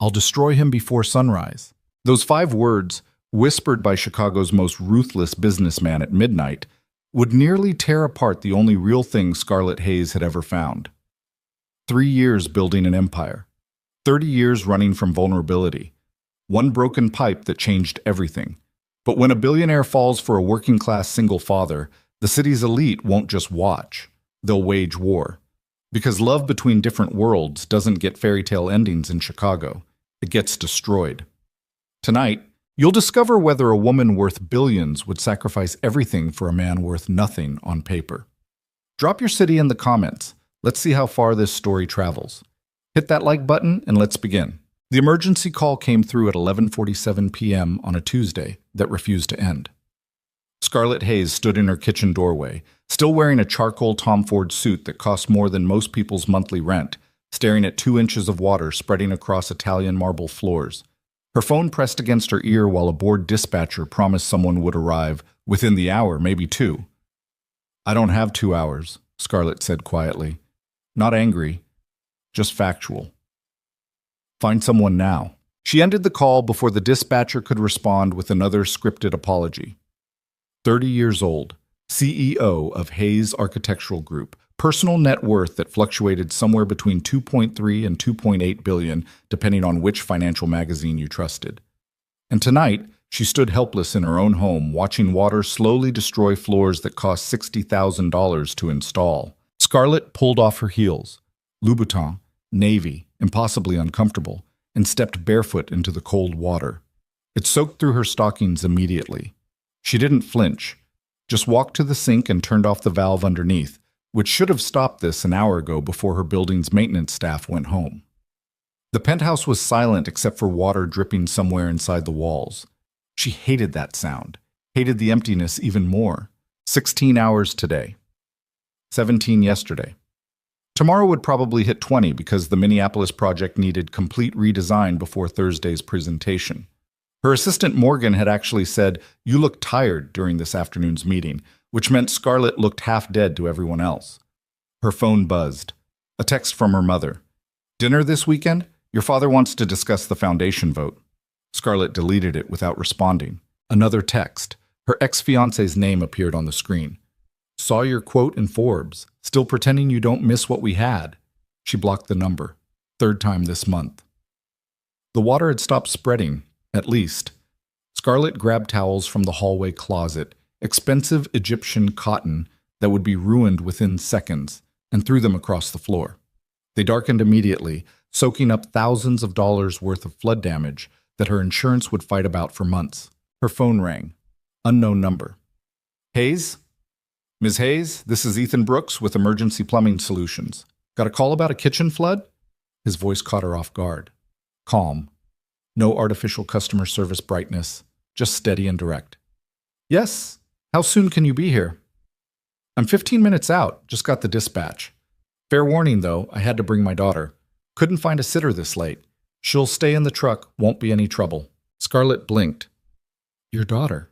I'll destroy him before sunrise. Those 5 words, whispered by Chicago's most ruthless businessman at midnight, would nearly tear apart the only real thing Scarlett Hayes had ever found. 3 years building an empire. 30 years running from vulnerability. One broken pipe that changed everything. But when a billionaire falls for a working-class single father, the city's elite won't just watch. They'll wage war. Because love between different worlds doesn't get fairy tale endings in Chicago. It gets destroyed. Tonight, you'll discover whether a woman worth billions would sacrifice everything for a man worth nothing on paper. Drop your city in the comments. Let's see how far this story travels. Hit that like button and let's begin. The emergency call came through at 11:47 p.m. on a Tuesday that refused to end. Scarlett Hayes stood in her kitchen doorway, still wearing a charcoal Tom Ford suit that cost more than most people's monthly rent, staring at 2 inches of water spreading across Italian marble floors. Her phone pressed against her ear while a bored dispatcher promised someone would arrive within the hour, maybe 2. "I don't have 2 hours," Scarlett said quietly. Not angry, just factual. "Find someone now." She ended the call before the dispatcher could respond with another scripted apology. 30 years old, CEO of Hayes Architectural Group, personal net worth that fluctuated somewhere between 2.3 and 2.8 billion, depending on which financial magazine you trusted. And tonight, she stood helpless in her own home, watching water slowly destroy floors that cost $60,000 to install. Scarlett pulled off her heels, Louboutin, navy, impossibly uncomfortable, and stepped barefoot into the cold water. It soaked through her stockings immediately. She didn't flinch, just walked to the sink and turned off the valve underneath, which should have stopped this an hour ago before her building's maintenance staff went home. The penthouse was silent except for water dripping somewhere inside the walls. She hated that sound, hated the emptiness even more. 16 hours today. 17 yesterday. Tomorrow would probably hit 20 because the Minneapolis project needed complete redesign before Thursday's presentation. Her assistant Morgan had actually said, "You look tired," during this afternoon's meeting, which meant Scarlett looked half dead to everyone else. Her phone buzzed. A text from her mother. "Dinner this weekend? Your father wants to discuss the foundation vote." Scarlett deleted it without responding. Another text. Her ex-fiancé's name appeared on the screen. "Saw your quote in Forbes. Still pretending you don't miss what we had." She blocked the number. 3rd time this month. The water had stopped spreading, at least. Scarlett grabbed towels from the hallway closet, expensive Egyptian cotton that would be ruined within seconds, and threw them across the floor. They darkened immediately, soaking up thousands of dollars worth of flood damage that her insurance would fight about for months. Her phone rang. Unknown number. "Hayes? Ms. Hayes, this is Ethan Brooks with Emergency Plumbing Solutions. Got a call about a kitchen flood?" His voice caught her off guard. Calm. No artificial customer service brightness, just steady and direct. "Yes. How soon can you be here?" "I'm 15 minutes out. Just got the dispatch. Fair warning, though, I had to bring my daughter. Couldn't find a sitter this late. She'll stay in the truck, won't be any trouble." Scarlett blinked. "Your daughter?"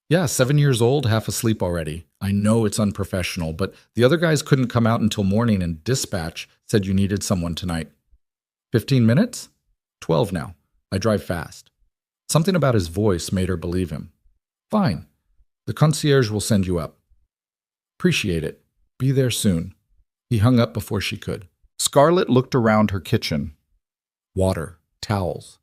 "Yeah, 7 years old, half asleep already. I know it's unprofessional, but the other guys couldn't come out until morning and dispatch said you needed someone tonight." 15 minutes? 12 now. I drive fast. Something about his voice made her believe him. "Fine. The concierge will send you up." "Appreciate it. Be there soon." He hung up before she could. Scarlett looked around her kitchen. Water, towels.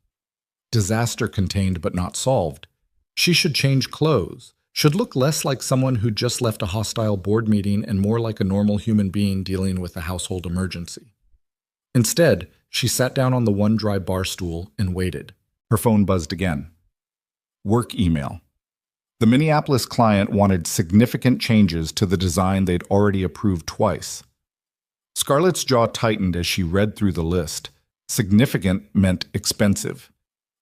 Disaster contained but not solved. She should change clothes, should look less like someone who just left a hostile board meeting and more like a normal human being dealing with a household emergency. Instead, she sat down on the one dry bar stool and waited. Her phone buzzed again. Work email. The Minneapolis client wanted significant changes to the design they'd already approved twice. Scarlett's jaw tightened as she read through the list. Significant meant expensive.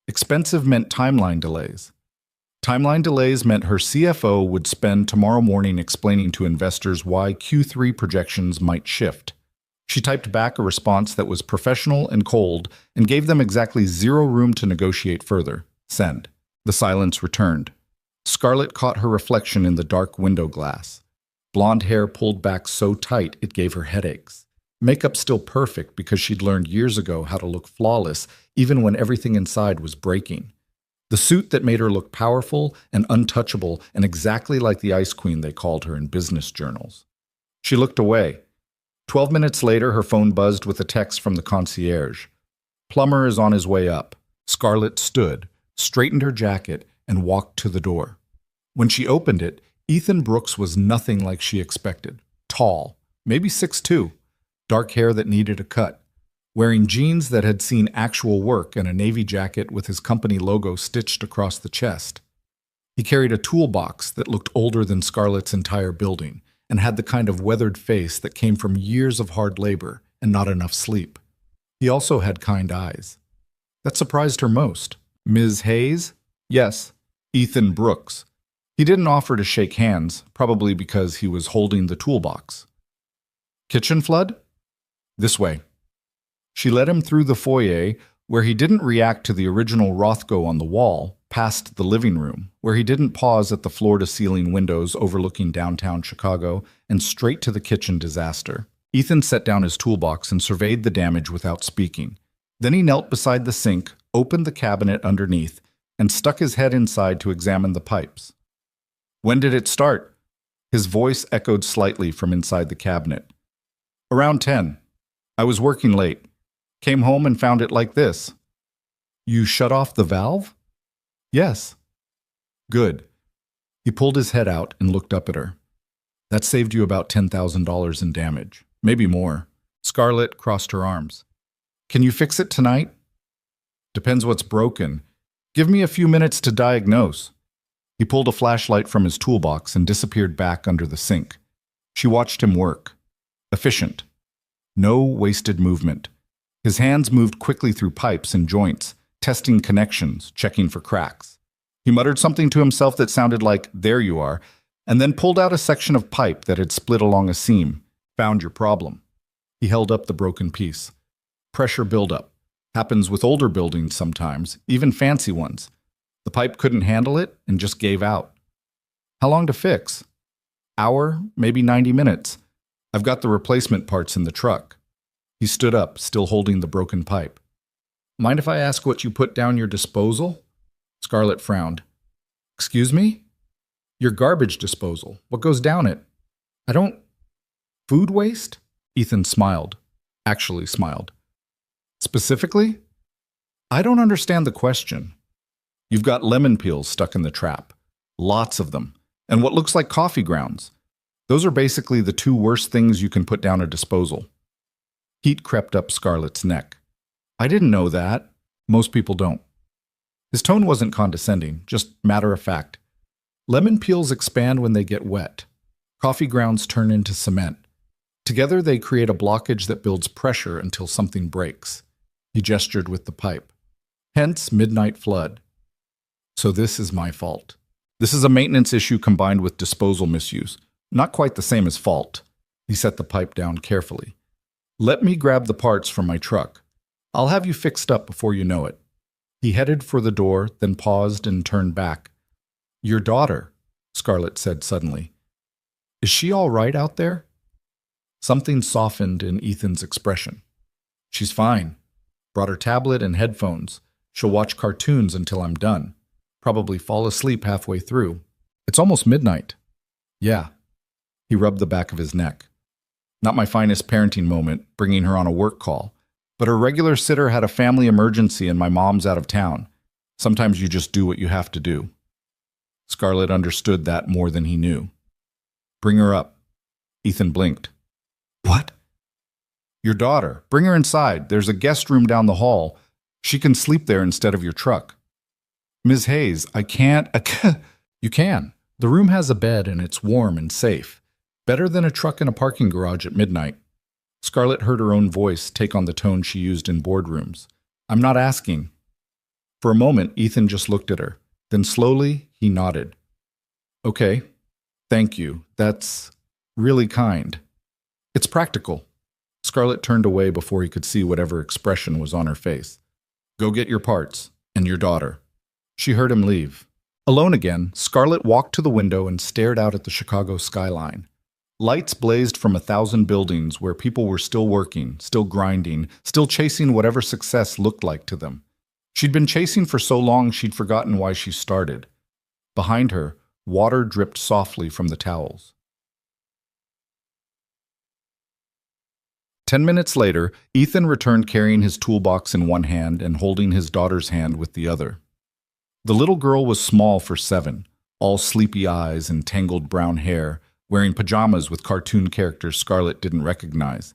Expensive meant timeline delays. Timeline delays meant her CFO would spend tomorrow morning explaining to investors why Q3 projections might shift. She typed back a response that was professional and cold and gave them exactly 0 room to negotiate further. Send. The silence returned. Scarlett caught her reflection in the dark window glass. Blonde hair pulled back so tight it gave her headaches. Makeup still perfect because she'd learned years ago how to look flawless even when everything inside was breaking. The suit that made her look powerful and untouchable and exactly like the Ice Queen they called her in business journals. She looked away. 12 minutes later, her phone buzzed with a text from the concierge. Plumber is on his way up. Scarlett stood, straightened her jacket, and walked to the door. When she opened it, Ethan Brooks was nothing like she expected. Tall, maybe 6'2", dark hair that needed a cut, wearing jeans that had seen actual work and a navy jacket with his company logo stitched across the chest. He carried a toolbox that looked older than Scarlett's entire building and had the kind of weathered face that came from years of hard labor and not enough sleep. He also had kind eyes. That surprised her most. Ms. Hayes? Yes, Ethan Brooks. He didn't offer to shake hands, probably because he was holding the toolbox. Kitchen flood? This way. She led him through the foyer, where he didn't react to the original Rothko on the wall, past the living room, where he didn't pause at the floor-to-ceiling windows overlooking downtown Chicago, and straight to the kitchen disaster. Ethan set down his toolbox and surveyed the damage without speaking. Then he knelt beside the sink, opened the cabinet underneath, and stuck his head inside to examine the pipes. When did it start? His voice echoed slightly from inside the cabinet. Around 10. I was working late. Came home and found it like this. You shut off the valve? Yes. Good. He pulled his head out and looked up at her. That saved you about $10,000 in damage. Maybe more. Scarlett crossed her arms. Can you fix it tonight? Depends what's broken. Give me a few minutes to diagnose. He pulled a flashlight from his toolbox and disappeared back under the sink. She watched him work. Efficient. No wasted movement. His hands moved quickly through pipes and joints, testing connections, checking for cracks. He muttered something to himself that sounded like, "There you are," and then pulled out a section of pipe that had split along a seam. Found your problem. He held up the broken piece. Pressure buildup. Happens with older buildings sometimes, even fancy ones. The pipe couldn't handle it and just gave out. How long to fix? Hour, maybe 90 minutes. I've got the replacement parts in the truck. He stood up, still holding the broken pipe. Mind if I ask what you put down your disposal? Scarlett frowned. Excuse me? Your garbage disposal. What goes down it? I don't... Food waste? Ethan smiled. Actually smiled. Specifically? I don't understand the question. You've got lemon peels stuck in the trap. Lots of them. And what looks like coffee grounds. Those are basically the two worst things you can put down a disposal. Heat crept up Scarlett's neck. I didn't know that. Most people don't. His tone wasn't condescending, just matter of fact. Lemon peels expand when they get wet. Coffee grounds turn into cement. Together they create a blockage that builds pressure until something breaks. He gestured with the pipe. Hence, midnight flood. So this is my fault. This is a maintenance issue combined with disposal misuse. Not quite the same as fault. He set the pipe down carefully. Let me grab the parts from my truck. I'll have you fixed up before you know it. He headed for the door, then paused and turned back. Your daughter, Scarlett said suddenly. Is she all right out there? Something softened in Ethan's expression. She's fine. Brought her tablet and headphones. She'll watch cartoons until I'm done. Probably fall asleep halfway through. It's almost midnight. Yeah. He rubbed the back of his neck. Not my finest parenting moment, bringing her on a work call. But her regular sitter had a family emergency and my mom's out of town. Sometimes you just do what you have to do. Scarlett understood that more than he knew. Bring her up. Ethan blinked. What? Your daughter. Bring her inside. There's a guest room down the hall. She can sleep there instead of your truck. Ms. Hayes, I can't... You can. The room has a bed and it's warm and safe. Better than a truck in a parking garage at midnight. Scarlett heard her own voice take on the tone she used in boardrooms. I'm not asking. For a moment, Ethan just looked at her. Then slowly, he nodded. Okay. Thank you. That's really kind. It's practical. Scarlett turned away before he could see whatever expression was on her face. Go get your parts, and your daughter. She heard him leave. Alone again, Scarlett walked to the window and stared out at the Chicago skyline. Lights blazed from 1,000 buildings where people were still working, still grinding, still chasing whatever success looked like to them. She'd been chasing for so long she'd forgotten why she started. Behind her, water dripped softly from the towels. 10 minutes later, Ethan returned carrying his toolbox in one hand and holding his daughter's hand with the other. The little girl was small for 7, all sleepy eyes and tangled brown hair, wearing pajamas with cartoon characters Scarlett didn't recognize.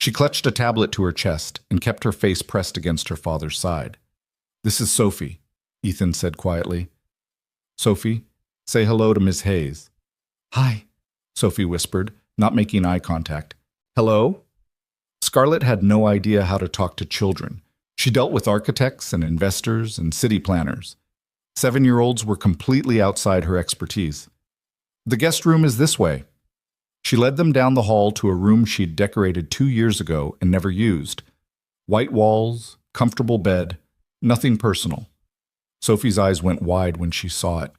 She clutched a tablet to her chest and kept her face pressed against her father's side. "This is Sophie," Ethan said quietly. "Sophie, say hello to Miss Hayes." "Hi," Sophie whispered, not making eye contact. "Hello?" Scarlett had no idea how to talk to children. She dealt with architects and investors and city planners. 7-year-olds were completely outside her expertise. "The guest room is this way." She led them down the hall to a room she'd decorated 2 years ago and never used. White walls, comfortable bed, nothing personal. Sophie's eyes went wide when she saw it.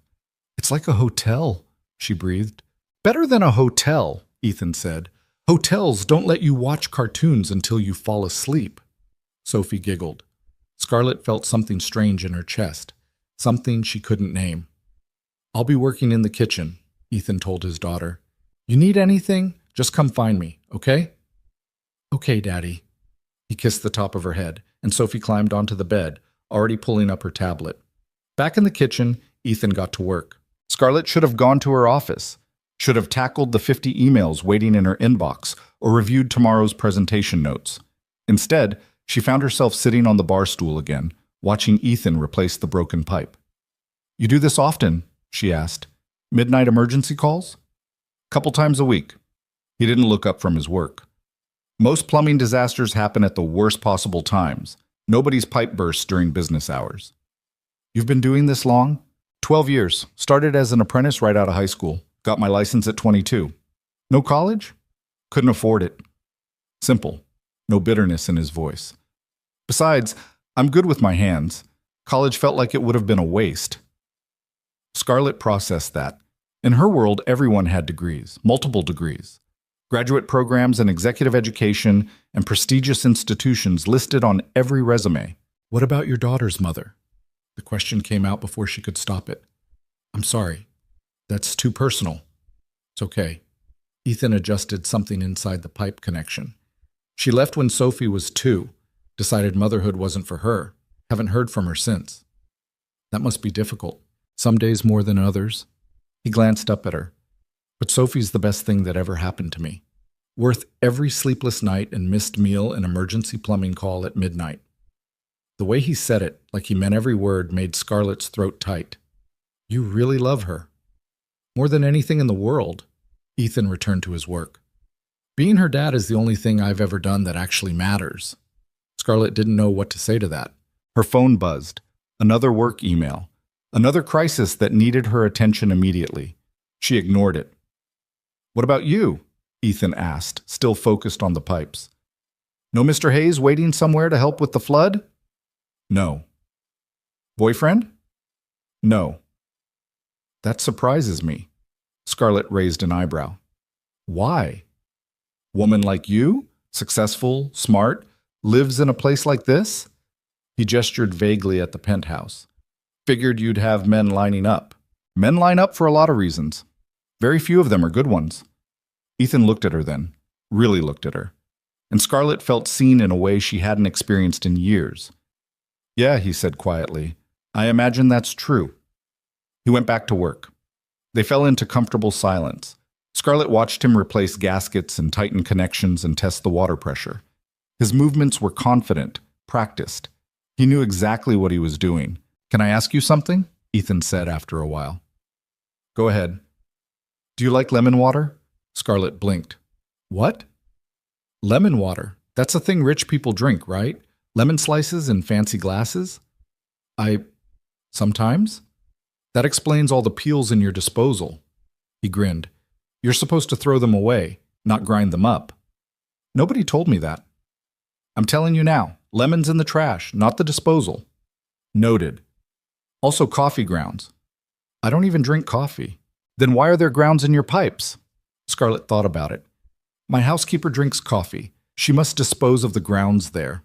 "It's like a hotel," she breathed. "Better than a hotel," Ethan said. "Hotels don't let you watch cartoons until you fall asleep." Sophie giggled. Scarlett felt something strange in her chest, something she couldn't name. "I'll be working in the kitchen," Ethan told his daughter. "You need anything? Just come find me, okay?" "Okay, Daddy." He kissed the top of her head, and Sophie climbed onto the bed, already pulling up her tablet. Back in the kitchen, Ethan got to work. Scarlett should have gone to her office, should have tackled the 50 emails waiting in her inbox, or reviewed tomorrow's presentation notes. Instead, she found herself sitting on the bar stool again, watching Ethan replace the broken pipe. "You do this often?" she asked. "Midnight emergency calls?" "Couple times a week." He didn't look up from his work. "Most plumbing disasters happen at the worst possible times. Nobody's pipe bursts during business hours." "You've been doing this long?" 12 years. Started as an apprentice right out of high school. Got my license at 22. "No college?" "Couldn't afford it." Simple. No bitterness in his voice. "Besides, I'm good with my hands. College felt like it would have been a waste." Scarlett processed that. In her world, everyone had degrees, multiple degrees. Graduate programs and executive education and prestigious institutions listed on every resume. "What about your daughter's mother?" The question came out before she could stop it. "I'm sorry. That's too personal." "It's okay." Ethan adjusted something inside the pipe connection. "She left when Sophie was 2. Decided motherhood wasn't for her. Haven't heard from her since." "That must be difficult. Some days more than others." He glanced up at her. "But Sophie's the best thing that ever happened to me. Worth every sleepless night and missed meal and emergency plumbing call at midnight." The way he said it, like he meant every word, made Scarlett's throat tight. "You really love her." "More than anything in the world." Ethan returned to his work. "Being her dad is the only thing I've ever done that actually matters." Scarlett didn't know what to say to that. Her phone buzzed. Another work email. Another crisis that needed her attention immediately. She ignored it. "What about you?" Ethan asked, still focused on the pipes. "No Mr. Hayes waiting somewhere to help with the flood?" "No." "Boyfriend?" "No." "That surprises me." Scarlett raised an eyebrow. "Why? Woman like you, successful, smart, lives in a place like this?" He gestured vaguely at the penthouse. "Figured you'd have men lining up." "Men line up for a lot of reasons. Very few of them are good ones." Ethan looked at her then, really looked at her. And Scarlett felt seen in a way she hadn't experienced in years. "Yeah," he said quietly. "I imagine that's true." He went back to work. They fell into comfortable silence. Scarlett watched him replace gaskets and tighten connections and test the water pressure. His movements were confident, practiced. He knew exactly what he was doing. "Can I ask you something?" Ethan said after a while. "Go ahead." "Do you like lemon water?" Scarlett blinked. "What?" "Lemon water. That's a thing rich people drink, right? Lemon slices in fancy glasses?" Sometimes? That explains all the peels in your disposal." He grinned. "You're supposed to throw them away, not grind them up." "Nobody told me that." "I'm telling you now. Lemons in the trash, not the disposal." "Noted." "Also coffee grounds." "I don't even drink coffee." "Then why are there grounds in your pipes?" Scarlett thought about it. My housekeeper drinks coffee. She must dispose of the grounds there.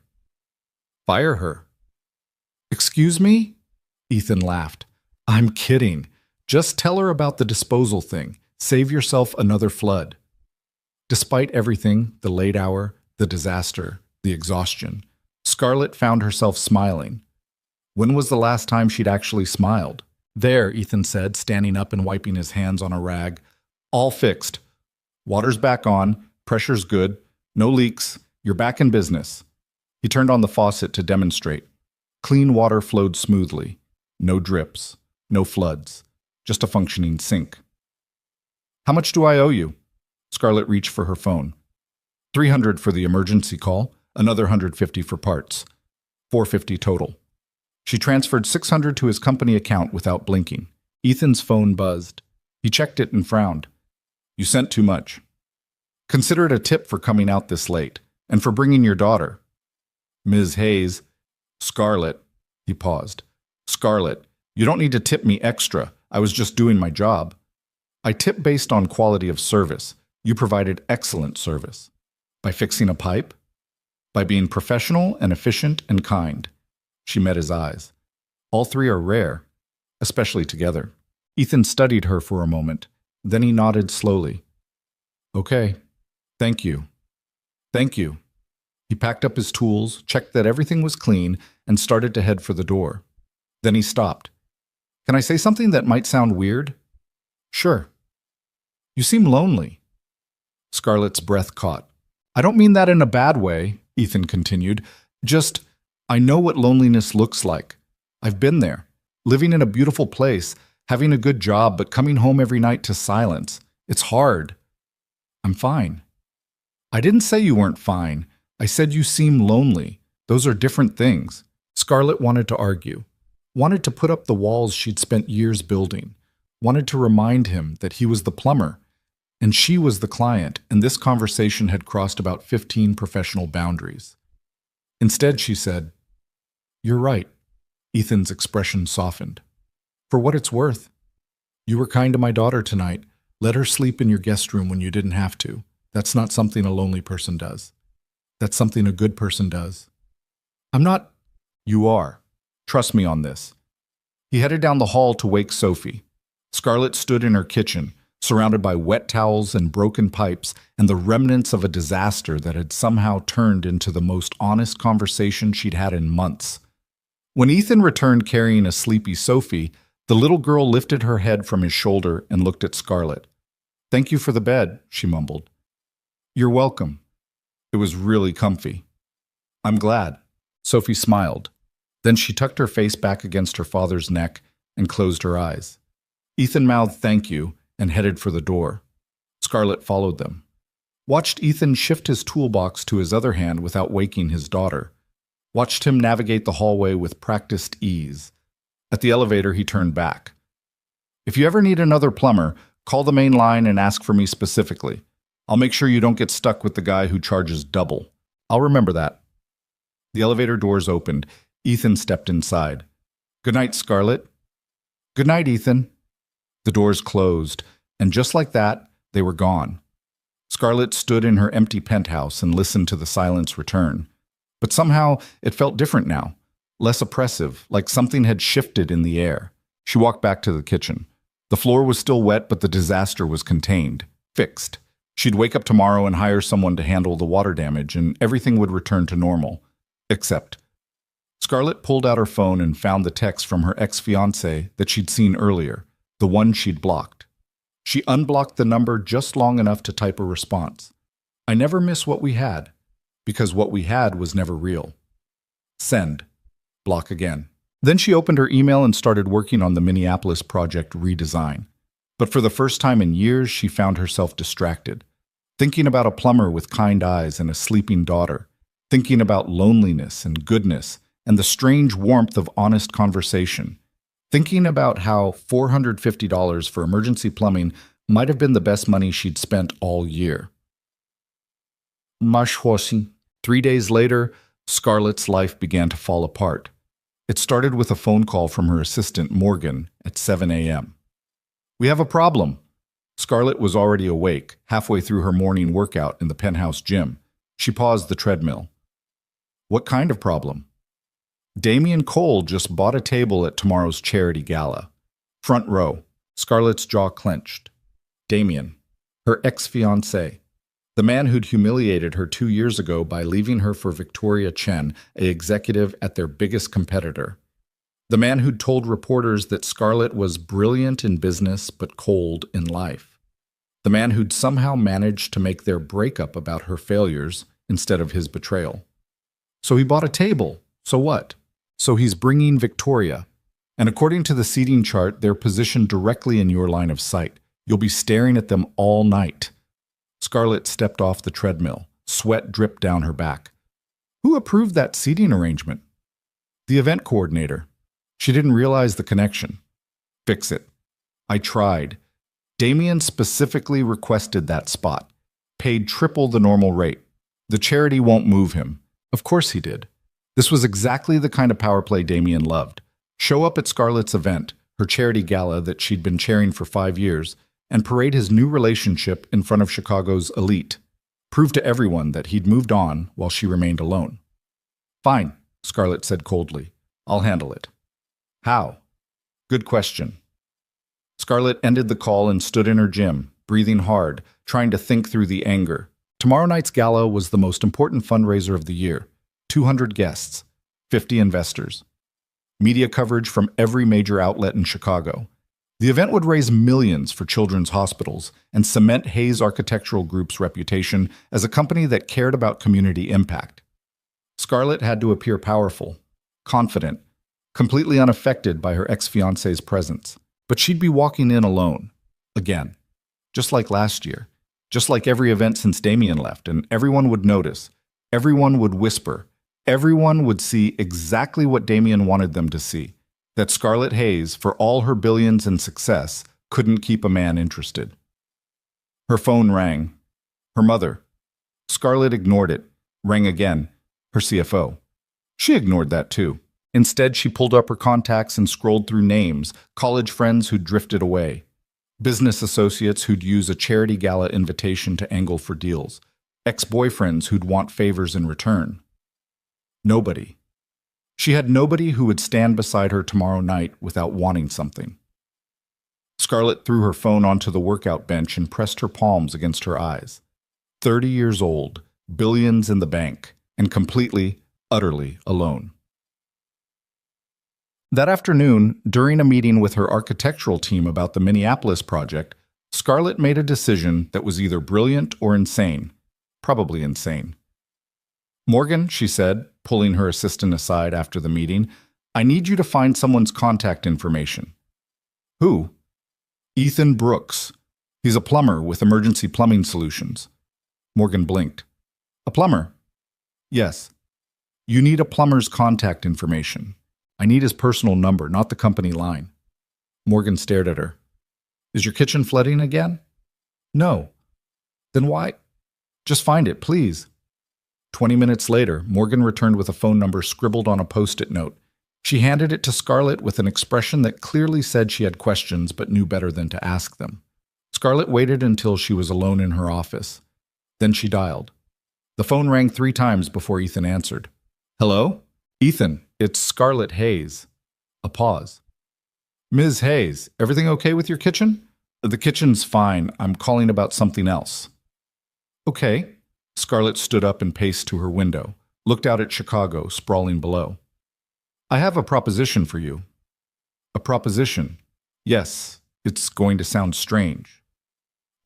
Fire her. Excuse me? Ethan laughed. I'm kidding. Just tell her about the disposal thing. Save yourself another flood. Despite everything, the late hour, the disaster, the exhaustion, Scarlett found herself smiling. When was the last time she'd actually smiled? There, Ethan said, standing up and wiping his hands on a rag. All fixed. Water's back on, pressure's good, no leaks, you're back in business. He turned on the faucet to demonstrate. Clean water flowed smoothly. No drips, no floods, just a functioning sink. How much do I owe you? Scarlett reached for her phone. $300 for the emergency call, another $150 for parts. $450 total. She transferred $600 to his company account without blinking. Ethan's phone buzzed. He checked it and frowned. You sent too much. Consider it a tip for coming out this late, and for bringing your daughter. Ms. Hayes. Scarlett. He paused. Scarlett, you don't need to tip me extra. I was just doing my job. I tip based on quality of service. You provided excellent service. By fixing a pipe? By being professional and efficient and kind. She met his eyes. All three are rare, especially together. Ethan studied her for a moment. Then he nodded slowly. Okay. Thank you. Thank you. He packed up his tools, checked that everything was clean, and started to head for the door. Then he stopped. Can I say something that might sound weird? Sure. You seem lonely. Scarlett's breath caught. I don't mean that in a bad way, Ethan continued. Just, I know what loneliness looks like. I've been there, living in a beautiful place, having a good job, but coming home every night to silence. It's hard. I'm fine. I didn't say you weren't fine. I said you seem lonely. Those are different things. Scarlett wanted to argue, wanted to put up the walls she'd spent years building, wanted to remind him that he was the plumber, and she was the client, and this conversation had crossed about 15 professional boundaries. Instead, she said, You're right. Ethan's expression softened. For what it's worth. You were kind to my daughter tonight. Let her sleep in your guest room when you didn't have to. That's not something a lonely person does. That's something a good person does. I'm not. You are. Trust me on this. He headed down the hall to wake Sophie. Scarlett stood in her kitchen, surrounded by wet towels and broken pipes and the remnants of a disaster that had somehow turned into the most honest conversation she'd had in months. When Ethan returned carrying a sleepy Sophie, the little girl lifted her head from his shoulder and looked at Scarlett. Thank you for the bed, she mumbled. You're welcome. It was really comfy. I'm glad. Sophie smiled. Then she tucked her face back against her father's neck and closed her eyes. Ethan mouthed thank you and headed for the door. Scarlett followed them. Watched Ethan shift his toolbox to his other hand without waking his daughter. Watched him navigate the hallway with practiced ease. At the elevator, he turned back. If you ever need another plumber, call the main line and ask for me specifically. I'll make sure you don't get stuck with the guy who charges double. I'll remember that. The elevator doors opened. Ethan stepped inside. Good night, Scarlett. Good night, Ethan. The doors closed, and just like that, they were gone. Scarlett stood in her empty penthouse and listened to the silence return. But somehow, it felt different now. Less oppressive, like something had shifted in the air. She walked back to the kitchen. The floor was still wet, but the disaster was contained, fixed. She'd wake up tomorrow and hire someone to handle the water damage, and everything would return to normal. Except. Scarlett pulled out her phone and found the text from her ex-fiancé that she'd seen earlier, the one she'd blocked. She unblocked the number just long enough to type a response. I never miss what we had, because what we had was never real. Send. Block again. Then she opened her email and started working on the Minneapolis project redesign. But for the first time in years, she found herself distracted, thinking about a plumber with kind eyes and a sleeping daughter, thinking about loneliness and goodness and the strange warmth of honest conversation, thinking about how $450 for emergency plumbing might have been the best money she'd spent all year. 3 days later, Scarlett's life began to fall apart. It started with a phone call from her assistant, Morgan, at 7 a.m. We have a problem. Scarlett was already awake, halfway through her morning workout in the penthouse gym. She paused the treadmill. What kind of problem? Damien Cole just bought a table at tomorrow's charity gala. Front row. Scarlett's jaw clenched. Damien, her ex-fiancé. The man who'd humiliated her 2 years ago by leaving her for Victoria Chen, an executive at their biggest competitor. The man who'd told reporters that Scarlett was brilliant in business but cold in life. The man who'd somehow managed to make their breakup about her failures instead of his betrayal. So he bought a table. So what? So he's bringing Victoria. And according to the seating chart, they're positioned directly in your line of sight. You'll be staring at them all night. Scarlett stepped off the treadmill. Sweat dripped down her back. Who approved that seating arrangement? The event coordinator. She didn't realize the connection. Fix it. I tried. Damien specifically requested that spot. Paid triple the normal rate. The charity won't move him. Of course he did. This was exactly the kind of power play Damien loved. Show up at Scarlett's event, her charity gala that she'd been chairing for 5 years, and parade his new relationship in front of Chicago's elite. Prove to everyone that he'd moved on while she remained alone. Fine, Scarlett said coldly. I'll handle it. How? Good question. Scarlett ended the call and stood in her gym, breathing hard, trying to think through the anger. Tomorrow night's gala was the most important fundraiser of the year. 200 guests, 50 investors. Media coverage from every major outlet in Chicago. The event would raise millions for children's hospitals and cement Hayes Architectural Group's reputation as a company that cared about community impact. Scarlett had to appear powerful, confident, completely unaffected by her ex-fiancé's presence. But she'd be walking in alone. Again. Just like last year. Just like every event since Damien left, and everyone would notice. Everyone would whisper. Everyone would see exactly what Damien wanted them to see. That Scarlett Hayes, for all her billions and success, couldn't keep a man interested. Her phone rang. Her mother. Scarlett ignored it. Rang again. Her CFO. She ignored that too. Instead, she pulled up her contacts and scrolled through names, college friends who'd drifted away, business associates who'd use a charity gala invitation to angle for deals, ex-boyfriends who'd want favors in return. Nobody. She had nobody who would stand beside her tomorrow night without wanting something. Scarlett threw her phone onto the workout bench and pressed her palms against her eyes. 30 years old, billions in the bank, and completely, utterly alone. That afternoon, during a meeting with her architectural team about the Minneapolis project, Scarlett made a decision that was either brilliant or insane. Probably insane. Morgan, she said, pulling her assistant aside after the meeting, I need you to find someone's contact information. Who? Ethan Brooks. He's a plumber with emergency plumbing solutions. Morgan blinked. A plumber? Yes. You need a plumber's contact information. I need his personal number, not the company line. Morgan stared at her. Is your kitchen flooding again? No. Then why? Just find it, please. 20 minutes later, Morgan returned with a phone number scribbled on a post-it note. She handed it to Scarlett with an expression that clearly said she had questions but knew better than to ask them. Scarlett waited until she was alone in her office. Then she dialed. The phone rang 3 times before Ethan answered. Hello? Ethan, it's Scarlett Hayes. A pause. Ms. Hayes, everything okay with your kitchen? The kitchen's fine. I'm calling about something else. Okay. Scarlett stood up and paced to her window, looked out at Chicago, sprawling below. I have a proposition for you. A proposition? Yes, it's going to sound strange.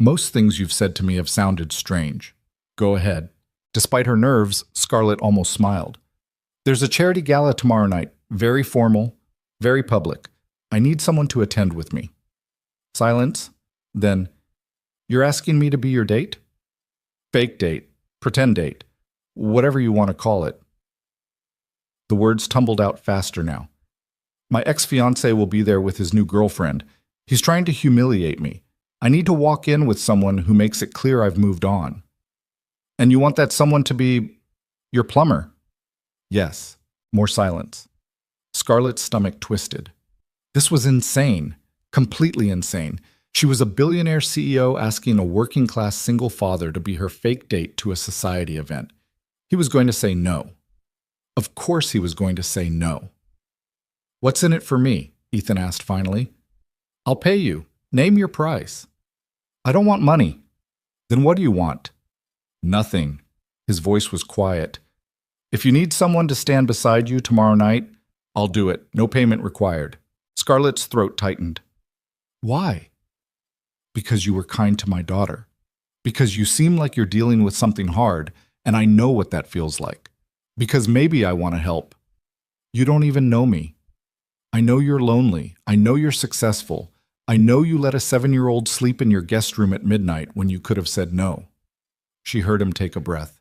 Most things you've said to me have sounded strange. Go ahead. Despite her nerves, Scarlett almost smiled. There's a charity gala tomorrow night, very formal, very public. I need someone to attend with me. Silence. Then, you're asking me to be your date? Fake date, pretend date, whatever you want to call it. The words tumbled out faster now. My ex-fiancé will be there with his new girlfriend. He's trying to humiliate me. I need to walk in with someone who makes it clear I've moved on. And you want that someone to be your plumber? Yes. More silence. Scarlett's stomach twisted. This was insane. Completely insane. She was a billionaire CEO asking a working-class single father to be her fake date to a society event. He was going to say no. Of course he was going to say no. "What's in it for me?" Ethan asked finally. "I'll pay you. Name your price." "I don't want money." "Then what do you want?" "Nothing." His voice was quiet. "If you need someone to stand beside you tomorrow night, I'll do it. No payment required." Scarlett's throat tightened. "Why?" "Because you were kind to my daughter. Because you seem like you're dealing with something hard, and I know what that feels like. Because maybe I want to help. You don't even know me. I know you're lonely. I know you're successful. I know you let a 7-year-old sleep in your guest room at midnight when you could have said no." She heard him take a breath.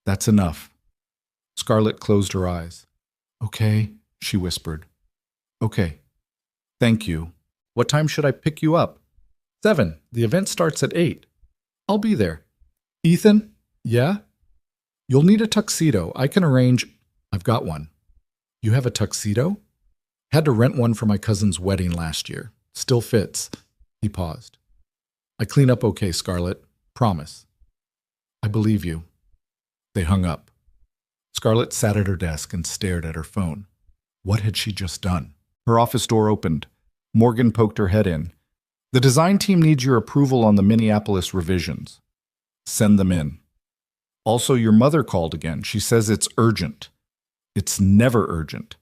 "That's enough." Scarlett closed her eyes. "Okay," she whispered. "Okay. Thank you. What time should I pick you up?" 7. The event starts at 8. "I'll be there." "Ethan?" "Yeah?" "You'll need a tuxedo. I can arrange." "I've got one." "You have a tuxedo?" "Had to rent one for my cousin's wedding last year. Still fits." He paused. "I clean up okay, Scarlett. Promise." "I believe you." They hung up. Scarlett sat at her desk and stared at her phone. What had she just done? Her office door opened. Morgan poked her head in. "The design team needs your approval on the Minneapolis revisions." "Send them in." "Also, your mother called again. She says it's urgent." "It's never urgent."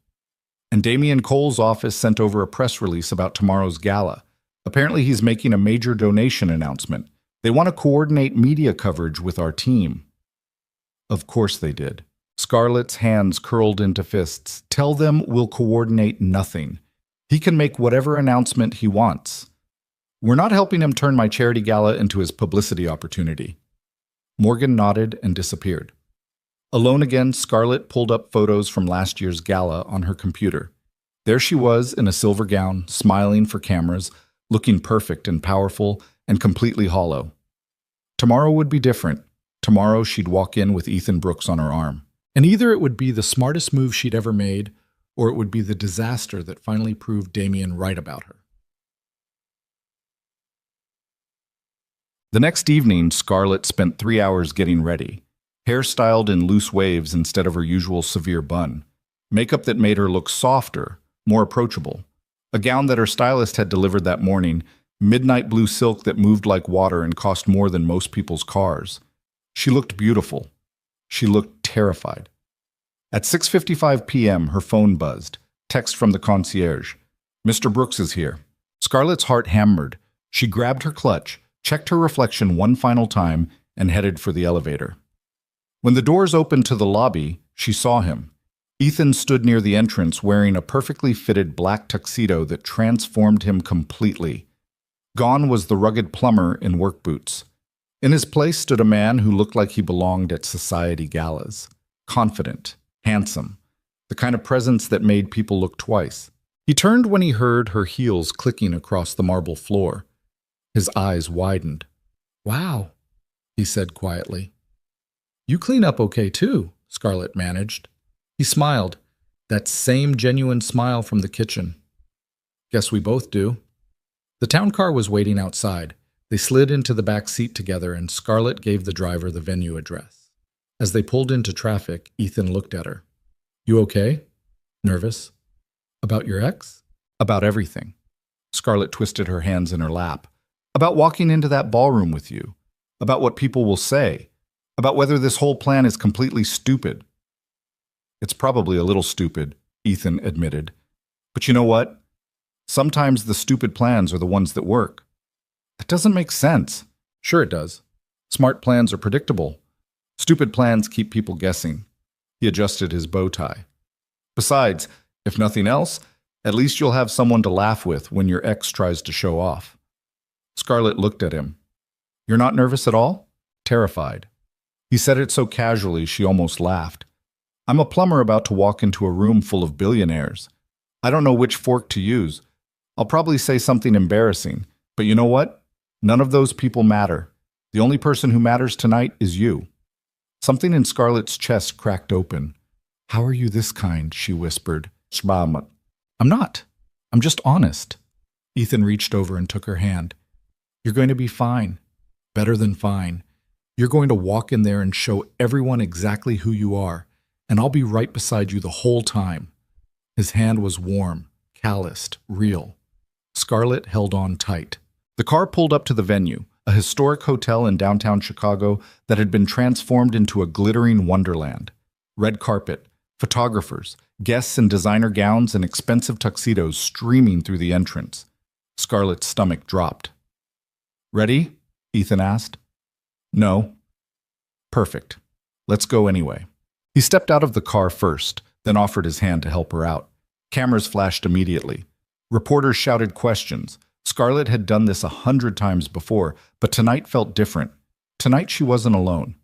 And Damian Cole's office sent over a press release about tomorrow's gala. Apparently he's making a major donation announcement. They want to coordinate media coverage with our team. Of course they did. Scarlett's hands curled into fists. "Tell them we'll coordinate nothing. He can make whatever announcement he wants. We're not helping him turn my charity gala into his publicity opportunity." Morgan nodded and disappeared. Alone again, Scarlett pulled up photos from last year's gala on her computer. There she was in a silver gown, smiling for cameras, looking perfect and powerful and completely hollow. Tomorrow would be different. Tomorrow she'd walk in with Ethan Brooks on her arm. And either it would be the smartest move she'd ever made, or it would be the disaster that finally proved Damian right about her. The next evening, Scarlett spent 3 hours getting ready. Hair styled in loose waves instead of her usual severe bun. Makeup that made her look softer, more approachable. A gown that her stylist had delivered that morning, midnight blue silk that moved like water and cost more than most people's cars. She looked beautiful. She looked terrified. At 6:55 p.m., her phone buzzed. Text from the concierge. "Mr. Brooks is here." Scarlett's heart hammered. She grabbed her clutch, checked her reflection one final time, and headed for the elevator. When the doors opened to the lobby, she saw him. Ethan stood near the entrance wearing a perfectly fitted black tuxedo that transformed him completely. Gone was the rugged plumber in work boots. In his place stood a man who looked like he belonged at society galas. Confident, handsome, the kind of presence that made people look twice. He turned when he heard her heels clicking across the marble floor. His eyes widened. "Wow," he said quietly. "You clean up okay too," Scarlett managed. He smiled, that same genuine smile from the kitchen. "Guess we both do." The town car was waiting outside. They slid into the back seat together and Scarlett gave the driver the venue address. As they pulled into traffic, Ethan looked at her. "You okay?" "Nervous." "About your ex?" "About everything." Scarlett twisted her hands in her lap. "About walking into that ballroom with you. About what people will say. About whether this whole plan is completely stupid." "It's probably a little stupid," Ethan admitted. "But you know what? Sometimes the stupid plans are the ones that work." "That doesn't make sense." "Sure it does. Smart plans are predictable. Stupid plans keep people guessing." He adjusted his bow tie. "Besides, if nothing else, at least you'll have someone to laugh with when your ex tries to show off." Scarlett looked at him. "You're not nervous at all?" "Terrified." He said it so casually she almost laughed. "I'm a plumber about to walk into a room full of billionaires. I don't know which fork to use. I'll probably say something embarrassing, but you know what? None of those people matter. The only person who matters tonight is you." Something in Scarlett's chest cracked open. "How are you this kind?" she whispered. "I'm not. I'm just honest." Ethan reached over and took her hand. You're going to be fine. Better than fine. You're going to walk in there and show everyone exactly who you are, and I'll be right beside you the whole time." His hand was warm, calloused, real. Scarlett held on tight. The car pulled up to the venue, a historic hotel in downtown Chicago that had been transformed into a glittering wonderland. Red carpet, photographers, guests in designer gowns and expensive tuxedos streaming through the entrance. Scarlett's stomach dropped. "Ready?" Ethan asked. "No." "Perfect. Let's go anyway." He stepped out of the car first, then offered his hand to help her out. Cameras flashed immediately. Reporters shouted questions. Scarlett had done this 100 times before, but tonight felt different. Tonight she wasn't alone.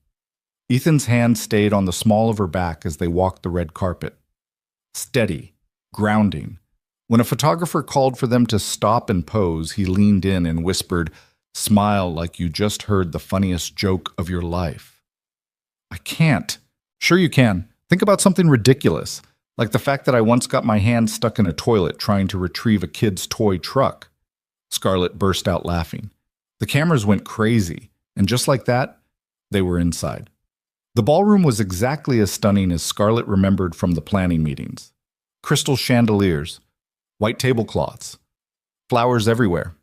Ethan's hand stayed on the small of her back as they walked the red carpet. Steady, grounding. When a photographer called for them to stop and pose, he leaned in and whispered, "Smile like you just heard the funniest joke of your life." "I can't." "Sure you can. Think about something ridiculous, like the fact that I once got my hand stuck in a toilet trying to retrieve a kid's toy truck." Scarlett burst out laughing. The cameras went crazy, and just like that, they were inside. The ballroom was exactly as stunning as Scarlett remembered from the planning meetings. Crystal chandeliers, white tablecloths, flowers everywhere.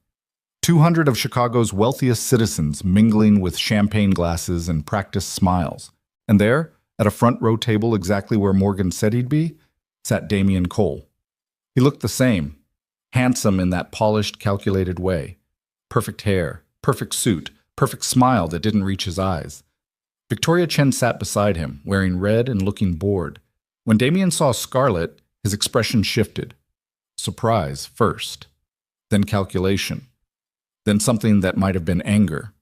200 of Chicago's wealthiest citizens mingling with champagne glasses and practiced smiles. And there, at a front row table exactly where Morgan said he'd be, sat Damian Cole. He looked the same, handsome in that polished, calculated way. Perfect hair, perfect suit, perfect smile that didn't reach his eyes. Victoria Chen sat beside him, wearing red and looking bored. When Damian saw Scarlett, his expression shifted. Surprise first, then calculation, then something that might have been anger.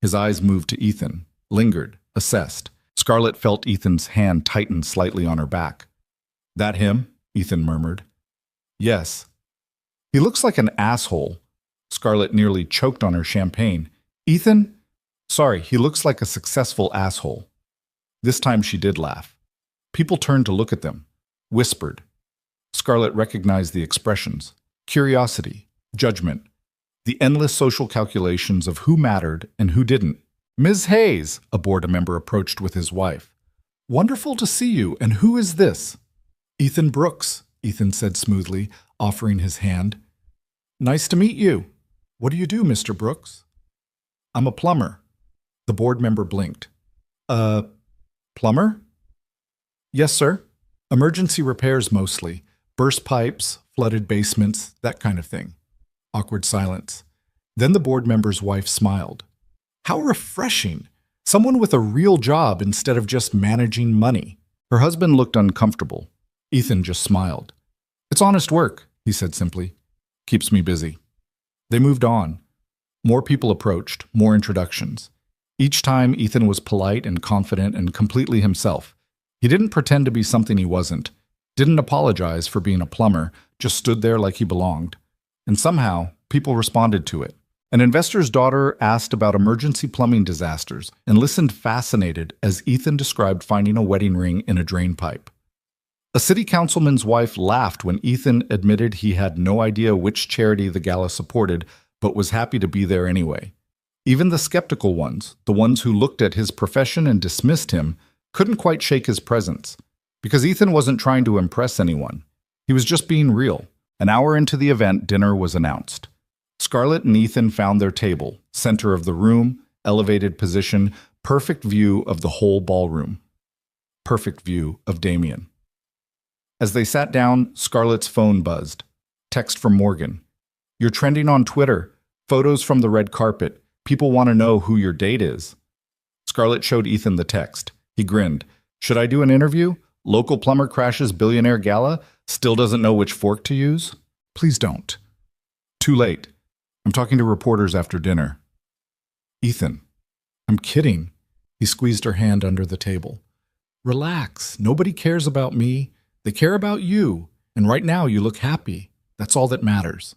His eyes moved to Ethan, lingered, assessed. Scarlett felt Ethan's hand tighten slightly on her back. "That him?" Ethan murmured. "Yes." "He looks like an asshole." Scarlett nearly choked on her champagne. "Ethan? Sorry, he looks like a successful asshole." This time she did laugh. People turned to look at them, whispered. Scarlett recognized the expressions: curiosity, judgment, the endless social calculations of who mattered and who didn't. "Ms. Hayes," a board member approached with his wife. "Wonderful to see you, and who is this?" "Ethan Brooks," Ethan said smoothly, offering his hand. "Nice to meet you. What do you do, Mr. Brooks?" "I'm a plumber." The board member blinked. Plumber?" "Yes, sir. Emergency repairs mostly. Burst pipes, flooded basements, that kind of thing." Awkward silence. Then the board member's wife smiled. How refreshing! Someone with a real job instead of just managing money. Her husband looked uncomfortable. Ethan just smiled. "It's honest work," he said simply. "Keeps me busy." They moved on. More people approached, more introductions. Each time, Ethan was polite and confident and completely himself. He didn't pretend to be something he wasn't, didn't apologize for being a plumber, just stood there like he belonged. And somehow, people responded to it. An investor's daughter asked about emergency plumbing disasters and listened fascinated as Ethan described finding a wedding ring in a drain pipe. A city councilman's wife laughed when Ethan admitted he had no idea which charity the gala supported, but was happy to be there anyway. Even the skeptical ones, the ones who looked at his profession and dismissed him, couldn't quite shake his presence. Because Ethan wasn't trying to impress anyone. He was just being real. An hour into the event, dinner was announced. Scarlett and Ethan found their table, center of the room, elevated position, perfect view of the whole ballroom. Perfect view of Damian. As they sat down, Scarlett's phone buzzed. Text from Morgan. "You're trending on Twitter. Photos from the red carpet. People want to know who your date is." Scarlett showed Ethan the text. He grinned. "Should I do an interview? Local plumber crashes billionaire gala? Still doesn't know which fork to use?" "Please don't." "Too late. I'm talking to reporters after dinner." "Ethan." "I'm kidding." He squeezed her hand under the table. "Relax. Nobody cares about me. They care about you. And right now you look happy. That's all that matters."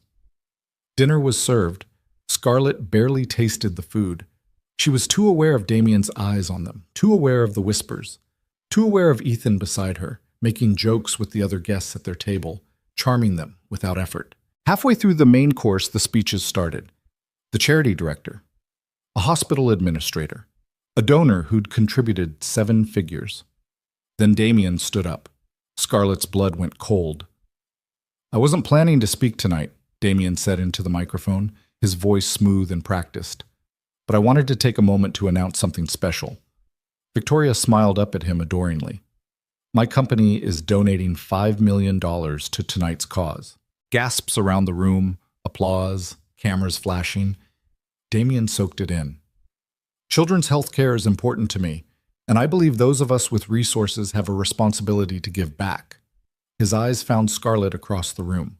Dinner was served. Scarlett barely tasted the food. She was too aware of Damian's eyes on them, too aware of the whispers, too aware of Ethan beside her, making jokes with the other guests at their table, charming them without effort. Halfway through the main course, the speeches started. The charity director, a hospital administrator, a donor who'd contributed 7 figures. Then Damien stood up. Scarlett's blood went cold. "I wasn't planning to speak tonight," Damien said into the microphone, his voice smooth and practiced. "But I wanted to take a moment to announce something special." Victoria smiled up at him adoringly. "My company is donating $5 million to tonight's cause." Gasps around the room, applause, cameras flashing. Damien soaked it in. "Children's health care is important to me, and I believe those of us with resources have a responsibility to give back." His eyes found Scarlett across the room.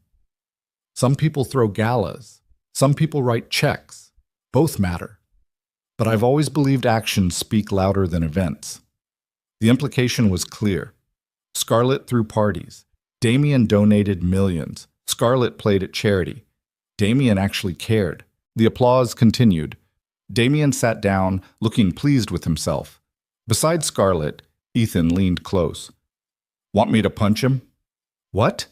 "Some people throw galas. Some people write checks. Both matter. But I've always believed actions speak louder than events." The implication was clear. Scarlett threw parties. Damien donated millions. Scarlett played at charity. Damien actually cared. The applause continued. Damien sat down, looking pleased with himself. Beside Scarlett, Ethan leaned close. "Want me to punch him?" "What?"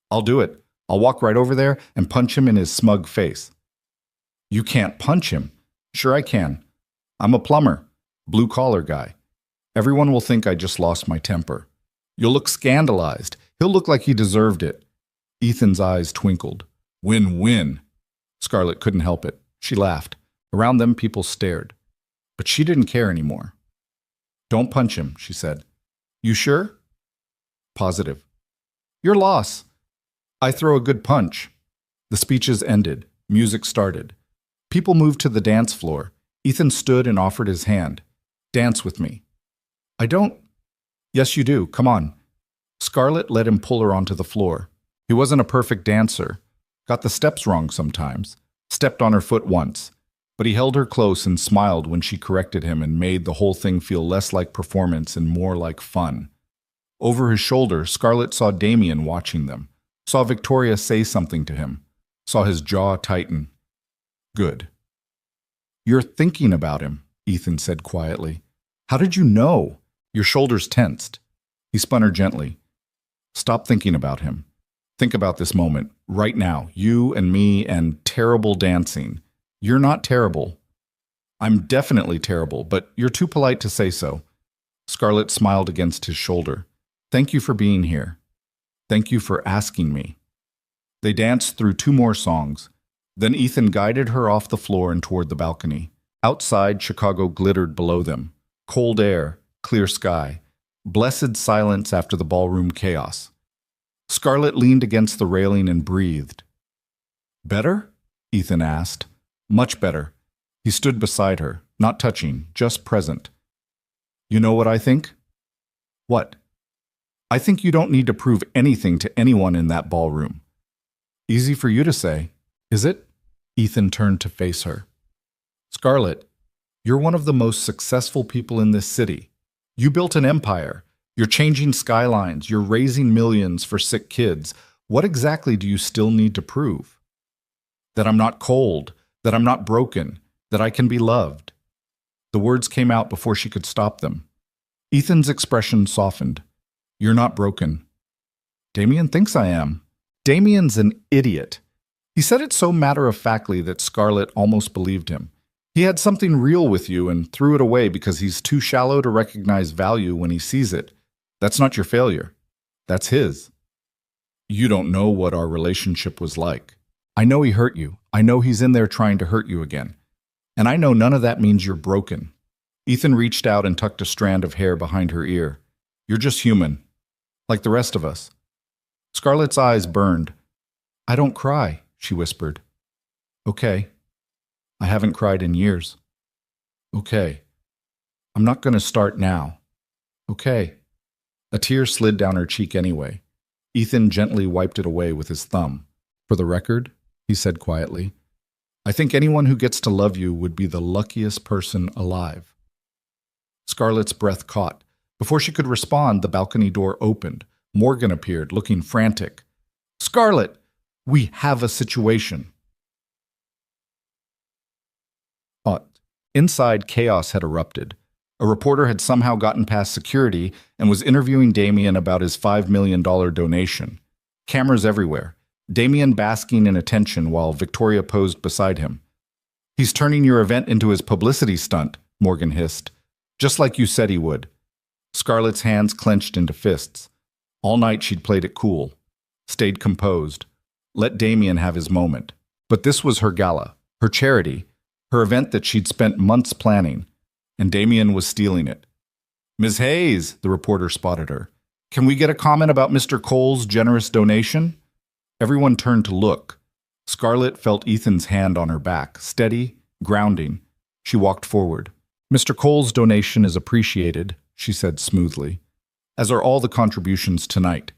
"I'll do it. I'll walk right over there and punch him in his smug face." "You can't punch him." "Sure I can. I'm a plumber, blue-collar guy. Everyone will think I just lost my temper. You'll look scandalized. He'll look like he deserved it." Ethan's eyes twinkled. "Win-win." Scarlett couldn't help it. She laughed. Around them, people stared. But she didn't care anymore. "Don't punch him," she said. "You sure?" "Positive." "Your loss." "I throw a good punch." The speeches ended. Music started. People moved to the dance floor. Ethan stood and offered his hand. "Dance with me." "I don't." "Yes, you do. Come on." Scarlett let him pull her onto the floor. He wasn't a perfect dancer. Got the steps wrong sometimes. Stepped on her foot once. But he held her close and smiled when she corrected him and made the whole thing feel less like performance and more like fun. Over his shoulder, Scarlett saw Damien watching them. Saw Victoria say something to him. Saw his jaw tighten. "Good." "You're thinking about him," Ethan said quietly. "How did you know?" Your shoulders tensed. He spun her gently. "Stop thinking about him. Think about this moment, right now, you and me and terrible dancing. You're not terrible." "I'm definitely terrible, but you're too polite to say so." Scarlett smiled against his shoulder. "Thank you for being here. Thank you for asking me." They danced through 2 more songs. Then Ethan guided her off the floor and toward the balcony. Outside, Chicago glittered below them. Cold air, clear sky, blessed silence after the ballroom chaos. Scarlett leaned against the railing and breathed. "Better?" Ethan asked. "Much better." He stood beside her, not touching, just present. "You know what I think?" "What?" "I think you don't need to prove anything to anyone in that ballroom." "Easy for you to say. Is it?" Ethan turned to face her. "Scarlett, you're one of the most successful people in this city. You built an empire. You're changing skylines. You're raising millions for sick kids. What exactly do you still need to prove?" "That I'm not cold, that I'm not broken, that I can be loved." The words came out before she could stop them. Ethan's expression softened. "You're not broken." "Damien thinks I am." "Damien's an idiot." He said it so matter-of-factly that Scarlett almost believed him. "He had something real with you and threw it away because he's too shallow to recognize value when he sees it. That's not your failure. That's his." "You don't know what our relationship was like. I know he hurt you. I know he's in there trying to hurt you again. And I know none of that means you're broken." Ethan reached out and tucked a strand of hair behind her ear. "You're just human, like the rest of us." Scarlett's eyes burned. "I don't cry," she whispered. "Okay. I haven't cried in years." "Okay. I'm not going to start now." "Okay." A tear slid down her cheek anyway. Ethan gently wiped it away with his thumb. "For the record," he said quietly, "I think anyone who gets to love you would be the luckiest person alive." Scarlett's breath caught. Before she could respond, the balcony door opened. Morgan appeared, looking frantic. "Scarlett, we have a situation." Inside, chaos had erupted. A reporter had somehow gotten past security and was interviewing Damien about his $5 million donation. Cameras everywhere. Damien basking in attention while Victoria posed beside him. He's turning your event into his publicity stunt, Morgan hissed. Just like you said he would. Scarlett's hands clenched into fists. All night she'd played it cool, stayed composed, let Damien have his moment. But this was her gala, her charity, her event that she'd spent months planning, and Damien was stealing it. "Ms. Hayes," the reporter spotted her. "Can we get a comment about Mr. Cole's generous donation?" Everyone turned to look. Scarlett felt Ethan's hand on her back, steady, grounding. She walked forward. "Mr. Cole's donation is appreciated," she said smoothly, "as are all the contributions tonight.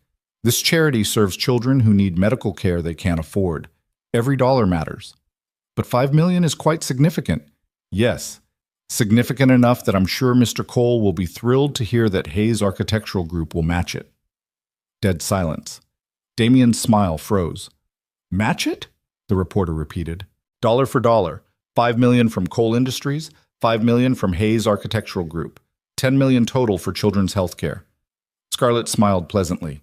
This charity serves children who need medical care they can't afford. Every dollar matters. But $5 million is quite significant. Yes, significant enough that I'm sure Mr. Cole will be thrilled to hear that Hayes Architectural Group will match it." Dead silence. Damien's smile froze. "Match it?" the reporter repeated. "Dollar for dollar. $5 million from Cole Industries, $5 million from Hayes Architectural Group, $10 million total for children's health care." Scarlett smiled pleasantly.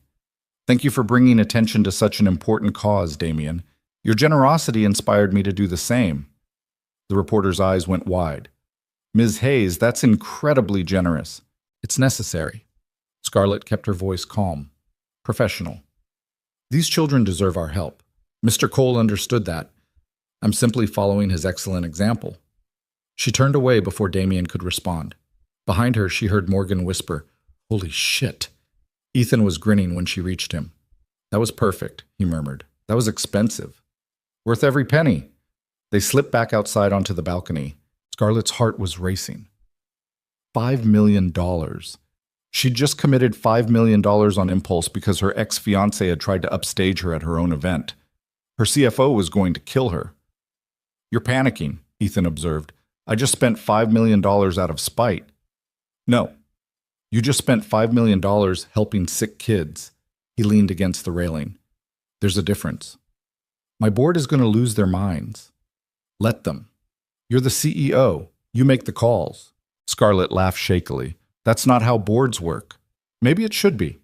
"Thank you for bringing attention to such an important cause, Damien. Your generosity inspired me to do the same." The reporter's eyes went wide. "Ms. Hayes, that's incredibly generous. It's necessary." Scarlett kept her voice calm, professional. "These children deserve our help. Mr. Cole understood that. I'm simply following his excellent example." She turned away before Damien could respond. Behind her, she heard Morgan whisper, "Holy shit." Ethan was grinning when she reached him. "That was perfect," he murmured. "That was expensive. Worth every penny." They slipped back outside onto the balcony. Scarlett's heart was racing. $5 million. She'd just committed $5 million on impulse because her ex-fiancé had tried to upstage her at her own event. Her CFO was going to kill her. "You're panicking," Ethan observed. "I just spent $5 million out of spite." "No. You just spent $5 million helping sick kids." He leaned against the railing. "There's a difference. My board is going to lose their minds. Let them. You're the CEO. You make the calls." Scarlett laughed shakily. "That's not how boards work." Maybe it should be.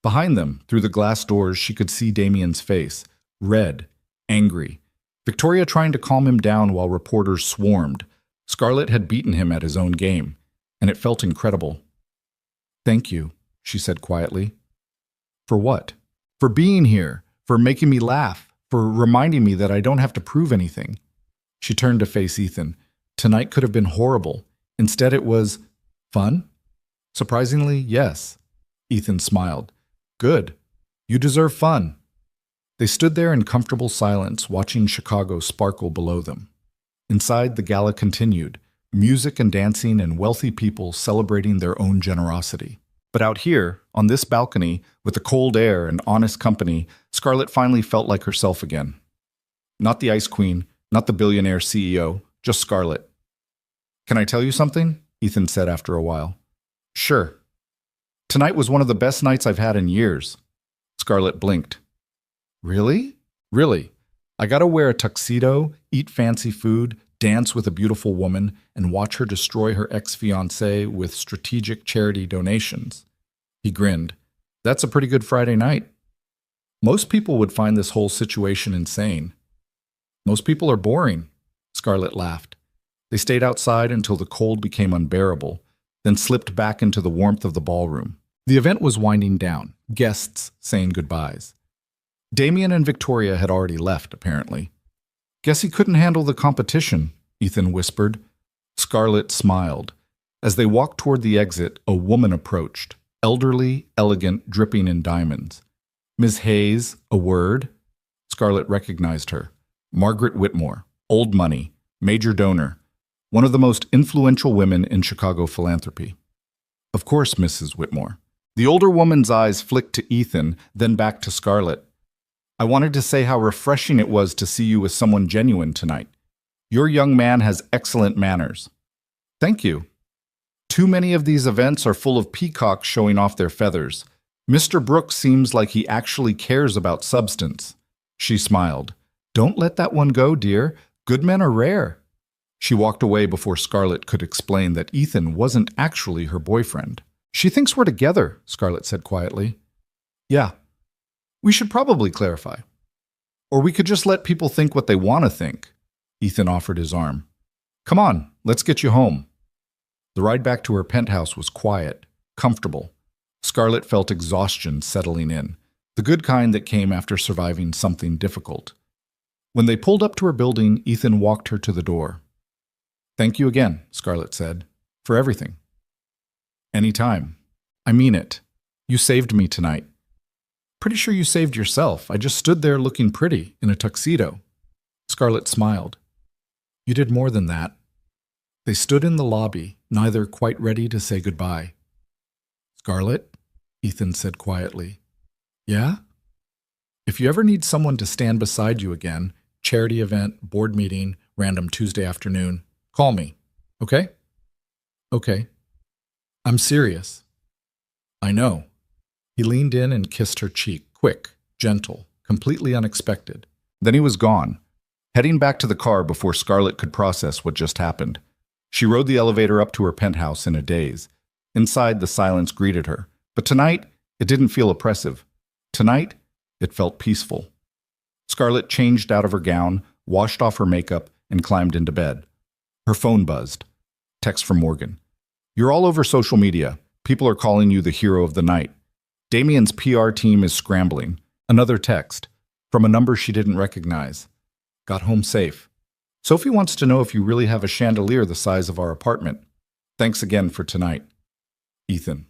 Behind them, through the glass doors, she could see Damien's face, red, angry. Victoria trying to calm him down while reporters swarmed. Scarlett had beaten him at his own game, and it felt incredible. "Thank you," she said quietly. "For what?" "For being here, for making me laugh, for reminding me that I don't have to prove anything." She turned to face Ethan. Tonight could have been horrible. Instead it was fun? Surprisingly, yes. Ethan smiled. "Good. You deserve fun." They stood there in comfortable silence, watching Chicago sparkle below them. Inside, the gala continued, music and dancing and wealthy people celebrating their own generosity. But out here, on this balcony, with the cold air and honest company, Scarlett finally felt like herself again. Not the Ice Queen, not the billionaire CEO, just Scarlett. "Can I tell you something?" Ethan said after a while. "Sure." "Tonight was one of the best nights I've had in years." Scarlett blinked. "Really?" "Really. I got to wear a tuxedo, eat fancy food, dance with a beautiful woman, and watch her destroy her ex-fiancé with strategic charity donations." He grinned. "That's a pretty good Friday night." "Most people would find this whole situation insane." "Most people are boring." Scarlett laughed. They stayed outside until the cold became unbearable, then slipped back into the warmth of the ballroom. The event was winding down, guests saying goodbyes. Damien and Victoria had already left, apparently. "Guess he couldn't handle the competition," Ethan whispered. Scarlett smiled. As they walked toward the exit, a woman approached, elderly, elegant, dripping in diamonds. "Ms. Hayes, a word?" Scarlett recognized her. Margaret Whitmore, old money, major donor, one of the most influential women in Chicago philanthropy. "Of course, Mrs. Whitmore." The older woman's eyes flicked to Ethan, then back to Scarlett. "I wanted to say how refreshing it was to see you with someone genuine tonight. Your young man has excellent manners." "Thank you." "Too many of these events are full of peacocks showing off their feathers. Mr. Brooks seems like he actually cares about substance." She smiled. "Don't let that one go, dear. Good men are rare." She walked away before Scarlett could explain that Ethan wasn't actually her boyfriend. "She thinks we're together," Scarlett said quietly. "Yeah. We should probably clarify. Or we could just let people think what they want to think." Ethan offered his arm. Come on, let's get you home. The ride back to her penthouse was quiet, comfortable. Scarlett felt exhaustion settling in, the good kind that came after surviving something difficult. When they pulled up to her building, Ethan walked her to the door. Thank you again, Scarlett said, for everything. Anytime. I mean it. You saved me tonight. Pretty sure you saved yourself. I just stood there looking pretty in a tuxedo. Scarlett smiled. You did more than that. They stood in the lobby, neither quite ready to say goodbye. Scarlett, Ethan said quietly. Yeah? If you ever need someone to stand beside you again, charity event, board meeting, random Tuesday afternoon, call me, okay? Okay. I'm serious. I know. He leaned in and kissed her cheek, quick, gentle, completely unexpected. Then he was gone, heading back to the car before Scarlett could process what just happened. She rode the elevator up to her penthouse in a daze. Inside, the silence greeted her. But tonight, it didn't feel oppressive. Tonight, it felt peaceful. Scarlett changed out of her gown, washed off her makeup, and climbed into bed. Her phone buzzed. Text from Morgan. You're all over social media. People are calling you the hero of the night. Damien's PR team is scrambling. Another text. From a number she didn't recognize. Got home safe. Sophie wants to know if you really have a chandelier the size of our apartment. Thanks again for tonight. Ethan.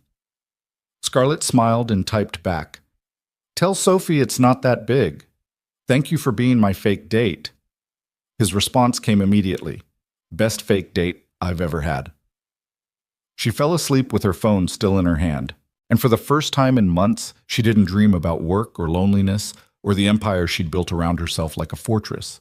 Scarlett smiled and typed back. Tell Sophie it's not that big. Thank you for being my fake date. His response came immediately. Best fake date I've ever had. She fell asleep with her phone still in her hand, and for the first time in months, she didn't dream about work or loneliness or the empire she'd built around herself like a fortress.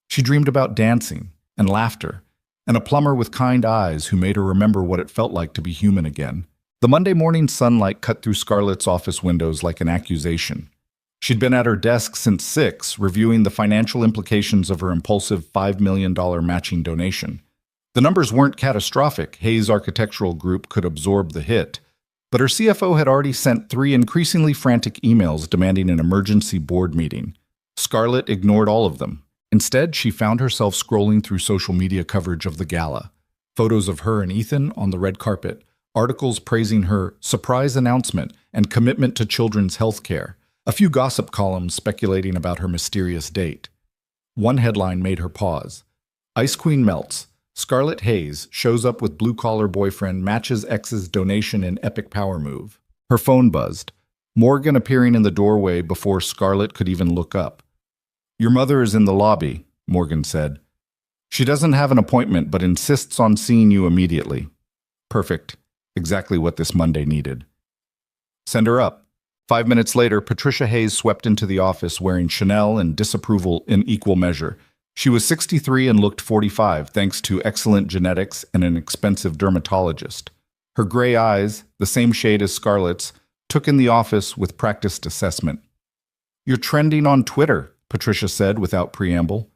She dreamed about dancing and laughter and a plumber with kind eyes who made her remember what it felt like to be human again. The Monday morning sunlight cut through Scarlett's office windows like an accusation. She'd been at her desk since 6, reviewing the financial implications of her impulsive $5 million matching donation. The numbers weren't catastrophic. Hayes Architectural Group could absorb the hit. But her CFO had already sent 3 increasingly frantic emails demanding an emergency board meeting. Scarlett ignored all of them. Instead, she found herself scrolling through social media coverage of the gala. Photos of her and Ethan on the red carpet, articles praising her surprise announcement and commitment to children's health care, a few gossip columns speculating about her mysterious date. One headline made her pause. Ice Queen melts. Scarlett Hayes shows up with blue-collar boyfriend matches ex's donation in epic power move. Her phone buzzed. Morgan appearing in the doorway before Scarlett could even look up. Your mother is in the lobby, Morgan said. She doesn't have an appointment but insists on seeing you immediately. Perfect. Exactly what this Monday needed. Send her up. 5 minutes later, Patricia Hayes swept into the office wearing Chanel and disapproval in equal measure. She was 63 and looked 45 thanks to excellent genetics and an expensive dermatologist. Her gray eyes, the same shade as Scarlett's, took in the office with practiced assessment. You're trending on Twitter, Patricia said without preamble.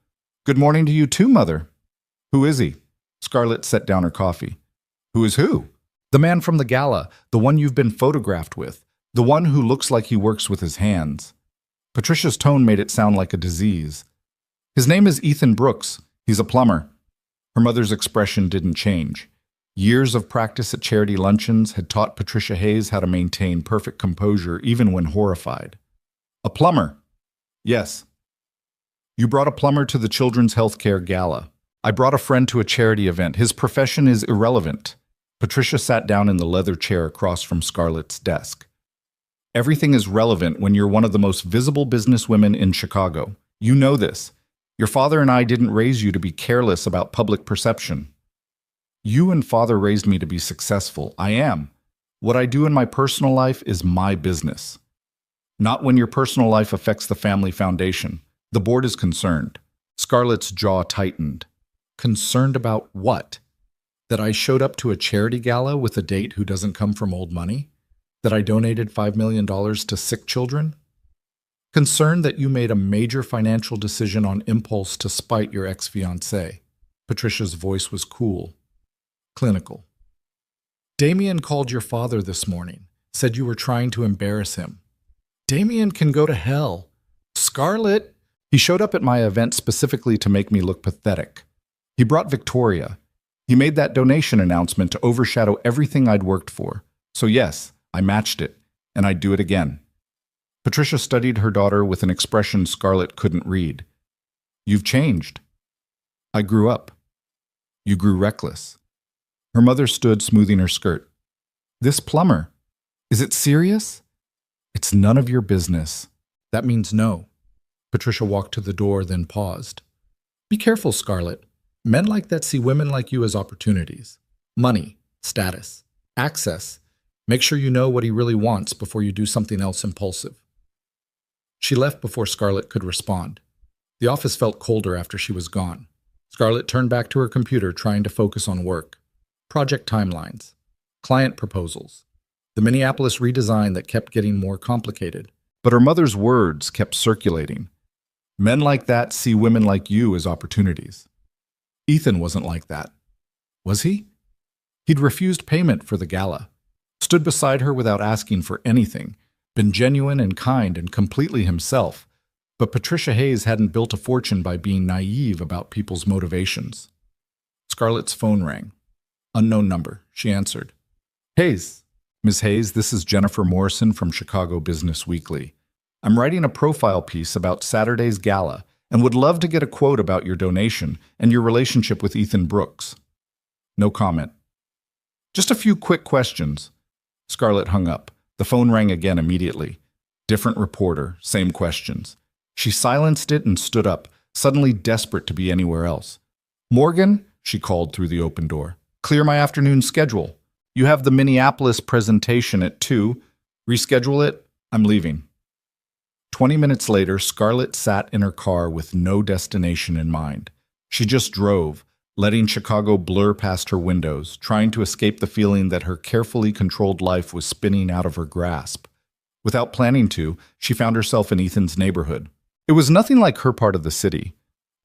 Good morning to you too, Mother. Who is he? Scarlett set down her coffee. Who is who? The man from the gala, the one you've been photographed with, the one who looks like he works with his hands. Patricia's tone made it sound like a disease. His name is Ethan Brooks. He's a plumber. Her mother's expression didn't change. Years of practice at charity luncheons had taught Patricia Hayes how to maintain perfect composure even when horrified. A plumber? Yes. You brought a plumber to the Children's Healthcare Gala. I brought a friend to a charity event. His profession is irrelevant. Patricia sat down in the leather chair across from Scarlett's desk. Everything is relevant when you're one of the most visible businesswomen in Chicago. You know this. Your father and I didn't raise you to be careless about public perception. You and Father raised me to be successful. I am. What I do in my personal life is my business. Not when your personal life affects the family foundation. The board is concerned. Scarlett's jaw tightened. Concerned about what? That I showed up to a charity gala with a date who doesn't come from old money? That I donated $5 million to sick children? Concerned that you made a major financial decision on impulse to spite your ex-fiancé. Patricia's voice was cool, clinical. Damien called your father this morning, said you were trying to embarrass him. Damien can go to hell. Scarlett, He showed up at my event specifically to make me look pathetic. He brought Victoria. He made that donation announcement to overshadow everything I'd worked for. So yes, I matched it, and I'd do it again. Patricia studied her daughter with an expression Scarlett couldn't read. You've changed. I grew up. You grew reckless. Her mother stood smoothing her skirt. This plumber. Is it serious? It's none of your business. That means no. Patricia walked to the door, then paused. Be careful, Scarlett. Men like that see women like you as opportunities. Money, status, access. Make sure you know what he really wants before you do something else impulsive. She left before Scarlett could respond. The office felt colder after she was gone. Scarlett turned back to her computer, trying to focus on work. Project timelines. Client proposals. The Minneapolis redesign that kept getting more complicated. But her mother's words kept circulating. Men like that see women like you as opportunities. Ethan wasn't like that. Was he? He'd refused payment for the gala, stood beside her without asking for anything, been genuine and kind and completely himself, but Patricia Hayes hadn't built a fortune by being naive about people's motivations. Scarlett's phone rang. Unknown number. She answered. Hayes. Ms. Hayes, this is Jennifer Morrison from Chicago Business Weekly. I'm writing a profile piece about Saturday's gala and would love to get a quote about your donation and your relationship with Ethan Brooks. No comment. Just a few quick questions. Scarlett hung up. The phone rang again immediately. Different reporter, same questions. She silenced it and stood up, suddenly desperate to be anywhere else. Morgan, she called through the open door. Clear my afternoon schedule. You have the Minneapolis presentation at 2. Reschedule it. I'm leaving. 20 minutes later, Scarlett sat in her car with no destination in mind. She just drove, letting Chicago blur past her windows, trying to escape the feeling that her carefully controlled life was spinning out of her grasp. Without planning to, she found herself in Ethan's neighborhood. It was nothing like her part of the city.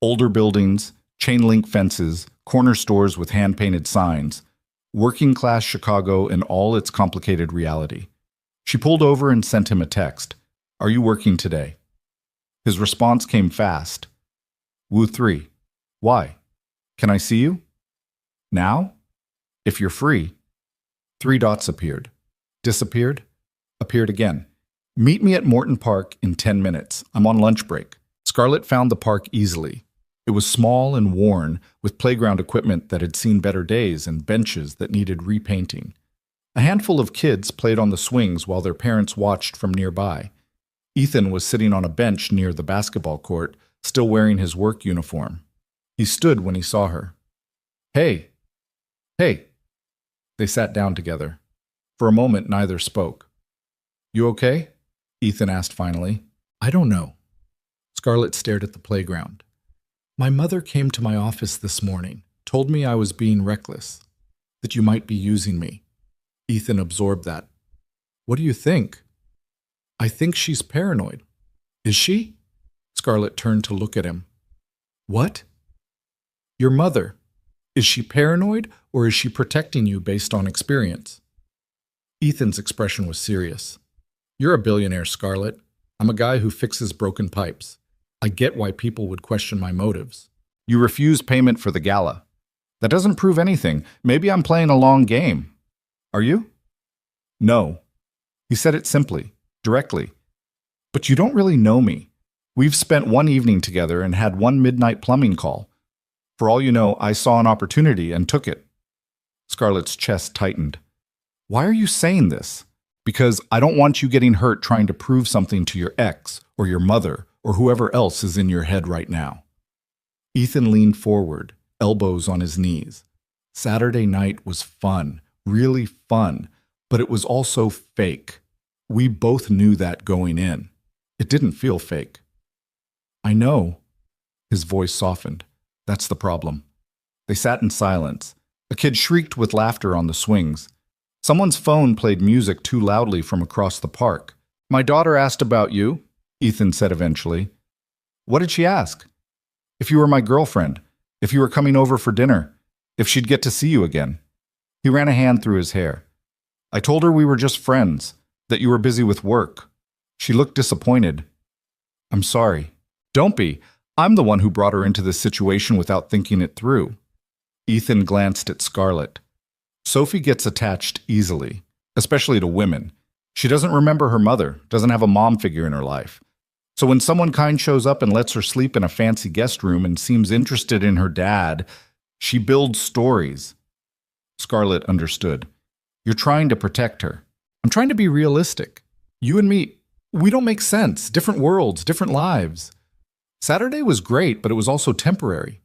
Older buildings, chain-link fences, corner stores with hand-painted signs. Working-class Chicago in all its complicated reality. She pulled over and sent him a text. Are you working today? His response came fast. Woo 3. Why? Can I see you? Now? If you're free. 3 dots appeared. Disappeared. Appeared again. Meet me at Morton Park in 10 minutes. I'm on lunch break. Scarlett found the park easily. It was small and worn, with playground equipment that had seen better days and benches that needed repainting. A handful of kids played on the swings while their parents watched from nearby. Ethan was sitting on a bench near the basketball court, still wearing his work uniform. He stood when he saw her. Hey! Hey! They sat down together. For a moment, neither spoke. You okay? Ethan asked finally. I don't know. Scarlett stared at the playground. My mother came to my office this morning, told me I was being reckless, that you might be using me. Ethan absorbed that. What do you think? I think she's paranoid. Is she? Scarlett turned to look at him. What? Your mother. Is she paranoid, or is she protecting you based on experience? Ethan's expression was serious. You're a billionaire, Scarlett. I'm a guy who fixes broken pipes. I get why people would question my motives. You refuse payment for the gala. That doesn't prove anything. Maybe I'm playing a long game. Are you? No. He said it simply, directly. But you don't really know me. We've spent one evening together and had one midnight plumbing call. For all you know, I saw an opportunity and took it. Scarlett's chest tightened. Why are you saying this? Because I don't want you getting hurt trying to prove something to your ex or your mother or whoever else is in your head right now. Ethan leaned forward, elbows on his knees. Saturday night was fun, really fun, but it was also fake. We both knew that going in. It didn't feel fake. I know. His voice softened. That's the problem. They sat in silence. A kid shrieked with laughter on the swings. Someone's phone played music too loudly from across the park. My daughter asked about you, Ethan said eventually. What did she ask? If you were my girlfriend, if you were coming over for dinner, if she'd get to see you again. He ran a hand through his hair. I told her we were just friends, that you were busy with work. She looked disappointed. I'm sorry. Don't be. I'm the one who brought her into this situation without thinking it through. Ethan glanced at Scarlett. Sophie gets attached easily, especially to women. She doesn't remember her mother, doesn't have a mom figure in her life. So when someone kind shows up and lets her sleep in a fancy guest room and seems interested in her dad, she builds stories. Scarlett understood. You're trying to protect her. I'm trying to be realistic. You and me, we don't make sense. Different worlds, different lives. Saturday was great, but it was also temporary.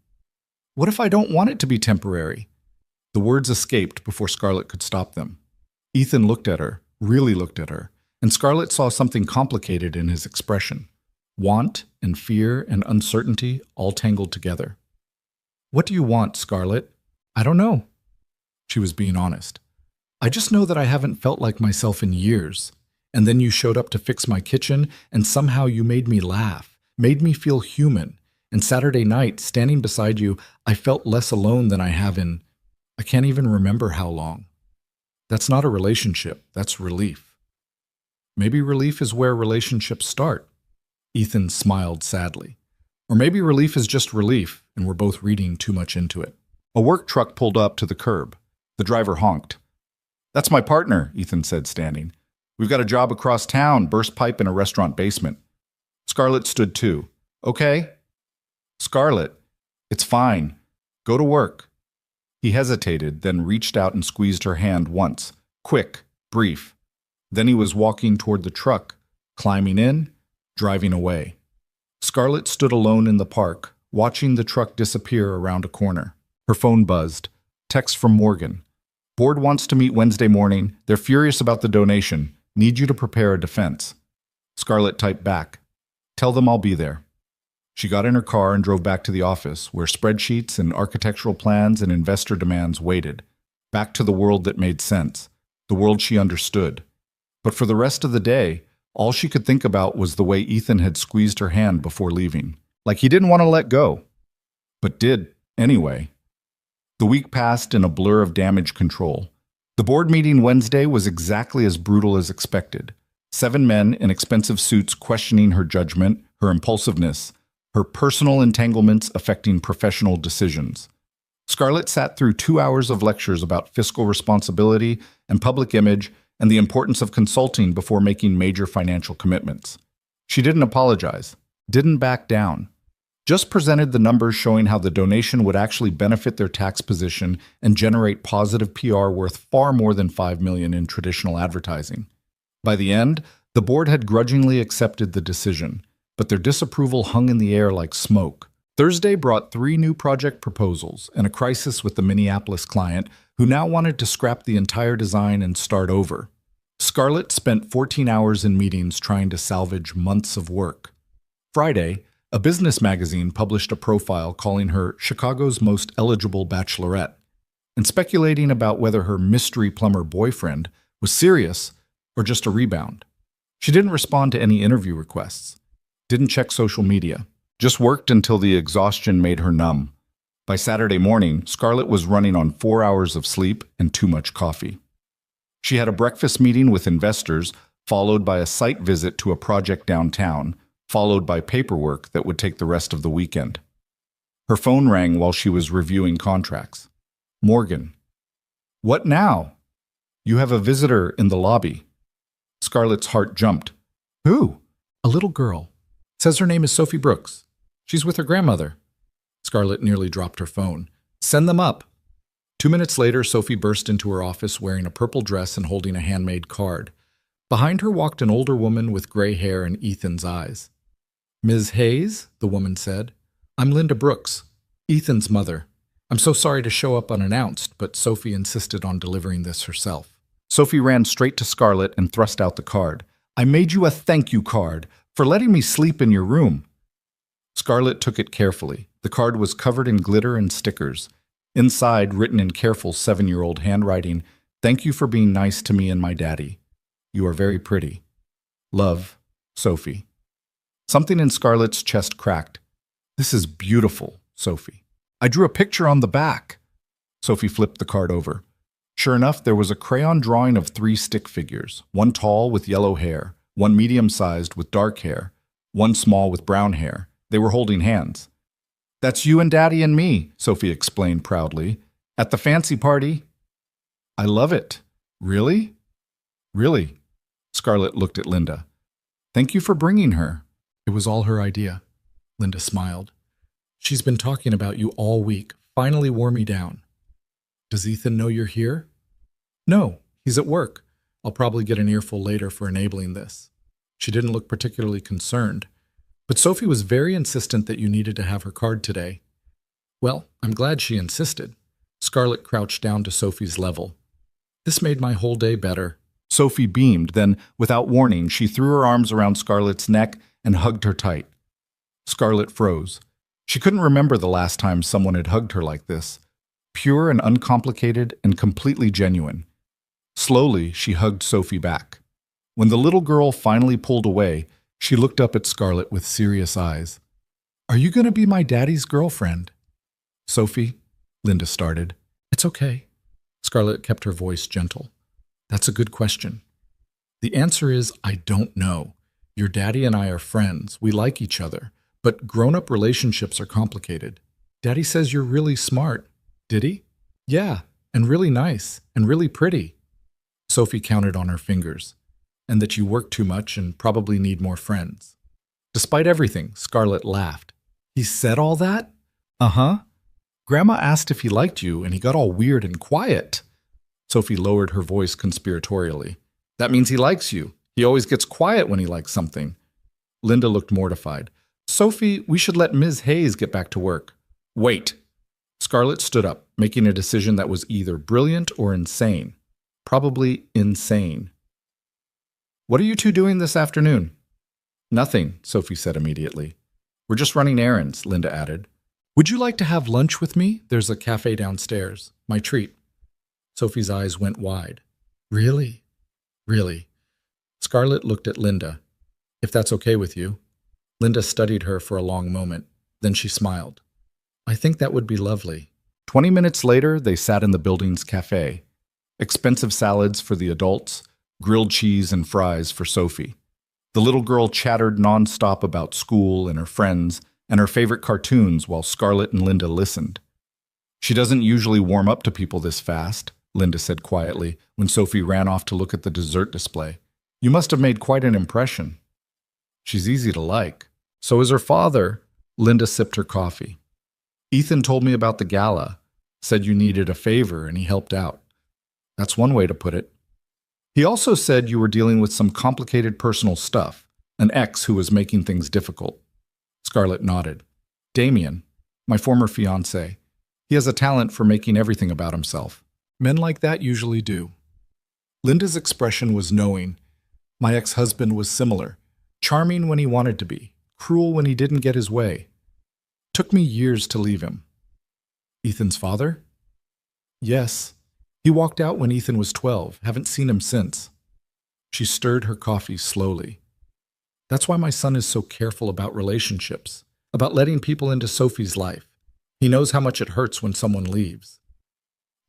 What if I don't want it to be temporary? The words escaped before Scarlett could stop them. Ethan looked at her, really looked at her, and Scarlett saw something complicated in his expression. Want and fear and uncertainty all tangled together. What do you want, Scarlett? I don't know. She was being honest. I just know that I haven't felt like myself in years. And then you showed up to fix my kitchen, and somehow you made me laugh, made me feel human. And Saturday night, standing beside you, I felt less alone than I have in, I can't even remember how long. That's not a relationship, that's relief. Maybe relief is where relationships start. Ethan smiled sadly. Or maybe relief is just relief, and we're both reading too much into it. A work truck pulled up to the curb. The driver honked. That's my partner, Ethan said, standing. We've got a job across town, burst pipe in a restaurant basement. Scarlett stood too. Okay. Scarlett, it's fine. Go to work. He hesitated, then reached out and squeezed her hand once. Quick, brief. Then he was walking toward the truck, climbing in, driving away. Scarlett stood alone in the park, watching the truck disappear around a corner. Her phone buzzed. Text from Morgan. Board wants to meet Wednesday morning. They're furious about the donation. Need you to prepare a defense. Scarlett typed back. Tell them I'll be there. She got in her car and drove back to the office, where spreadsheets and architectural plans and investor demands waited. Back to the world that made sense, the world she understood. But for the rest of the day, all she could think about was the way Ethan had squeezed her hand before leaving. Like he didn't want to let go. But did, anyway. The week passed in a blur of damage control. The board meeting Wednesday was exactly as brutal as expected. 7 men in expensive suits questioning her judgment, her impulsiveness, her personal entanglements affecting professional decisions. Scarlett sat through 2 hours of lectures about fiscal responsibility and public image and the importance of consulting before making major financial commitments. She didn't apologize, didn't back down, just presented the numbers showing how the donation would actually benefit their tax position and generate positive PR worth far more than $5 million in traditional advertising. By the end, the board had grudgingly accepted the decision, but their disapproval hung in the air like smoke. Thursday brought 3 new project proposals and a crisis with the Minneapolis client, who now wanted to scrap the entire design and start over. Scarlett spent 14 hours in meetings trying to salvage months of work. Friday, a business magazine published a profile calling her Chicago's most eligible bachelorette, and speculating about whether her mystery plumber boyfriend was serious or just a rebound. She didn't respond to any interview requests, didn't check social media, just worked until the exhaustion made her numb. By Saturday morning, Scarlett was running on 4 hours of sleep and too much coffee. She had a breakfast meeting with investors, followed by a site visit to a project downtown, followed by paperwork that would take the rest of the weekend. Her phone rang while she was reviewing contracts. Morgan. What now? You have a visitor in the lobby. Scarlett's heart jumped. Who? A little girl. Says her name is Sophie Brooks. She's with her grandmother. Scarlett nearly dropped her phone. Send them up. 2 minutes later, Sophie burst into her office wearing a purple dress and holding a handmade card. Behind her walked an older woman with gray hair and Ethan's eyes. Ms. Hayes, the woman said. I'm Linda Brooks, Ethan's mother. I'm so sorry to show up unannounced, but Sophie insisted on delivering this herself. Sophie ran straight to Scarlett and thrust out the card. I made you a thank you card for letting me sleep in your room. Scarlett took it carefully. The card was covered in glitter and stickers. Inside, written in careful 7-year-old handwriting, thank you for being nice to me and my daddy. You are very pretty. Love, Sophie. Something in Scarlett's chest cracked. This is beautiful, Sophie. I drew a picture on the back. Sophie flipped the card over. Sure enough, there was a crayon drawing of 3 stick figures, one tall with yellow hair, one medium-sized with dark hair, one small with brown hair. They were holding hands. "That's you and Daddy and me," Sophie explained proudly. "At the fancy party." "I love it." "Really?" "Really." Scarlett looked at Linda. "Thank you for bringing her." It was all her idea. Linda smiled. "She's been talking about you all week. Finally wore me down." "Does Ethan know you're here?" "No, he's at work. I'll probably get an earful later for enabling this." She didn't look particularly concerned, but Sophie was very insistent that you needed to have her card today. "Well, I'm glad she insisted." Scarlett crouched down to Sophie's level. "This made my whole day better." Sophie beamed, then, without warning, she threw her arms around Scarlett's neck and hugged her tight. Scarlett froze. She couldn't remember the last time someone had hugged her like this. Pure and uncomplicated and completely genuine. Slowly, she hugged Sophie back. When the little girl finally pulled away, she looked up at Scarlett with serious eyes. "Are you going to be my daddy's girlfriend?" "Sophie," Linda started. "It's okay." Scarlett kept her voice gentle. "That's a good question. The answer is I don't know. Your daddy and I are friends. We like each other. But grown-up relationships are complicated. Daddy says you're really smart." "Did he?" "Yeah, and really nice, and really pretty." Sophie counted on her fingers. "And that you work too much and probably need more friends." Despite everything, Scarlett laughed. "He said all that?" "Uh-huh. Grandma asked if he liked you, and he got all weird and quiet." Sophie lowered her voice conspiratorially. "That means he likes you. He always gets quiet when he likes something." Linda looked mortified. "Sophie, we should let Ms. Hayes get back to work." "Wait." Scarlett stood up, making a decision that was either brilliant or insane. Probably insane. "What are you two doing this afternoon?" "Nothing," Sophie said immediately. "We're just running errands," Linda added. "Would you like to have lunch with me? There's a cafe downstairs. My treat." Sophie's eyes went wide. "Really? Really?" Scarlett looked at Linda. "If that's okay with you." Linda studied her for a long moment. Then she smiled. "I think that would be lovely." 20 minutes later, they sat in the building's cafe. Expensive salads for the adults, grilled cheese and fries for Sophie. The little girl chattered nonstop about school and her friends and her favorite cartoons while Scarlett and Linda listened. "She doesn't usually warm up to people this fast," Linda said quietly when Sophie ran off to look at the dessert display. "You must have made quite an impression." "She's easy to like." "So is her father." Linda sipped her coffee. "Ethan told me about the gala. Said you needed a favor and he helped out." "That's one way to put it." "He also said you were dealing with some complicated personal stuff, an ex who was making things difficult." Scarlett nodded. "Damien, my former fiancé. He has a talent for making everything about himself." "Men like that usually do." Linda's expression was knowing. "My ex-husband was similar. Charming when he wanted to be, cruel when he didn't get his way. Took me years to leave him." "Ethan's father?" "Yes. He walked out when Ethan was 12. Haven't seen him since." She stirred her coffee slowly. "That's why my son is so careful about relationships, about letting people into Sophie's life. He knows how much it hurts when someone leaves."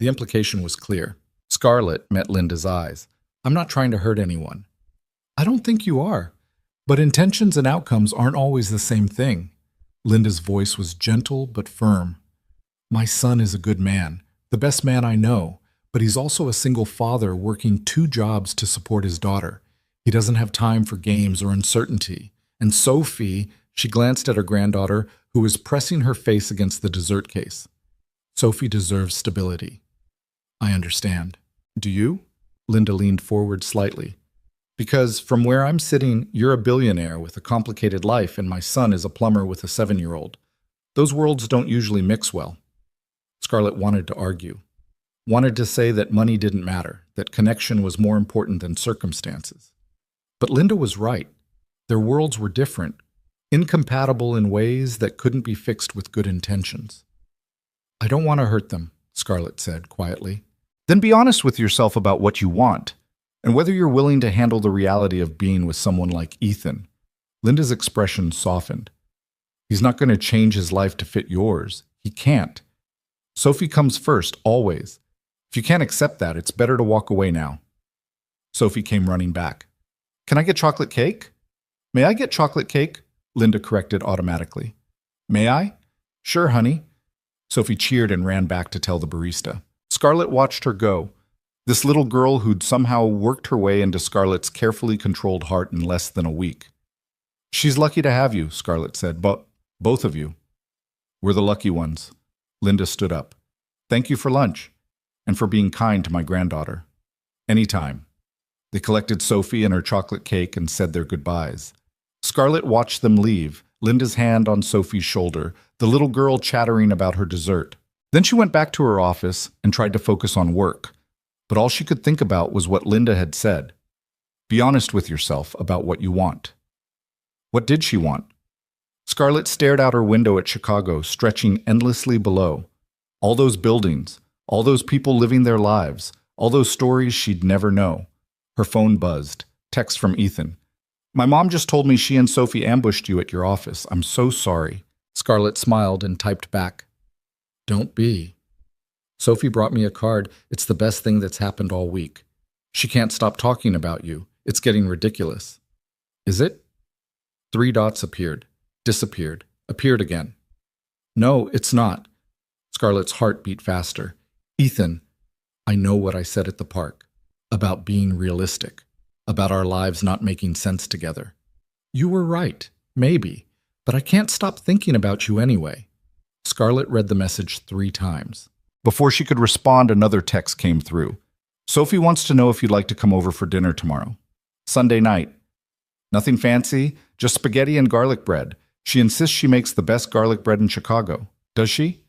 The implication was clear. Scarlett met Linda's eyes. "I'm not trying to hurt anyone." "I don't think you are. But intentions and outcomes aren't always the same thing." Linda's voice was gentle but firm. "My son is a good man, the best man I know, but he's also a single father working 2 jobs to support his daughter. He doesn't have time for games or uncertainty. And Sophie," she glanced at her granddaughter, who was pressing her face against the dessert case. "Sophie deserves stability." "I understand." "Do you?" Linda leaned forward slightly. "Because from where I'm sitting, you're a billionaire with a complicated life and my son is a plumber with a 7-year-old. Those worlds don't usually mix well." Scarlett wanted to argue. Wanted to say that money didn't matter, that connection was more important than circumstances. But Linda was right. Their worlds were different, incompatible in ways that couldn't be fixed with good intentions. "I don't want to hurt them," Scarlett said quietly. "Then be honest with yourself about what you want, and whether you're willing to handle the reality of being with someone like Ethan." Linda's expression softened. "He's not going to change his life to fit yours. He can't. Sophie comes first, always. If you can't accept that, it's better to walk away now." Sophie came running back. "Can I get chocolate cake?" "May I get chocolate cake?" Linda corrected automatically. May I? Sure, honey. Sophie cheered and ran back to tell the barista. Scarlett watched her go. This little girl who'd somehow worked her way into Scarlett's carefully controlled heart in less than a week. She's lucky to have you, Scarlett said, but both of you. We're the lucky ones. Linda stood up. Thank you for lunch, and for being kind to my granddaughter. Anytime. They collected Sophie and her chocolate cake and said their goodbyes. Scarlett watched them leave, Linda's hand on Sophie's shoulder, the little girl chattering about her dessert. Then she went back to her office and tried to focus on work. But all she could think about was what Linda had said. Be honest with yourself about what you want. What did she want? Scarlett stared out her window at Chicago, stretching endlessly below. All those buildings, all those people living their lives, all those stories she'd never know. Her phone buzzed. Text from Ethan. My mom just told me she and Sophie ambushed you at your office. I'm so sorry. Scarlett smiled and typed back. Don't be. Sophie brought me a card. It's the best thing that's happened all week. She can't stop talking about you. It's getting ridiculous. Is it? 3 dots appeared, disappeared, appeared again. No, it's not. Scarlett's heart beat faster. Ethan, I know what I said at the park. About being realistic. About our lives not making sense together. You were right, maybe, but I can't stop thinking about you anyway. Scarlett read the message 3 times. Before she could respond, another text came through. Sophie wants to know if you'd like to come over for dinner tomorrow. Sunday night. Nothing fancy, just spaghetti and garlic bread. She insists she makes the best garlic bread in Chicago. Does she?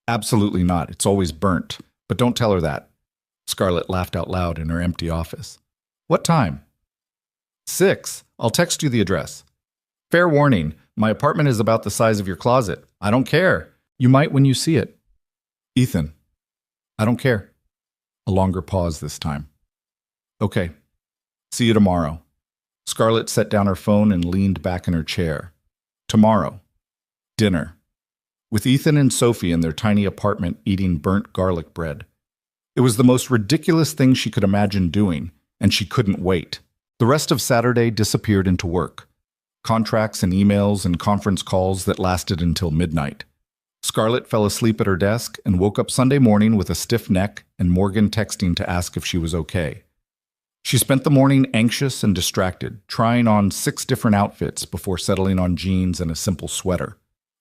Absolutely not. It's always burnt. But don't tell her that. Scarlett laughed out loud in her empty office. What time? 6. I'll text you the address. Fair warning, my apartment is about the size of your closet. I don't care. You might when you see it. Ethan, I don't care. A longer pause this time. Okay. See you tomorrow. Scarlett set down her phone and leaned back in her chair. Tomorrow. Dinner. With Ethan and Sophie in their tiny apartment eating burnt garlic bread. It was the most ridiculous thing she could imagine doing, and she couldn't wait. The rest of Saturday disappeared into work. Contracts and emails and conference calls that lasted until midnight. Scarlett fell asleep at her desk and woke up Sunday morning with a stiff neck and Morgan texting to ask if she was okay. She spent the morning anxious and distracted, trying on 6 different outfits before settling on jeans and a simple sweater.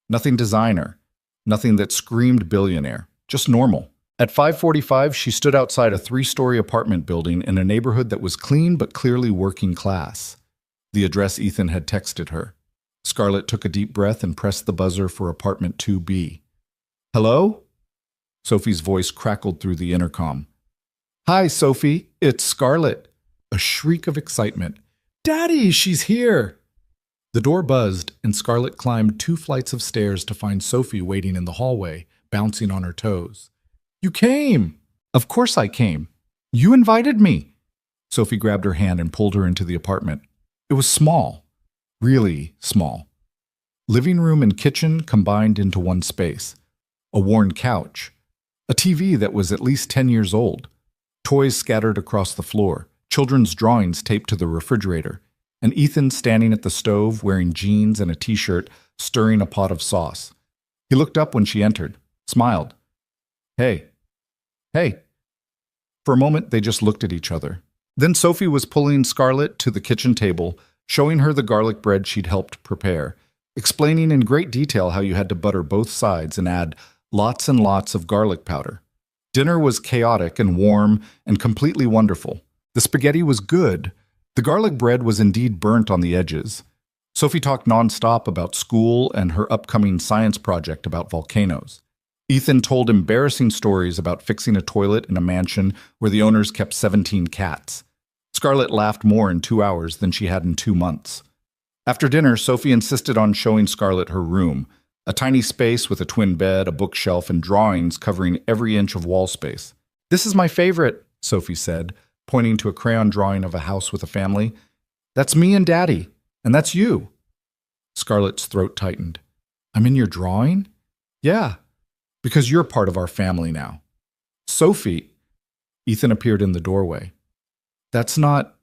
Nothing designer, nothing that screamed billionaire, just normal. At 5:45, she stood outside a 3-story apartment building in a neighborhood that was clean but clearly working class. The address Ethan had texted her. Scarlett took a deep breath and pressed the buzzer for apartment 2B. Hello? Sophie's voice crackled through the intercom. Hi, Sophie. It's Scarlett. A shriek of excitement. Daddy, she's here! The door buzzed, and Scarlett climbed 2 flights of stairs to find Sophie waiting in the hallway, bouncing on her toes. You came! Of course I came. You invited me. Sophie grabbed her hand and pulled her into the apartment. It was small. Really small. Living room and kitchen combined into one space. A worn couch. A TV that was at least 10 years old. Toys scattered across the floor. Children's drawings taped to the refrigerator. And Ethan standing at the stove wearing jeans and a t-shirt, stirring a pot of sauce. He looked up when she entered, smiled. Hey. Hey. For a moment, they just looked at each other. Then Sophie was pulling Scarlett to the kitchen table, showing her the garlic bread she'd helped prepare, explaining in great detail how you had to butter both sides and add lots and lots of garlic powder. Dinner was chaotic and warm and completely wonderful. The spaghetti was good. The garlic bread was indeed burnt on the edges. Sophie talked nonstop about school and her upcoming science project about volcanoes. Ethan told embarrassing stories about fixing a toilet in a mansion where the owners kept 17 cats. Scarlett laughed more in 2 hours than she had in 2 months. After dinner, Sophie insisted on showing Scarlett her room, a tiny space with a twin bed, a bookshelf, and drawings covering every inch of wall space. This is my favorite, Sophie said, pointing to a crayon drawing of a house with a family. That's me and Daddy, and that's you. Scarlett's throat tightened. I'm in your drawing? Yeah, because you're part of our family now. Sophie, Ethan appeared in the doorway. That's not...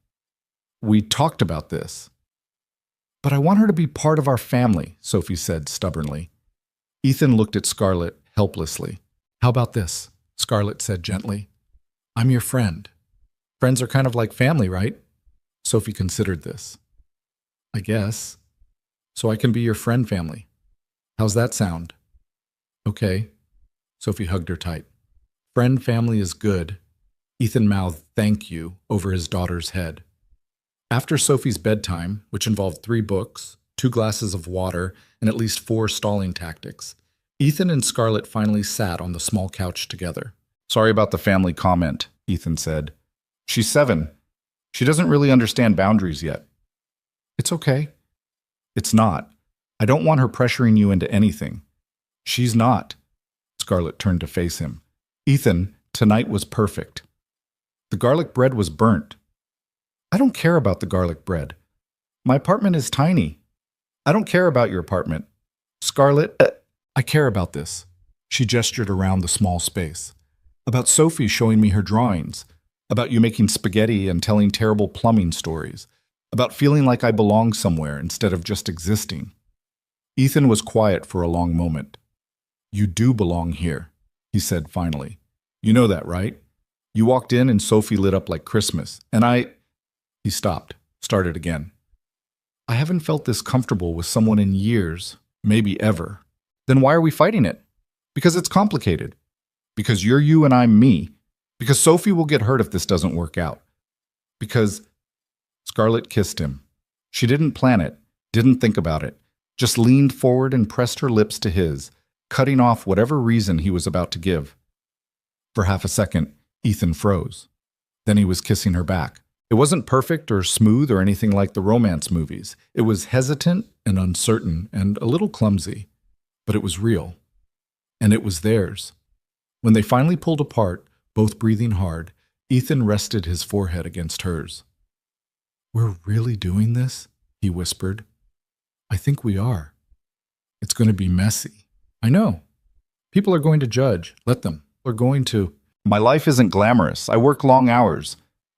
We talked about this. But I want her to be part of our family, Sophie said stubbornly. Ethan looked at Scarlett helplessly. How about this? Scarlett said gently. I'm your friend. Friends are kind of like family, right? Sophie considered this. I guess. So I can be your friend family. How's that sound? Okay. Sophie hugged her tight. Friend family is good. Ethan mouthed thank you over his daughter's head. After Sophie's bedtime, which involved 3 books, 2 glasses of water, and at least 4 stalling tactics, Ethan and Scarlett finally sat on the small couch together. Sorry about the family comment, Ethan said. She's 7. She doesn't really understand boundaries yet. It's okay. It's not. I don't want her pressuring you into anything. She's not. Scarlett turned to face him. Ethan, tonight was perfect. The garlic bread was burnt. I don't care about the garlic bread. My apartment is tiny. I don't care about your apartment. Scarlett, I care about this. She gestured around the small space. About Sophie showing me her drawings. About you making spaghetti and telling terrible plumbing stories. About feeling like I belong somewhere instead of just existing. Ethan was quiet for a long moment. You do belong here, he said finally. You know that, right? You walked in and Sophie lit up like Christmas, and He stopped, started again. I haven't felt this comfortable with someone in years, maybe ever. Then why are we fighting it? Because it's complicated. Because you're you and I'm me. Because Sophie will get hurt if this doesn't work out. Because Scarlett kissed him. She didn't plan it, didn't think about it, just leaned forward and pressed her lips to his, cutting off whatever reason he was about to give. For half a second, Ethan froze. Then he was kissing her back. It wasn't perfect or smooth or anything like the romance movies. It was hesitant and uncertain and a little clumsy. But it was real. And it was theirs. When they finally pulled apart, both breathing hard, Ethan rested his forehead against hers. We're really doing this? He whispered. I think we are. It's going to be messy. I know. People are going to judge. Let them. They're going to. My life isn't glamorous. I work long hours.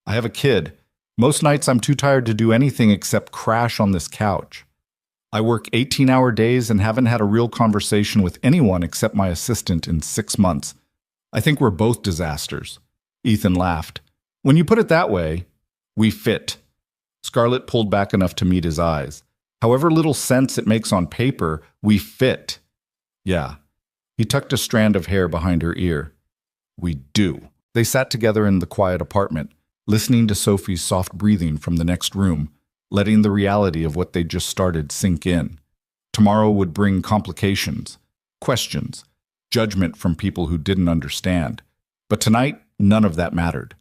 I have a kid. Most nights I'm too tired to do anything except crash on this couch. I work 18-hour days and haven't had a real conversation with anyone except my assistant in 6 months. I think we're both disasters. Ethan laughed. When you put it that way, we fit. Scarlett pulled back enough to meet his eyes. However little sense it makes on paper, we fit. Yeah. He tucked a strand of hair behind her ear. We do. They sat together in the quiet apartment, listening to Sophie's soft breathing from the next room, letting the reality of what they'd just started sink in. Tomorrow would bring complications, questions, judgment from people who didn't understand. But tonight, none of that mattered.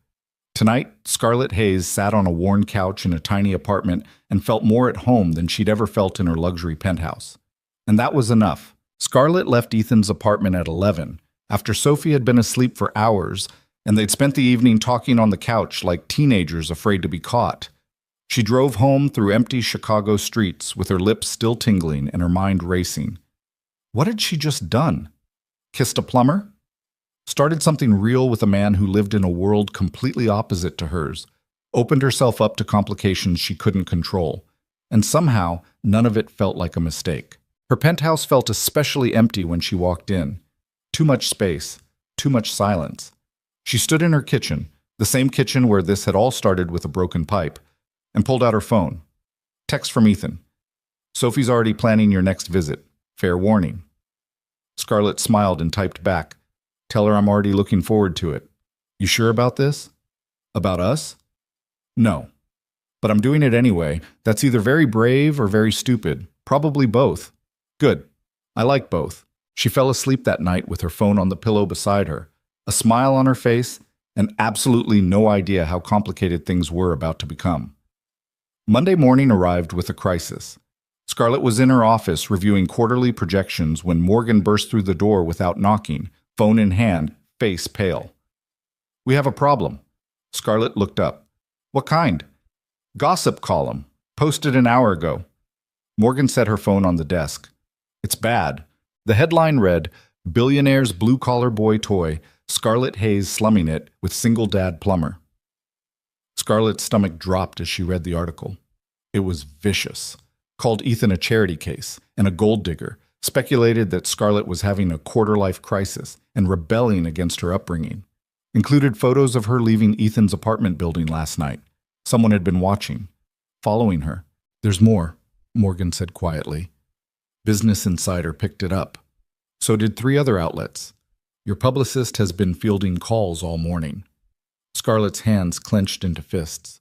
Tonight, Scarlett Hayes sat on a worn couch in a tiny apartment and felt more at home than she'd ever felt in her luxury penthouse. And that was enough. Scarlett left Ethan's apartment at 11, after Sophie had been asleep for hours, and they'd spent the evening talking on the couch like teenagers afraid to be caught. She drove home through empty Chicago streets with her lips still tingling and her mind racing. What had she just done? Kissed a plumber? Started something real with a man who lived in a world completely opposite to hers, opened herself up to complications she couldn't control, and somehow none of it felt like a mistake. Her penthouse felt especially empty when she walked in. Too much space, too much silence. She stood in her kitchen, the same kitchen where this had all started with a broken pipe, and pulled out her phone. Text from Ethan. Sophie's already planning your next visit. Fair warning. Scarlett smiled and typed back. Tell her I'm already looking forward to it. You sure about this? About us? No. But I'm doing it anyway. That's either very brave or very stupid. Probably both. Good. I like both. She fell asleep that night with her phone on the pillow beside her, a smile on her face, and absolutely no idea how complicated things were about to become. Monday morning arrived with a crisis. Scarlett was in her office reviewing quarterly projections when Morgan burst through the door without knocking, phone in hand, face pale. We have a problem. Scarlett looked up. What kind? Gossip column. Posted an hour ago. Morgan set her phone on the desk. It's bad. The headline read, Billionaire's blue-collar boy toy, Scarlett Hayes slumming it with single dad plumber. Scarlett's stomach dropped as she read the article. It was vicious. Called Ethan a charity case and a gold digger, speculated that Scarlett was having a quarter-life crisis and rebelling against her upbringing. Included photos of her leaving Ethan's apartment building last night. Someone had been watching, following her. "There's more," Morgan said quietly. Business Insider picked it up. So did 3 other outlets. Your publicist has been fielding calls all morning. Scarlett's hands clenched into fists.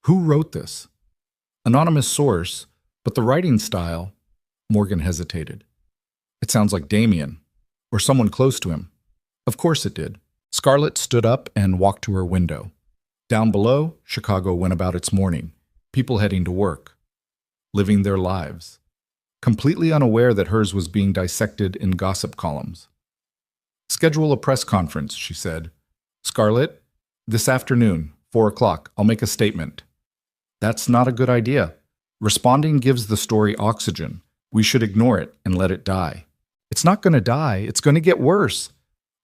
Who wrote this? Anonymous source, but the writing style, Morgan hesitated. It sounds like Damien, or someone close to him. Of course it did. Scarlett stood up and walked to her window. Down below, Chicago went about its morning, people heading to work, living their lives, completely unaware that hers was being dissected in gossip columns. Schedule a press conference, she said. Scarlett, this afternoon, 4 o'clock, I'll make a statement. That's not a good idea. Responding gives the story oxygen. We should ignore it and let it die. It's not going to die. It's going to get worse.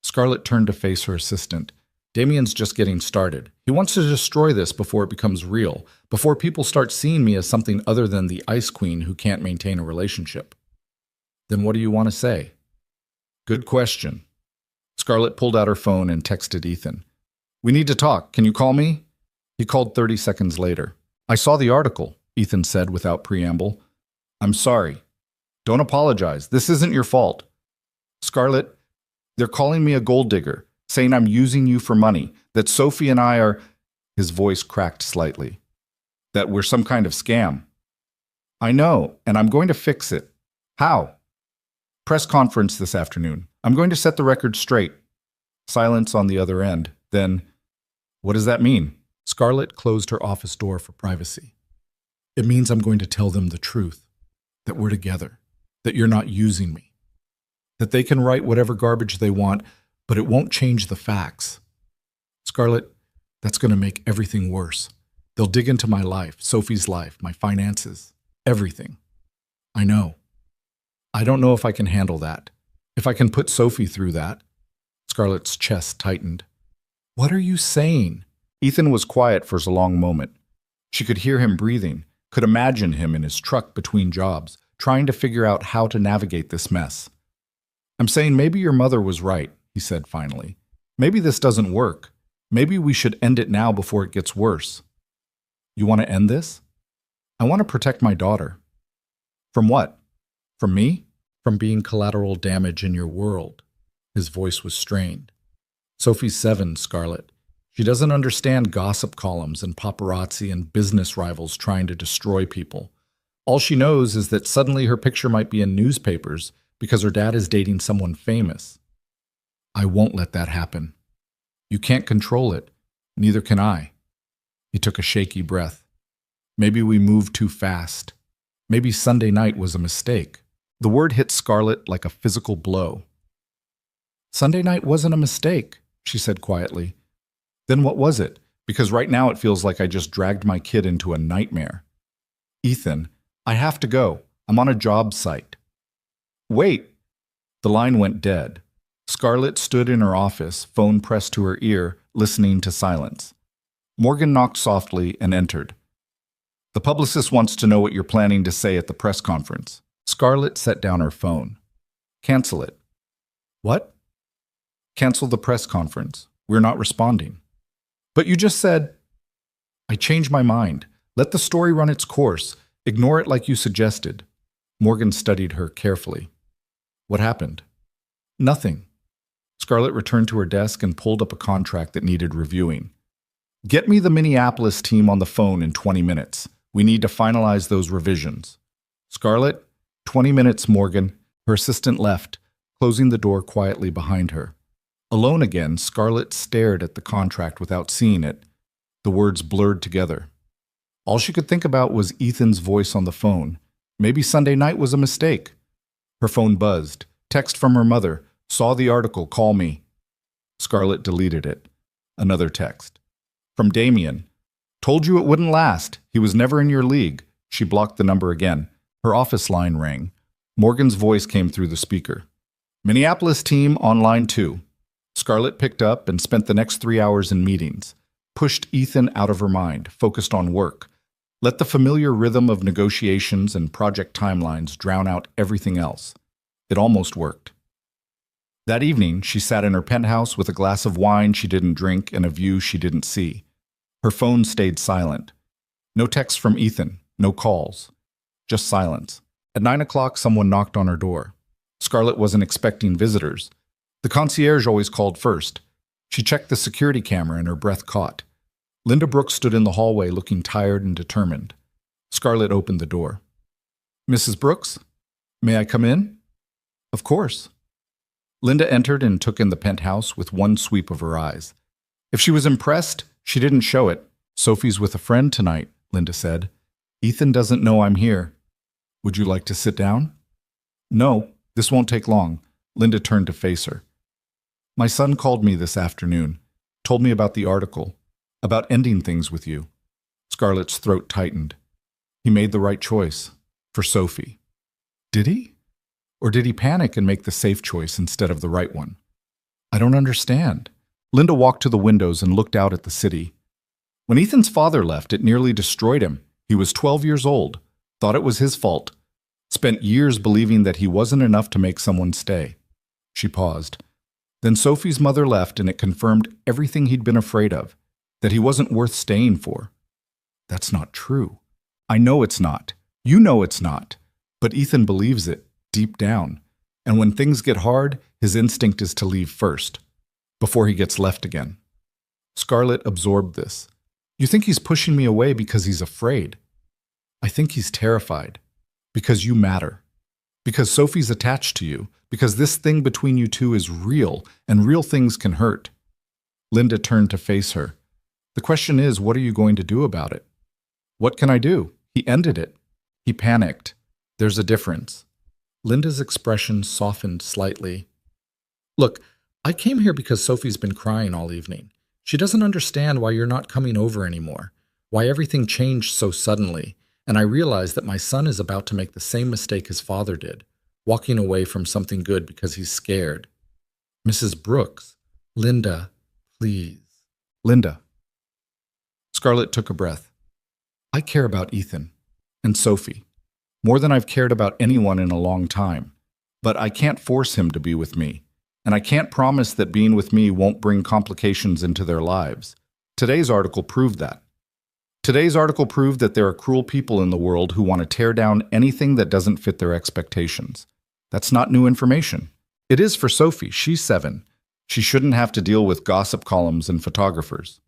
Scarlett turned to face her assistant. Damien's just getting started. He wants to destroy this before it becomes real, before people start seeing me as something other than the ice queen who can't maintain a relationship. Then what do you want to say? Good question. Scarlett pulled out her phone and texted Ethan. We need to talk. Can you call me? He called 30 seconds later. I saw the article, Ethan said without preamble. I'm sorry. Don't apologize. This isn't your fault. Scarlett, they're calling me a gold digger, saying I'm using you for money, that Sophie and I are... His voice cracked slightly. That we're some kind of scam. I know, and I'm going to fix it. How? Press conference this afternoon. I'm going to set the record straight. Silence on the other end. Then, what does that mean? Scarlett closed her office door for privacy. It means I'm going to tell them the truth. That we're together. That you're not using me. That they can write whatever garbage they want, but it won't change the facts. Scarlett, that's going to make everything worse. They'll dig into my life, Sophie's life, my finances, everything. I know. I don't know if I can handle that. If I can put Sophie through that. Scarlett's chest tightened. What are you saying? Ethan was quiet for a long moment. She could hear him breathing, could imagine him in his truck between jobs, trying to figure out how to navigate this mess. I'm saying maybe your mother was right, he said finally. Maybe this doesn't work. Maybe we should end it now before it gets worse. You want to end this? I want to protect my daughter. From what? From me? From being collateral damage in your world. His voice was strained. Sophie's 7, Scarlett. She doesn't understand gossip columns and paparazzi and business rivals trying to destroy people. All she knows is that suddenly her picture might be in newspapers because her dad is dating someone famous. I won't let that happen. You can't control it. Neither can I. He took a shaky breath. Maybe we moved too fast. Maybe Sunday night was a mistake. The word hit Scarlett like a physical blow. Sunday night wasn't a mistake, she said quietly. Then what was it? Because right now it feels like I just dragged my kid into a nightmare. Ethan, I have to go. I'm on a job site. Wait. The line went dead. Scarlett stood in her office, phone pressed to her ear, listening to silence. Morgan knocked softly and entered. The publicist wants to know what you're planning to say at the press conference. Scarlett set down her phone. Cancel it. What? Cancel the press conference. We're not responding. But you just said... I changed my mind. Let the story run its course. Ignore it like you suggested. Morgan studied her carefully. What happened? Nothing. Scarlett returned to her desk and pulled up a contract that needed reviewing. Get me the Minneapolis team on the phone in 20 minutes. We need to finalize those revisions. Scarlett, 20 minutes, Morgan. Her assistant left, closing the door quietly behind her. Alone again, Scarlett stared at the contract without seeing it. The words blurred together. All she could think about was Ethan's voice on the phone. Maybe Sunday night was a mistake. Her phone buzzed. Text from her mother. Saw the article. Call me. Scarlett deleted it. Another text. From Damien. Told you it wouldn't last. He was never in your league. She blocked the number again. Her office line rang. Morgan's voice came through the speaker. Minneapolis team on line 2. Scarlett picked up and spent the next 3 hours in meetings. Pushed Ethan out of her mind, focused on work. Let the familiar rhythm of negotiations and project timelines drown out everything else. It almost worked. That evening, she sat in her penthouse with a glass of wine she didn't drink and a view she didn't see. Her phone stayed silent. No text from Ethan, no calls. Just silence. At 9 o'clock, someone knocked on her door. Scarlett wasn't expecting visitors. The concierge always called first. She checked the security camera and her breath caught. Linda Brooks stood in the hallway looking tired and determined. Scarlett opened the door. "Mrs. Brooks, may I come in?" "Of course." Linda entered and took in the penthouse with one sweep of her eyes. If she was impressed, she didn't show it. "Sophie's with a friend tonight," Linda said. "Ethan doesn't know I'm here. Would you like to sit down?" "No, this won't take long." Linda turned to face her. "My son called me this afternoon, told me about the article, about ending things with you." Scarlett's throat tightened. He made the right choice. For Sophie. Did he? Or did he panic and make the safe choice instead of the right one? I don't understand. Linda walked to the windows and looked out at the city. When Ethan's father left, it nearly destroyed him. He was 12 years old, thought it was his fault, spent years believing that he wasn't enough to make someone stay. She paused. Then Sophie's mother left, and it confirmed everything he'd been afraid of, that he wasn't worth staying for. That's not true. I know it's not. You know it's not. But Ethan believes it, deep down. And when things get hard, his instinct is to leave first, before he gets left again. Scarlett absorbed this. You think he's pushing me away because he's afraid. I think he's terrified. Because you matter. Because Sophie's attached to you. Because this thing between you two is real, and real things can hurt. Linda turned to face her. The question is, what are you going to do about it? What can I do? He ended it. He panicked. There's a difference. Linda's expression softened slightly. Look, I came here because Sophie's been crying all evening. She doesn't understand why you're not coming over anymore, why everything changed so suddenly, and I realize that my son is about to make the same mistake his father did, walking away from something good because he's scared. Mrs. Brooks, Linda, please. Linda. Scarlett took a breath. I care about Ethan and Sophie, more than I've cared about anyone in a long time, but I can't force him to be with me. And I can't promise that being with me won't bring complications into their lives. Today's article proved that. Today's article proved that there are cruel people in the world who want to tear down anything that doesn't fit their expectations. That's not new information. It is for Sophie. She's 7. She shouldn't have to deal with gossip columns and photographers.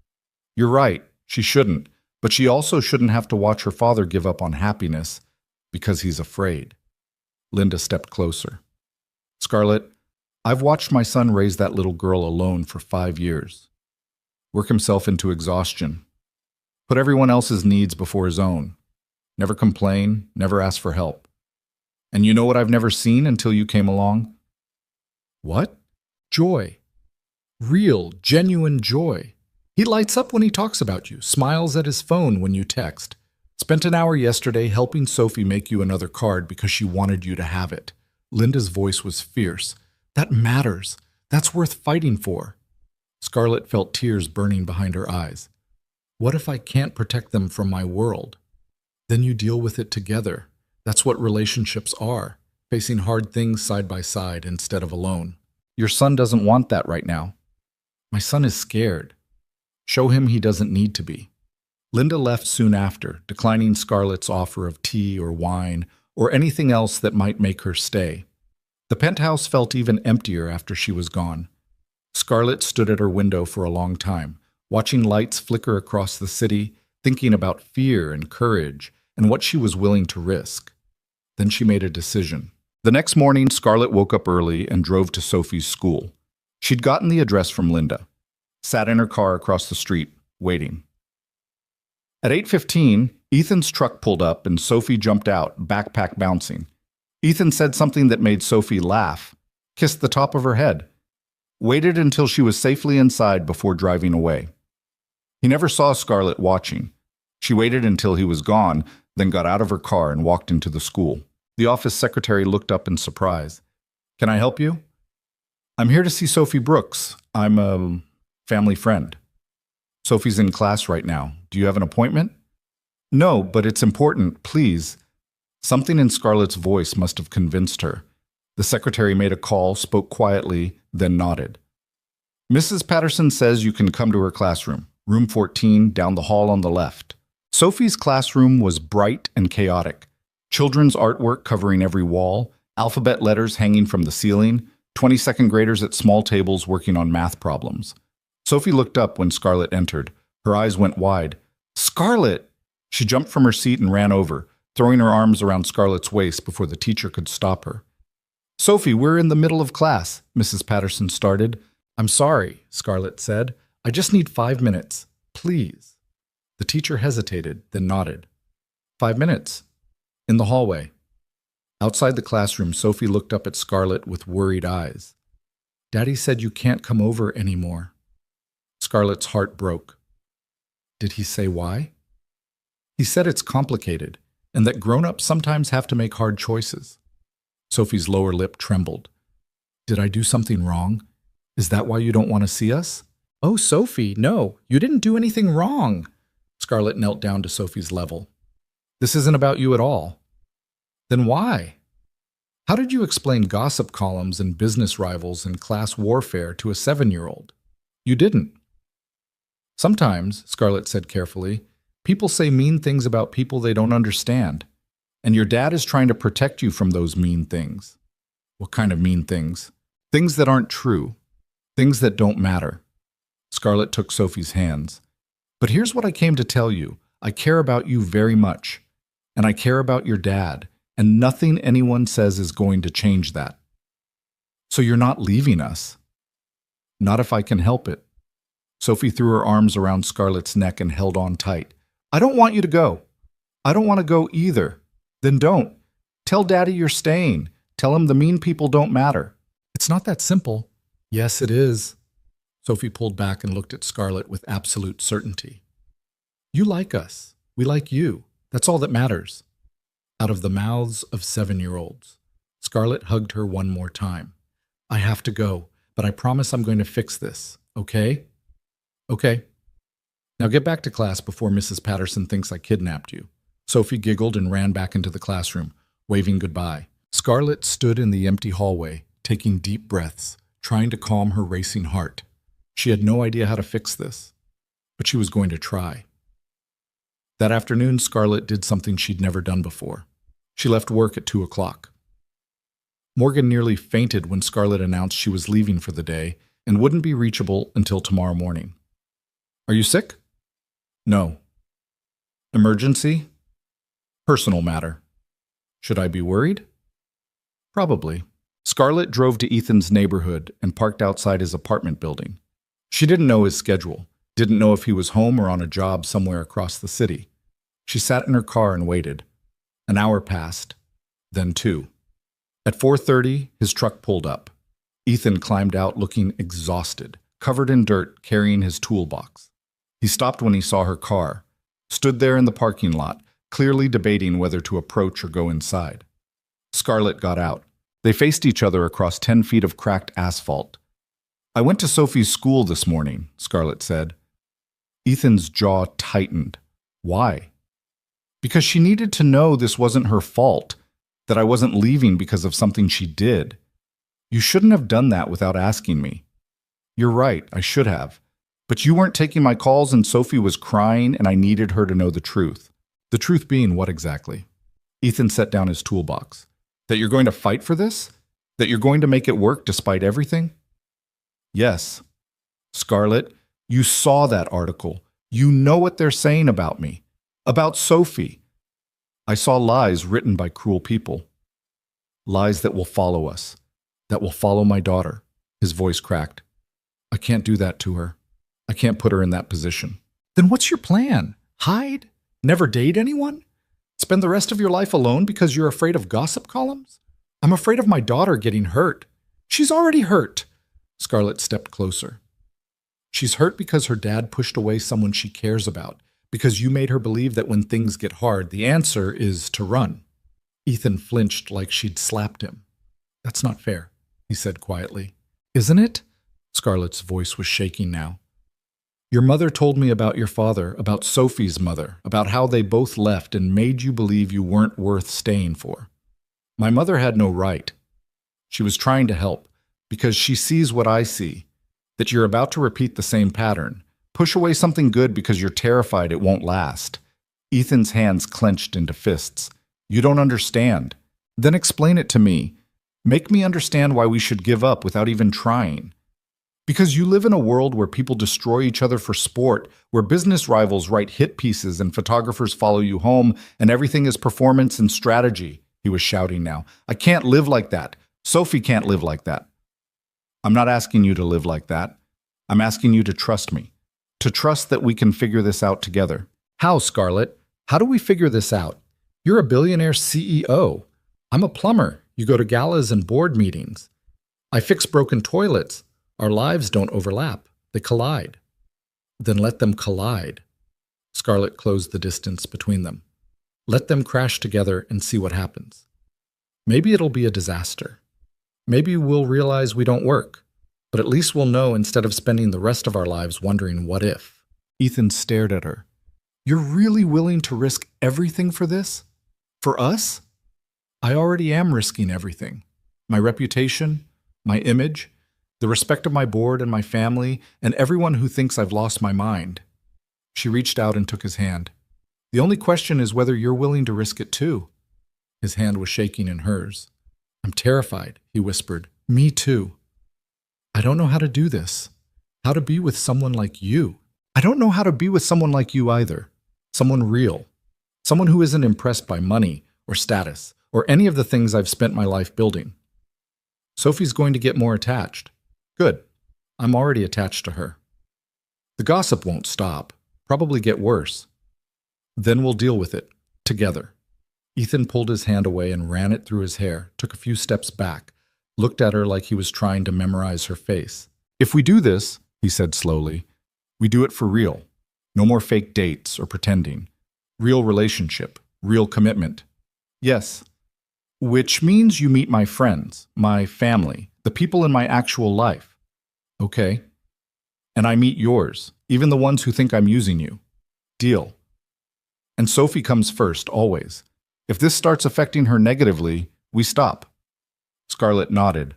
You're right, she shouldn't, but she also shouldn't have to watch her father give up on happiness because he's afraid. Linda stepped closer. Scarlett, I've watched my son raise that little girl alone for 5 years. Work himself into exhaustion. Put everyone else's needs before his own. Never complain, never ask for help. And you know what I've never seen until you came along? What? Joy. Real, genuine joy. He lights up when he talks about you, smiles at his phone when you text. Spent an hour yesterday helping Sophie make you another card because she wanted you to have it. Linda's voice was fierce. That matters. That's worth fighting for. Scarlett felt tears burning behind her eyes. What if I can't protect them from my world? Then you deal with it together. That's what relationships are, facing hard things side by side instead of alone. Your son doesn't want that right now. My son is scared. Show him he doesn't need to be. Linda left soon after, declining Scarlett's offer of tea or wine or anything else that might make her stay. The penthouse felt even emptier after she was gone. Scarlett stood at her window for a long time, watching lights flicker across the city, thinking about fear and courage and what she was willing to risk. Then she made a decision. The next morning, Scarlett woke up early and drove to Sophie's school. She'd gotten the address from Linda, sat in her car across the street, waiting. At 8:15, Ethan's truck pulled up and Sophie jumped out, backpack bouncing. Ethan said something that made Sophie laugh, kissed the top of her head, waited until she was safely inside before driving away. He never saw Scarlett watching. She waited until he was gone, then got out of her car and walked into the school. The office secretary looked up in surprise. Can I help you? I'm here to see Sophie Brooks. I'm a family friend. Sophie's in class right now. Do you have an appointment? No, but it's important, please. Something in Scarlett's voice must have convinced her. The secretary made a call, spoke quietly, then nodded. Mrs. Patterson says you can come to her classroom, room 14, down the hall on the left. Sophie's classroom was bright and chaotic. Children's artwork covering every wall, alphabet letters hanging from the ceiling, 22nd graders at small tables working on math problems. Sophie looked up when Scarlett entered. Her eyes went wide. Scarlett! She jumped from her seat and ran over, throwing her arms around Scarlett's waist before the teacher could stop her. Sophie, we're in the middle of class, Mrs. Patterson started. I'm sorry, Scarlett said. I just need 5 minutes. Please. The teacher hesitated, then nodded. 5 minutes. In the hallway. Outside the classroom, Sophie looked up at Scarlett with worried eyes. Daddy said you can't come over anymore. Scarlett's heart broke. Did he say why? He said it's complicated, and that grown-ups sometimes have to make hard choices. Sophie's lower lip trembled. Did I do something wrong? Is that why you don't want to see us? Oh, Sophie, no, you didn't do anything wrong. Scarlett knelt down to Sophie's level. This isn't about you at all. Then why? How did you explain gossip columns and business rivals and class warfare to a 7-year-old? You didn't. Sometimes, Scarlett said carefully, people say mean things about people they don't understand. And your dad is trying to protect you from those mean things. What kind of mean things? Things that aren't true. Things that don't matter. Scarlett took Sophie's hands. But here's what I came to tell you. I care about you very much. And I care about your dad. And nothing anyone says is going to change that. So you're not leaving us? Not if I can help it. Sophie threw her arms around Scarlett's neck and held on tight. I don't want you to go. I don't want to go either. Then don't. Tell Daddy you're staying. Tell him the mean people don't matter. It's not that simple. Yes, it is. Sophie pulled back and looked at Scarlett with absolute certainty. You like us. We like you. That's all that matters. Out of the mouths of 7-year-olds. Scarlett hugged her one more time. I have to go, but I promise I'm going to fix this, okay? Okay. Now get back to class before Mrs. Patterson thinks I kidnapped you. Sophie giggled and ran back into the classroom, waving goodbye. Scarlett stood in the empty hallway, taking deep breaths, trying to calm her racing heart. She had no idea how to fix this, but she was going to try. That afternoon, Scarlett did something she'd never done before. She left work at 2 o'clock. Morgan nearly fainted when Scarlett announced she was leaving for the day and wouldn't be reachable until tomorrow morning. Are you sick? No. Emergency? Personal matter. Should I be worried? Probably. Scarlett drove to Ethan's neighborhood and parked outside his apartment building. She didn't know his schedule, didn't know if he was home or on a job somewhere across the city. She sat in her car and waited. An hour passed, then 2. At 4:30, his truck pulled up. Ethan climbed out looking exhausted, covered in dirt, carrying his toolbox. He stopped when he saw her car, stood there in the parking lot, clearly debating whether to approach or go inside. Scarlett got out. They faced each other across 10 feet of cracked asphalt. I went to Sophie's school this morning, Scarlett said. Ethan's jaw tightened. Why? Because she needed to know this wasn't her fault, that I wasn't leaving because of something she did. You shouldn't have done that without asking me. You're right, I should have. But you weren't taking my calls and Sophie was crying and I needed her to know the truth. The truth being what exactly? Ethan set down his toolbox. That you're going to fight for this? That you're going to make it work despite everything? Yes. Scarlett, you saw that article. You know what they're saying about me. About Sophie. I saw lies written by cruel people. Lies that will follow us. That will follow my daughter. His voice cracked. I can't do that to her. I can't put her in that position. Then what's your plan? Hide? Never date anyone? Spend the rest of your life alone because you're afraid of gossip columns? I'm afraid of my daughter getting hurt. She's already hurt. Scarlett stepped closer. She's hurt because her dad pushed away someone she cares about, because you made her believe that when things get hard, the answer is to run. Ethan flinched like she'd slapped him. That's not fair, he said quietly. Isn't it? Scarlett's voice was shaking now. Your mother told me about your father, about Sophie's mother, about how they both left and made you believe you weren't worth staying for. My mother had no right. She was trying to help, because she sees what I see, that you're about to repeat the same pattern. Push away something good because you're terrified it won't last. Ethan's hands clenched into fists. You don't understand. Then explain it to me. Make me understand why we should give up without even trying. Because you live in a world where people destroy each other for sport, where business rivals write hit pieces and photographers follow you home, and everything is performance and strategy, he was shouting now. I can't live like that. Sophie can't live like that. I'm not asking you to live like that. I'm asking you to trust me. To trust that we can figure this out together. How, Scarlett? How do we figure this out? You're a billionaire CEO. I'm a plumber. You go to galas and board meetings. I fix broken toilets. Our lives don't overlap. They collide. Then let them collide. Scarlett closed the distance between them. Let them crash together and see what happens. Maybe it'll be a disaster. Maybe we'll realize we don't work. But at least we'll know instead of spending the rest of our lives wondering what if. Ethan stared at her. You're really willing to risk everything for this? For us? I already am risking everything. My reputation, my image, the respect of my board and my family, and everyone who thinks I've lost my mind. She reached out and took his hand. The only question is whether you're willing to risk it too. His hand was shaking in hers. I'm terrified, he whispered. Me too. I don't know how to do this. How to be with someone like you. I don't know how to be with someone like you either. Someone real. Someone who isn't impressed by money or status or any of the things I've spent my life building. Sophie's going to get more attached. Good. I'm already attached to her. The gossip won't stop. Probably get worse. Then we'll deal with it. Together. Ethan pulled his hand away and ran it through his hair, took a few steps back, looked at her like he was trying to memorize her face. If we do this, he said slowly, we do it for real. No more fake dates or pretending. Real relationship. Real commitment. Yes. Which means you meet my friends, my family, the people in my actual life. Okay. And I meet yours, even the ones who think I'm using you. Deal. And Sophie comes first, always. If this starts affecting her negatively, we stop. Scarlett nodded.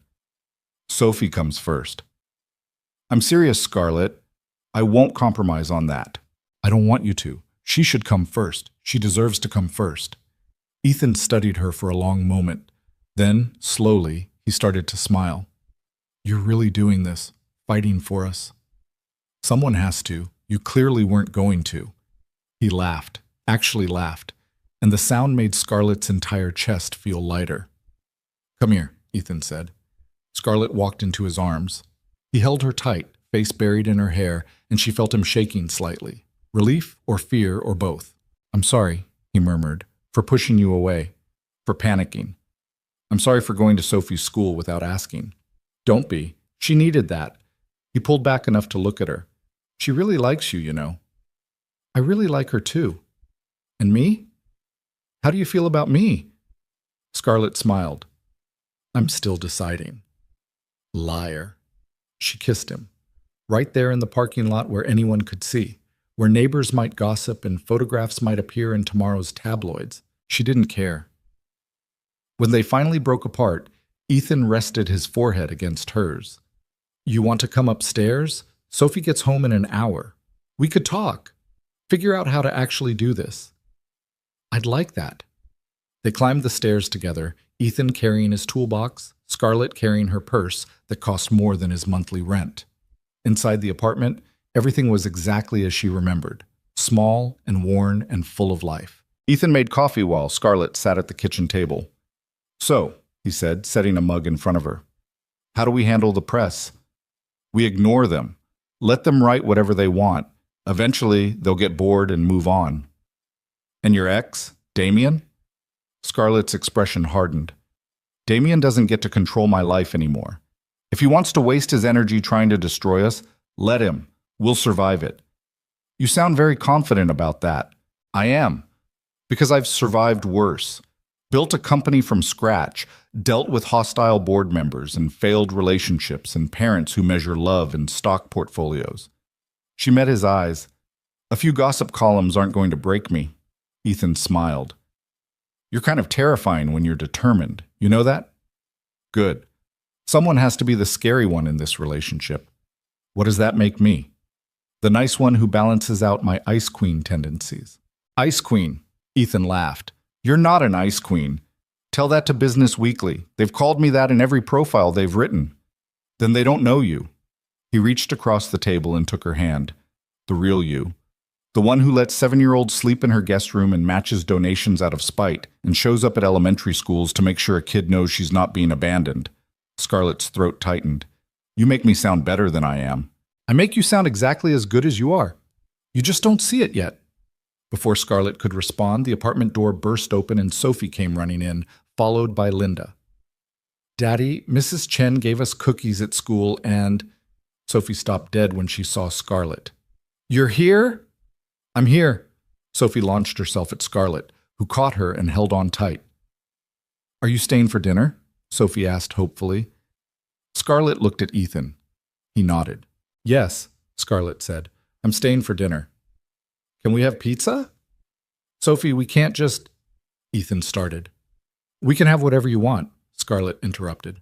Sophie comes first. I'm serious, Scarlett. I won't compromise on that. I don't want you to. She should come first. She deserves to come first. Ethan studied her for a long moment. Then, slowly, he started to smile. You're really doing this, fighting for us. Someone has to. You clearly weren't going to. He laughed, actually laughed, and the sound made Scarlett's entire chest feel lighter. Come here, Ethan said. Scarlett walked into his arms. He held her tight, face buried in her hair, and she felt him shaking slightly. Relief or fear or both. I'm sorry, he murmured, for pushing you away, for panicking. I'm sorry for going to Sophie's school without asking. Don't be. She needed that. He pulled back enough to look at her. She really likes you, you know. I really like her too. And me? How do you feel about me? Scarlett smiled. I'm still deciding. Liar. She kissed him. Right there in the parking lot where anyone could see, where neighbors might gossip and photographs might appear in tomorrow's tabloids. She didn't care. When they finally broke apart, Ethan rested his forehead against hers. You want to come upstairs? Sophie gets home in an hour. We could talk. Figure out how to actually do this. I'd like that. They climbed the stairs together, Ethan carrying his toolbox, Scarlett carrying her purse that cost more than his monthly rent. Inside the apartment, everything was exactly as she remembered, small and worn and full of life. Ethan made coffee while Scarlett sat at the kitchen table. So, he said, setting a mug in front of her, how do we handle the press? We ignore them. Let them write whatever they want. Eventually, they'll get bored and move on. And your ex, Damien? Scarlett's expression hardened. Damien doesn't get to control my life anymore. If he wants to waste his energy trying to destroy us, let him. We'll survive it. You sound very confident about that. I am. Because I've survived worse. Built a company from scratch, dealt with hostile board members and failed relationships and parents who measure love in stock portfolios. She met his eyes. A few gossip columns aren't going to break me. Ethan smiled. You're kind of terrifying when you're determined. You know that? Good. Someone has to be the scary one in this relationship. What does that make me? The nice one who balances out my ice queen tendencies. Ice queen, Ethan laughed. You're not an ice queen. Tell that to Business Weekly. They've called me that in every profile they've written. Then they don't know you. He reached across the table and took her hand. The real you. The one who lets 7-year-olds sleep in her guest room and matches donations out of spite and shows up at elementary schools to make sure a kid knows she's not being abandoned. Scarlett's throat tightened. You make me sound better than I am. I make you sound exactly as good as you are. You just don't see it yet. Before Scarlett could respond, the apartment door burst open and Sophie came running in, followed by Linda. Daddy, Mrs. Chen gave us cookies at school and… Sophie stopped dead when she saw Scarlett. You're here? I'm here. Sophie launched herself at Scarlett, who caught her and held on tight. Are you staying for dinner? Sophie asked hopefully. Scarlett looked at Ethan. He nodded. Yes, Scarlett said. I'm staying for dinner. Can we have pizza? Sophie, we can't just… Ethan started. We can have whatever you want, Scarlett interrupted.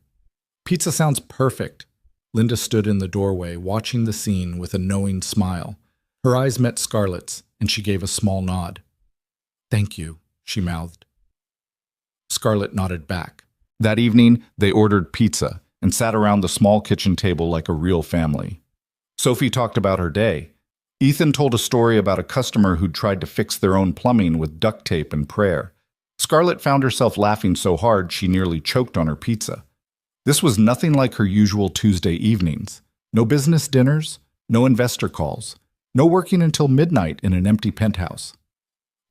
Pizza sounds perfect. Linda stood in the doorway, watching the scene with a knowing smile. Her eyes met Scarlett's, and she gave a small nod. Thank you, she mouthed. Scarlett nodded back. That evening, they ordered pizza and sat around the small kitchen table like a real family. Sophie talked about her day. Ethan told a story about a customer who'd tried to fix their own plumbing with duct tape and prayer. Scarlett found herself laughing so hard she nearly choked on her pizza. This was nothing like her usual Tuesday evenings. No business dinners, no investor calls, no working until midnight in an empty penthouse.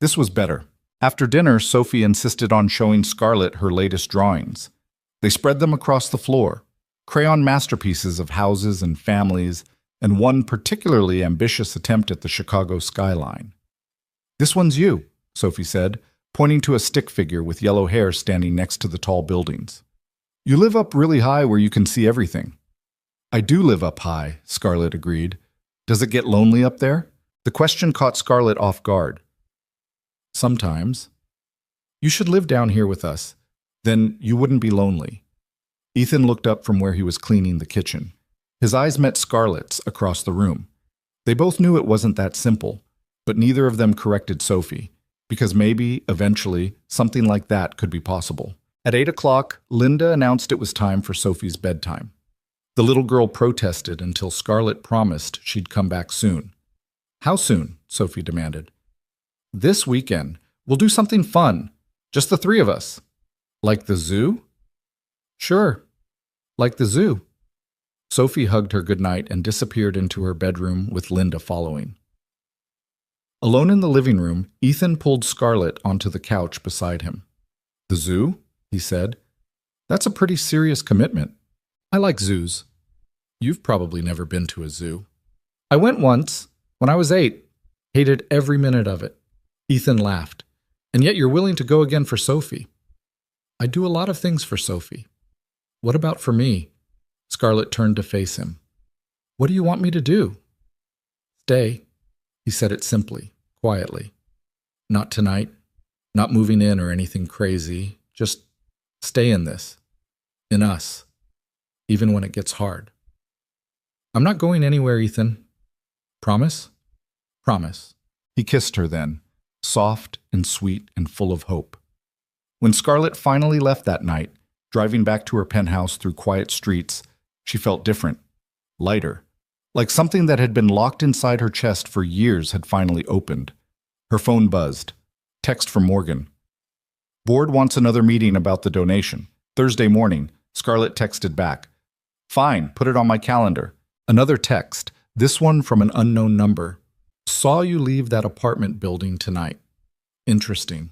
This was better. After dinner, Sophie insisted on showing Scarlett her latest drawings. They spread them across the floor, crayon masterpieces of houses and families, and one particularly ambitious attempt at the Chicago skyline. This one's you, Sophie said, pointing to a stick figure with yellow hair standing next to the tall buildings. You live up really high where you can see everything. I do live up high, Scarlett agreed. Does it get lonely up there? The question caught Scarlett off guard. Sometimes. You should live down here with us. Then you wouldn't be lonely. Ethan looked up from where he was cleaning the kitchen. His eyes met Scarlett's across the room. They both knew it wasn't that simple, but neither of them corrected Sophie, because maybe, eventually, something like that could be possible. At 8 o'clock, Linda announced it was time for Sophie's bedtime. The little girl protested until Scarlett promised she'd come back soon. How soon? Sophie demanded. This weekend. We'll do something fun. Just the three of us. Like the zoo? Sure. Like the zoo. Sophie hugged her goodnight and disappeared into her bedroom with Linda following. Alone in the living room, Ethan pulled Scarlett onto the couch beside him. The zoo? He said. That's a pretty serious commitment. I like zoos. You've probably never been to a zoo. I went once, when I was 8. Hated every minute of it. Ethan laughed. And yet you're willing to go again for Sophie. I do a lot of things for Sophie. What about for me? Scarlett turned to face him. What do you want me to do? Stay. He said it simply, quietly. Not tonight. Not moving in or anything crazy. Just stay in this. In us. Even when it gets hard. I'm not going anywhere, Ethan. Promise? Promise. He kissed her then, soft and sweet and full of hope. When Scarlett finally left that night, driving back to her penthouse through quiet streets, she felt different, lighter, like something that had been locked inside her chest for years had finally opened. Her phone buzzed. Text from Morgan. Board wants another meeting about the donation. Thursday morning, Scarlett texted back. Fine, put it on my calendar. Another text, this one from an unknown number. Saw you leave that apartment building tonight. Interesting.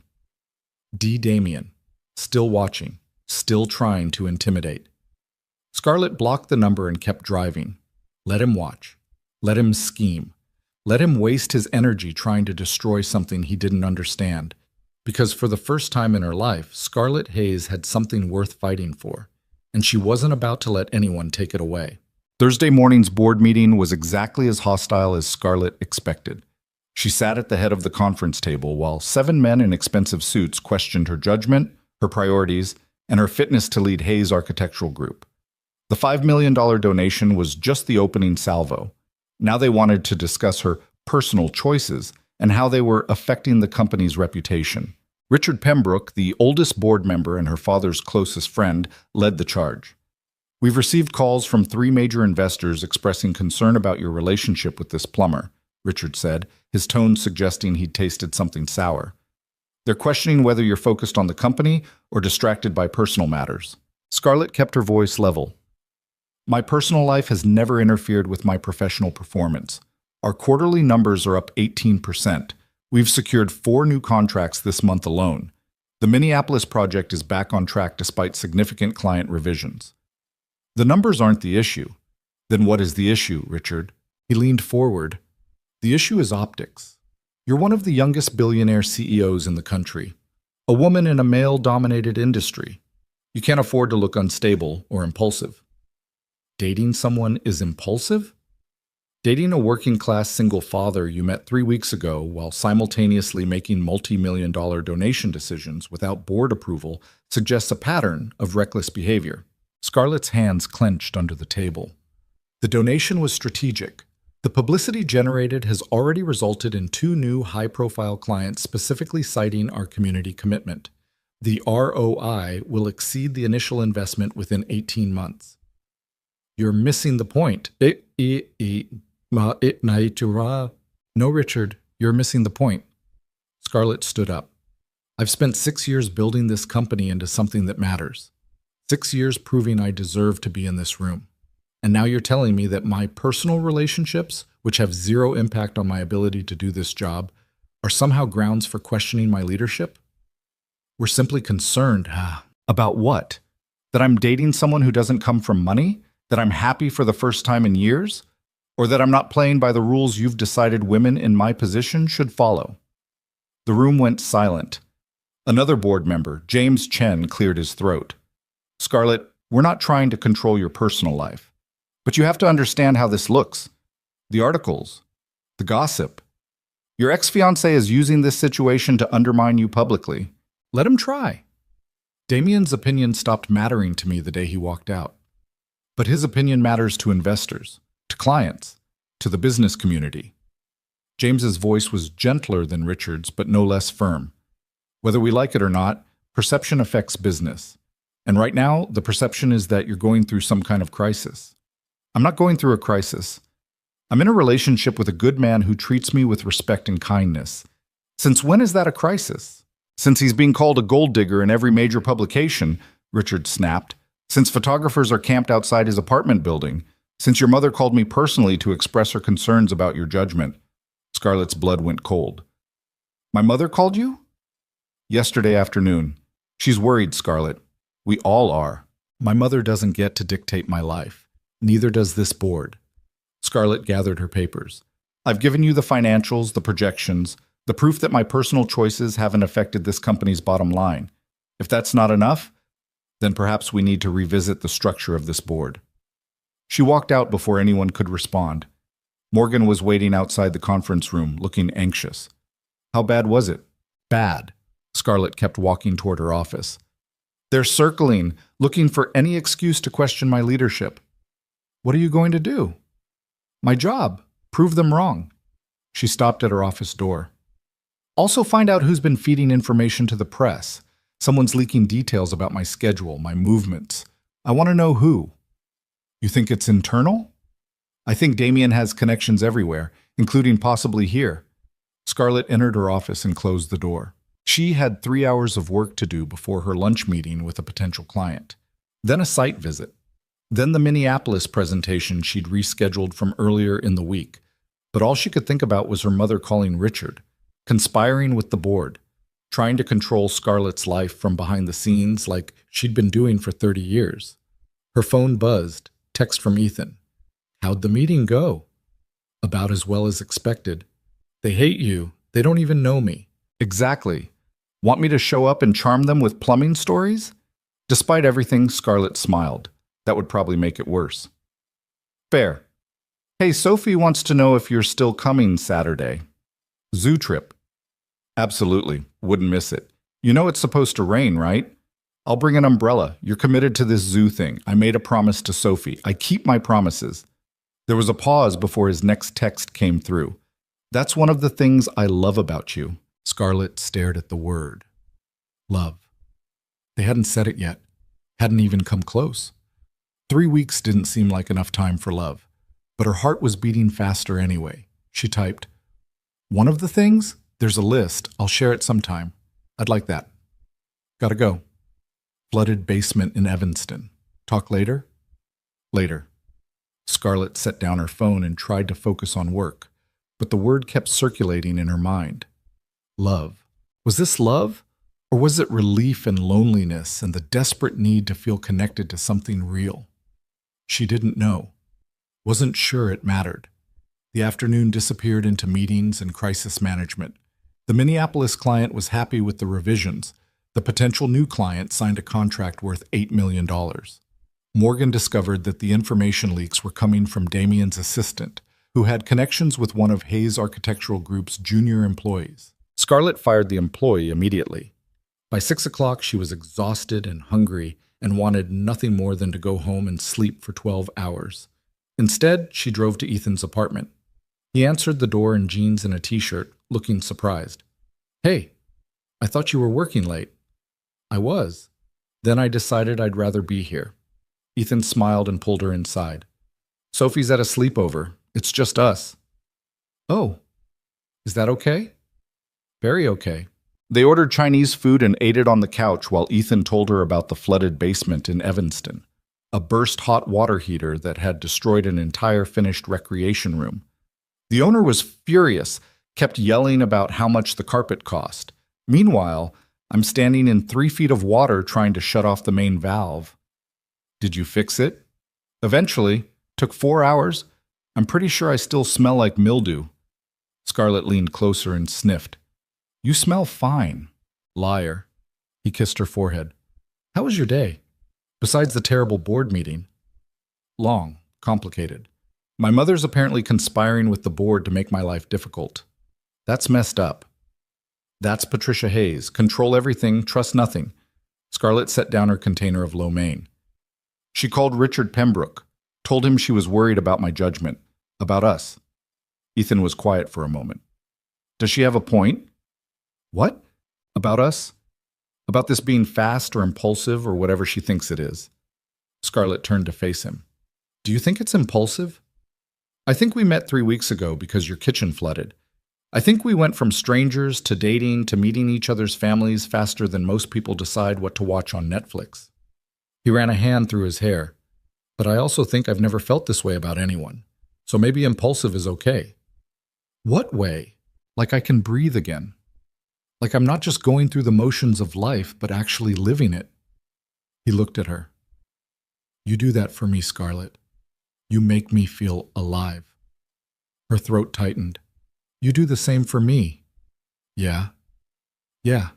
D. Damien. Still watching. Still trying to intimidate. Scarlett blocked the number and kept driving. Let him watch. Let him scheme. Let him waste his energy trying to destroy something he didn't understand. Because for the first time in her life, Scarlett Hayes had something worth fighting for, and she wasn't about to let anyone take it away. Thursday morning's board meeting was exactly as hostile as Scarlett expected. She sat at the head of the conference table while 7 men in expensive suits questioned her judgment, her priorities, and her fitness to lead Hayes Architectural Group. The $5 million donation was just the opening salvo. Now they wanted to discuss her personal choices and how they were affecting the company's reputation. Richard Pembroke, the oldest board member and her father's closest friend, led the charge. We've received calls from 3 major investors expressing concern about your relationship with this plumber, Richard said, his tone suggesting he'd tasted something sour. They're questioning whether you're focused on the company or distracted by personal matters. Scarlett kept her voice level. My personal life has never interfered with my professional performance. Our quarterly numbers are up 18%. We've secured 4 new contracts this month alone. The Minneapolis project is back on track despite significant client revisions. The numbers aren't the issue. Then what is the issue, Richard? He leaned forward. The issue is optics. You're one of the youngest billionaire CEOs in the country, a woman in a male-dominated industry. You can't afford to look unstable or impulsive. Dating someone is impulsive? Dating a working-class single father you met 3 weeks ago while simultaneously making multi-million-dollar donation decisions without board approval suggests a pattern of reckless behavior. Scarlett's hands clenched under the table. The donation was strategic. The publicity generated has already resulted in 2 new high-profile clients specifically citing our community commitment. The ROI will exceed the initial investment within 18 months. You're missing the point. No, Richard, you're missing the point. Scarlett stood up. I've spent 6 years building this company into something that matters. 6 years proving I deserve to be in this room. And now you're telling me that my personal relationships, which have 0 impact on my ability to do this job, are somehow grounds for questioning my leadership? We're simply concerned. About what? That I'm dating someone who doesn't come from money? That I'm happy for the first time in years? Or that I'm not playing by the rules you've decided women in my position should follow? The room went silent. Another board member, James Chen, cleared his throat. Scarlett, we're not trying to control your personal life. But you have to understand how this looks. The articles, the gossip. Your ex-fiancé is using this situation to undermine you publicly. Let him try. Damien's opinion stopped mattering to me the day he walked out. But his opinion matters to investors, to clients, to the business community. James's voice was gentler than Richard's, but no less firm. Whether we like it or not, perception affects business. And right now, the perception is that you're going through some kind of crisis. I'm not going through a crisis. I'm in a relationship with a good man who treats me with respect and kindness. Since when is that a crisis? Since he's being called a gold digger in every major publication, Richard snapped. Since photographers are camped outside his apartment building. Since your mother called me personally to express her concerns about your judgment. Scarlett's blood went cold. My mother called you? Yesterday afternoon. She's worried, Scarlett. We all are. My mother doesn't get to dictate my life. Neither does this board. Scarlett gathered her papers. I've given you the financials, the projections, the proof that my personal choices haven't affected this company's bottom line. If that's not enough, then perhaps we need to revisit the structure of this board. She walked out before anyone could respond. Morgan was waiting outside the conference room, looking anxious. How bad was it? Bad. Scarlett kept walking toward her office. They're circling, looking for any excuse to question my leadership. What are you going to do? My job. Prove them wrong. She stopped at her office door. Also find out who's been feeding information to the press. Someone's leaking details about my schedule, my movements. I want to know who. You think it's internal? I think Damien has connections everywhere, including possibly here. Scarlett entered her office and closed the door. She had 3 hours of work to do before her lunch meeting with a potential client. Then a site visit. Then the Minneapolis presentation she'd rescheduled from earlier in the week. But all she could think about was her mother calling Richard, conspiring with the board, trying to control Scarlett's life from behind the scenes like she'd been doing for 30 years. Her phone buzzed, text from Ethan. How'd the meeting go? About as well as expected. They hate you. They don't even know me. Exactly. Want me to show up and charm them with plumbing stories? Despite everything, Scarlett smiled. That would probably make it worse. Fair. Hey, Sophie wants to know if you're still coming Saturday. Zoo trip. Absolutely. Wouldn't miss it. You know it's supposed to rain, right? I'll bring an umbrella. You're committed to this zoo thing. I made a promise to Sophie. I keep my promises. There was a pause before his next text came through. That's one of the things I love about you. Scarlett stared at the word. Love. They hadn't said it yet. Hadn't even come close. 3 weeks didn't seem like enough time for love. But her heart was beating faster anyway. She typed, "One of the things? There's a list. I'll share it sometime. I'd like that. Gotta go. Flooded basement in Evanston. Talk later?" Later. Scarlett set down her phone and tried to focus on work, but the word kept circulating in her mind. Love. Was this love? Or was it relief and loneliness and the desperate need to feel connected to something real? She didn't know. Wasn't sure it mattered. The afternoon disappeared into meetings and crisis management. The Minneapolis client was happy with the revisions. The potential new client signed a contract worth $8 million. Morgan discovered that the information leaks were coming from Damien's assistant, who had connections with one of Hayes Architectural Group's junior employees. Scarlett fired the employee immediately. By 6 o'clock, she was exhausted and hungry and wanted nothing more than to go home and sleep for 12 hours. Instead, she drove to Ethan's apartment. He answered the door in jeans and a t-shirt, looking surprised. "Hey, I thought you were working late." "I was. Then I decided I'd rather be here." Ethan smiled and pulled her inside. "Sophie's at a sleepover. It's just us." "Oh, is that okay?" "Very okay." They ordered Chinese food and ate it on the couch while Ethan told her about the flooded basement in Evanston, a burst hot water heater that had destroyed an entire finished recreation room. The owner was furious, kept yelling about how much the carpet cost. Meanwhile, I'm standing in 3 feet of water trying to shut off the main valve. "Did you fix it?" "Eventually. Took 4 hours. I'm pretty sure I still smell like mildew." Scarlett leaned closer and sniffed. "You smell fine." "Liar." He kissed her forehead. "How was your day? Besides the terrible board meeting?" "Long. Complicated. My mother's apparently conspiring with the board to make my life difficult. That's messed up." "That's Patricia Hayes. Control everything, trust nothing." Scarlett set down her container of lo mein. "She called Richard Pembroke. Told him she was worried about my judgment. About us." Ethan was quiet for a moment. "Does she have a point?" "What? About us? About this being fast or impulsive or whatever she thinks it is?" Scarlett turned to face him. "Do you think it's impulsive?" "I think we met 3 weeks ago because your kitchen flooded. I think we went from strangers to dating to meeting each other's families faster than most people decide what to watch on Netflix." He ran a hand through his hair. "But I also think I've never felt this way about anyone. So maybe impulsive is okay." "What way? Like I can breathe again. Like I'm not just going through the motions of life, but actually living it." He looked at her. "You do that for me, Scarlett. You make me feel alive." Her throat tightened. "You do the same for me." "Yeah. Yeah.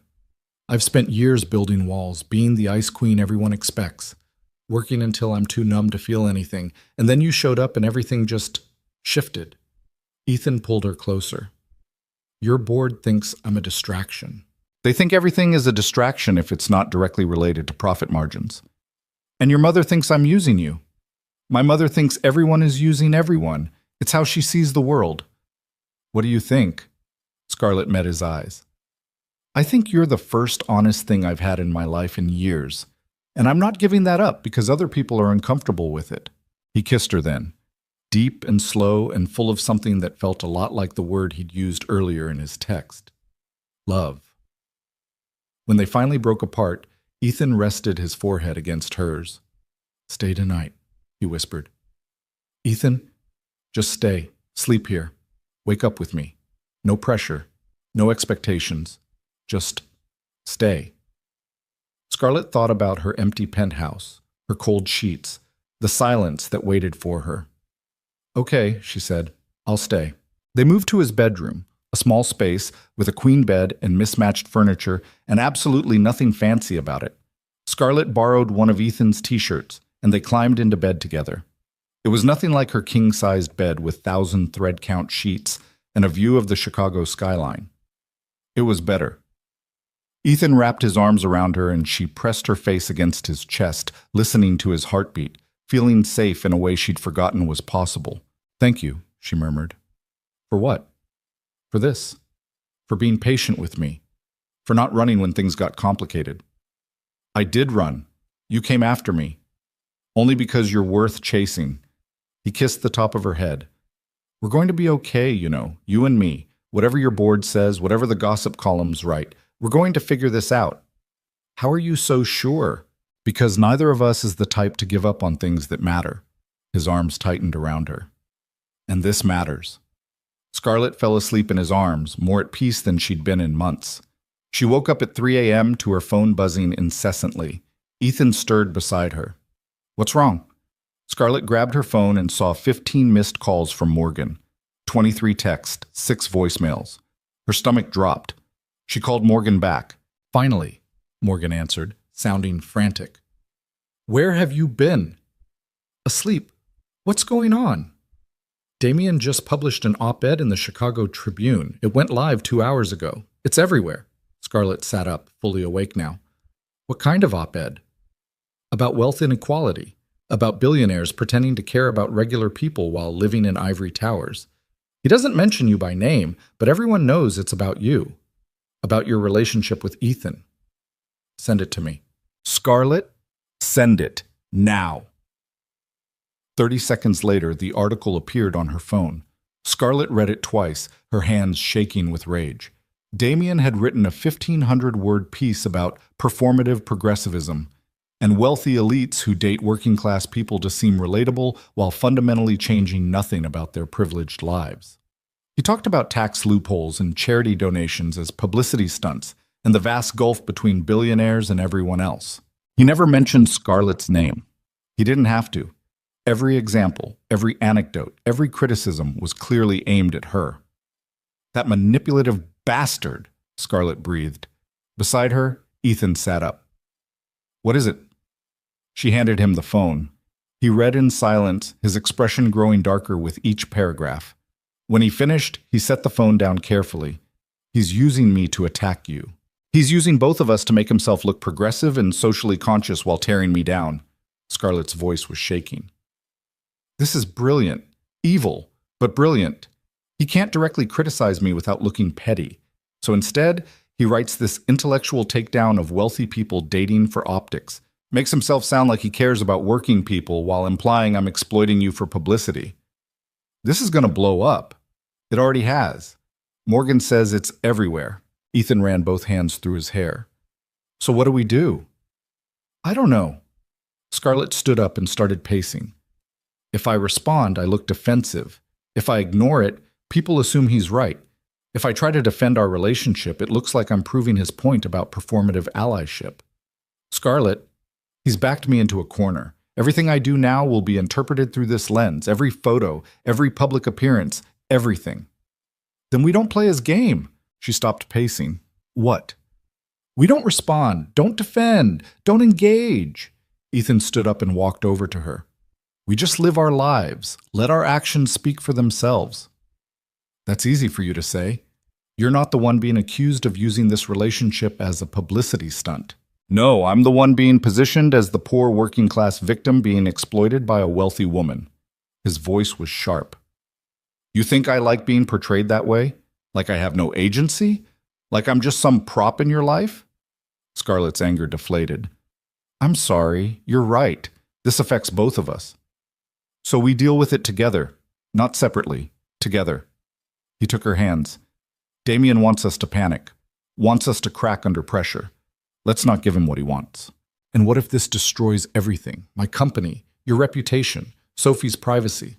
I've spent years building walls, being the ice queen everyone expects, working until I'm too numb to feel anything, and then you showed up and everything just shifted." Ethan pulled her closer. "Your board thinks I'm a distraction." "They think everything is a distraction if it's not directly related to profit margins. And your mother thinks I'm using you. My mother thinks everyone is using everyone. It's how she sees the world." "What do you think?" Scarlett met his eyes. "I think you're the first honest thing I've had in my life in years. And I'm not giving that up because other people are uncomfortable with it." He kissed her then, deep and slow and full of something that felt a lot like the word he'd used earlier in his text. Love. When they finally broke apart, Ethan rested his forehead against hers. "Stay tonight," he whispered. "Ethan, just stay. Sleep here. Wake up with me. No pressure. No expectations. Just stay." Scarlett thought about her empty penthouse, her cold sheets, the silence that waited for her. "Okay," she said. "I'll stay." They moved to his bedroom, a small space with a queen bed and mismatched furniture and absolutely nothing fancy about it. Scarlett borrowed one of Ethan's t-shirts, and they climbed into bed together. It was nothing like her king-sized bed with 1,000 thread-count sheets and a view of the Chicago skyline. It was better. Ethan wrapped his arms around her and she pressed her face against his chest, listening to his heartbeat, feeling safe in a way she'd forgotten was possible. "Thank you," she murmured. "For what?" "For this. For being patient with me. For not running when things got complicated." "I did run. You came after me. Only because you're worth chasing." He kissed the top of her head. "We're going to be okay, you know, you and me. Whatever your board says, whatever the gossip columns write, we're going to figure this out." "How are you so sure?" "Because neither of us is the type to give up on things that matter." His arms tightened around her. "And this matters." Scarlett fell asleep in his arms, more at peace than she'd been in months. She woke up at 3 a.m. to her phone buzzing incessantly. Ethan stirred beside her. "What's wrong?" Scarlett grabbed her phone and saw 15 missed calls from Morgan, 23 texts, 6 voicemails. Her stomach dropped. She called Morgan back. "Finally," Morgan answered, sounding frantic. "Where have you been?" "Asleep. What's going on?" "Damien just published an op-ed in the Chicago Tribune. It went live 2 hours ago. It's everywhere." Scarlett sat up, fully awake now. "What kind of op-ed?" "About wealth inequality. About billionaires pretending to care about regular people while living in ivory towers. He doesn't mention you by name, but everyone knows it's about you. About your relationship with Ethan." "Send it to me." "Scarlett, send it. Now." 30 seconds later, the article appeared on her phone. Scarlett read it twice, her hands shaking with rage. Damien had written a 1,500-word piece about performative progressivism and wealthy elites who date working-class people to seem relatable while fundamentally changing nothing about their privileged lives. He talked about tax loopholes and charity donations as publicity stunts and the vast gulf between billionaires and everyone else. He never mentioned Scarlett's name. He didn't have to. Every example, every anecdote, every criticism was clearly aimed at her. "That manipulative bastard," Scarlett breathed. Beside her, Ethan sat up. "What is it?" She handed him the phone. He read in silence, his expression growing darker with each paragraph. When he finished, he set the phone down carefully. "He's using me to attack you. He's using both of us to make himself look progressive and socially conscious while tearing me down." Scarlett's voice was shaking. "This is brilliant. Evil, but brilliant. He can't directly criticize me without looking petty. So instead, he writes this intellectual takedown of wealthy people dating for optics. Makes himself sound like he cares about working people while implying I'm exploiting you for publicity. This is going to blow up. It already has. Morgan says it's everywhere." Ethan ran both hands through his hair. "So what do we do?" "I don't know." Scarlett stood up and started pacing. "If I respond, I look defensive. If I ignore it, people assume he's right. If I try to defend our relationship, it looks like I'm proving his point about performative allyship. Scarlett, he's backed me into a corner. Everything I do now will be interpreted through this lens. Every photo, every public appearance, everything." "Then we don't play his game." She stopped pacing. "What?" "We don't respond. Don't defend. Don't engage." Ethan stood up and walked over to her. "We just live our lives. Let our actions speak for themselves." "That's easy for you to say. You're not the one being accused of using this relationship as a publicity stunt." "No, I'm the one being positioned as the poor working-class victim being exploited by a wealthy woman." His voice was sharp. "You think I like being portrayed that way? Like I have no agency? Like I'm just some prop in your life?" Scarlett's anger deflated. "I'm sorry. You're right. This affects both of us. So we deal with it together, not separately, together." He took her hands. "Damien wants us to panic, wants us to crack under pressure. Let's not give him what he wants." "And what if this destroys everything? My company, your reputation, Sophie's privacy?"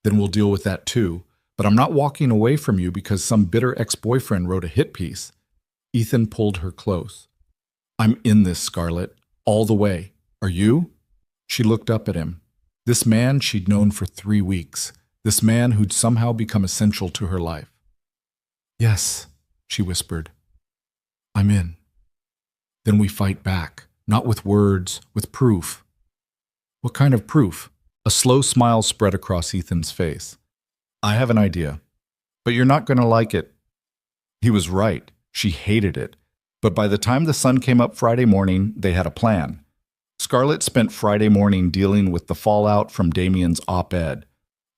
"Then we'll deal with that too. But I'm not walking away from you because some bitter ex-boyfriend wrote a hit piece." Ethan pulled her close. "I'm in this, Scarlett, all the way. Are you?" She looked up at him. This man she'd known for 3 weeks. This man who'd somehow become essential to her life. "Yes," she whispered. "I'm in." "Then we fight back, not with words, with proof." "What kind of proof?" A slow smile spread across Ethan's face. I have an idea, but you're not going to like it. He was right. She hated it. But by the time the sun came up Friday morning, they had a plan. Scarlett spent Friday morning dealing with the fallout from Damien's op-ed.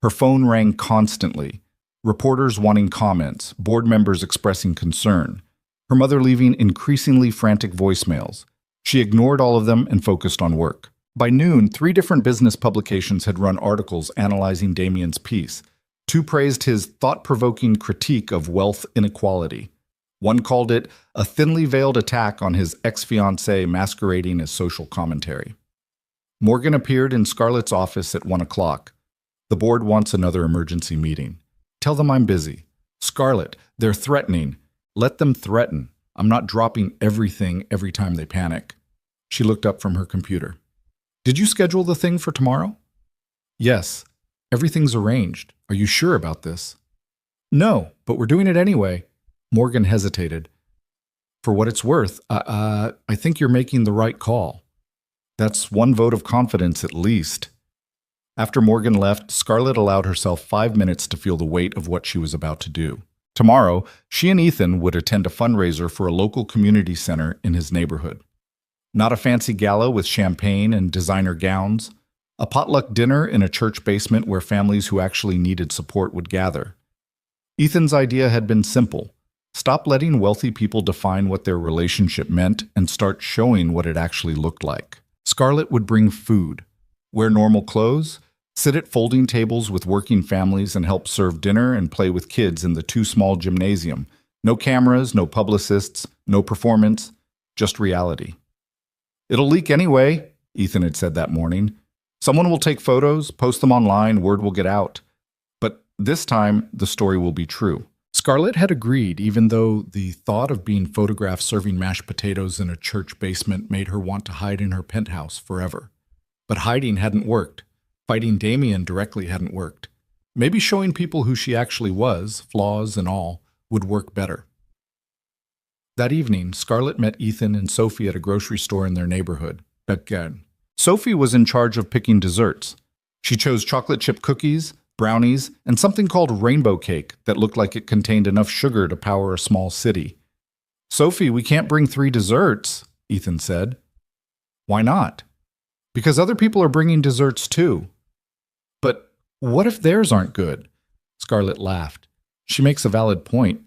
Her phone rang constantly. Reporters wanting comments, board members expressing concern. Her mother leaving increasingly frantic voicemails. She ignored all of them and focused on work. By noon, 3 different business publications had run articles analyzing Damien's piece. 2 praised his thought-provoking critique of wealth inequality. One called it a thinly veiled attack on his ex-fiancée masquerading as social commentary. Morgan appeared in Scarlett's office at 1 o'clock. The board wants another emergency meeting. Tell them I'm busy. Scarlett, they're threatening. Let them threaten. I'm not dropping everything every time they panic. She looked up from her computer. Did you schedule the thing for tomorrow? Yes. Everything's arranged. Are you sure about this? No, but we're doing it anyway. Morgan hesitated. For what it's worth, I think you're making the right call. That's 1 vote of confidence at least. After Morgan left, Scarlett allowed herself 5 minutes to feel the weight of what she was about to do. Tomorrow, she and Ethan would attend a fundraiser for a local community center in his neighborhood. Not a fancy gala with champagne and designer gowns. A potluck dinner in a church basement where families who actually needed support would gather. Ethan's idea had been simple. Stop letting wealthy people define what their relationship meant and start showing what it actually looked like. Scarlett would bring food, wear normal clothes, sit at folding tables with working families and help serve dinner and play with kids in the too small gymnasium. No cameras, no publicists, no performance, just reality. It'll leak anyway, Ethan had said that morning. Someone will take photos, post them online, word will get out. But this time, the story will be true. Scarlett had agreed, even though the thought of being photographed serving mashed potatoes in a church basement made her want to hide in her penthouse forever. But hiding hadn't worked. Fighting Damien directly hadn't worked. Maybe showing people who she actually was, flaws and all, would work better. That evening, Scarlett met Ethan and Sophie at a grocery store in their neighborhood, Betgern. Sophie was in charge of picking desserts. She chose chocolate chip cookies, brownies, and something called rainbow cake that looked like it contained enough sugar to power a small city. Sophie, we can't bring 3 desserts, Ethan said. Why not? Because other people are bringing desserts too. But what if theirs aren't good? Scarlett laughed. She makes a valid point.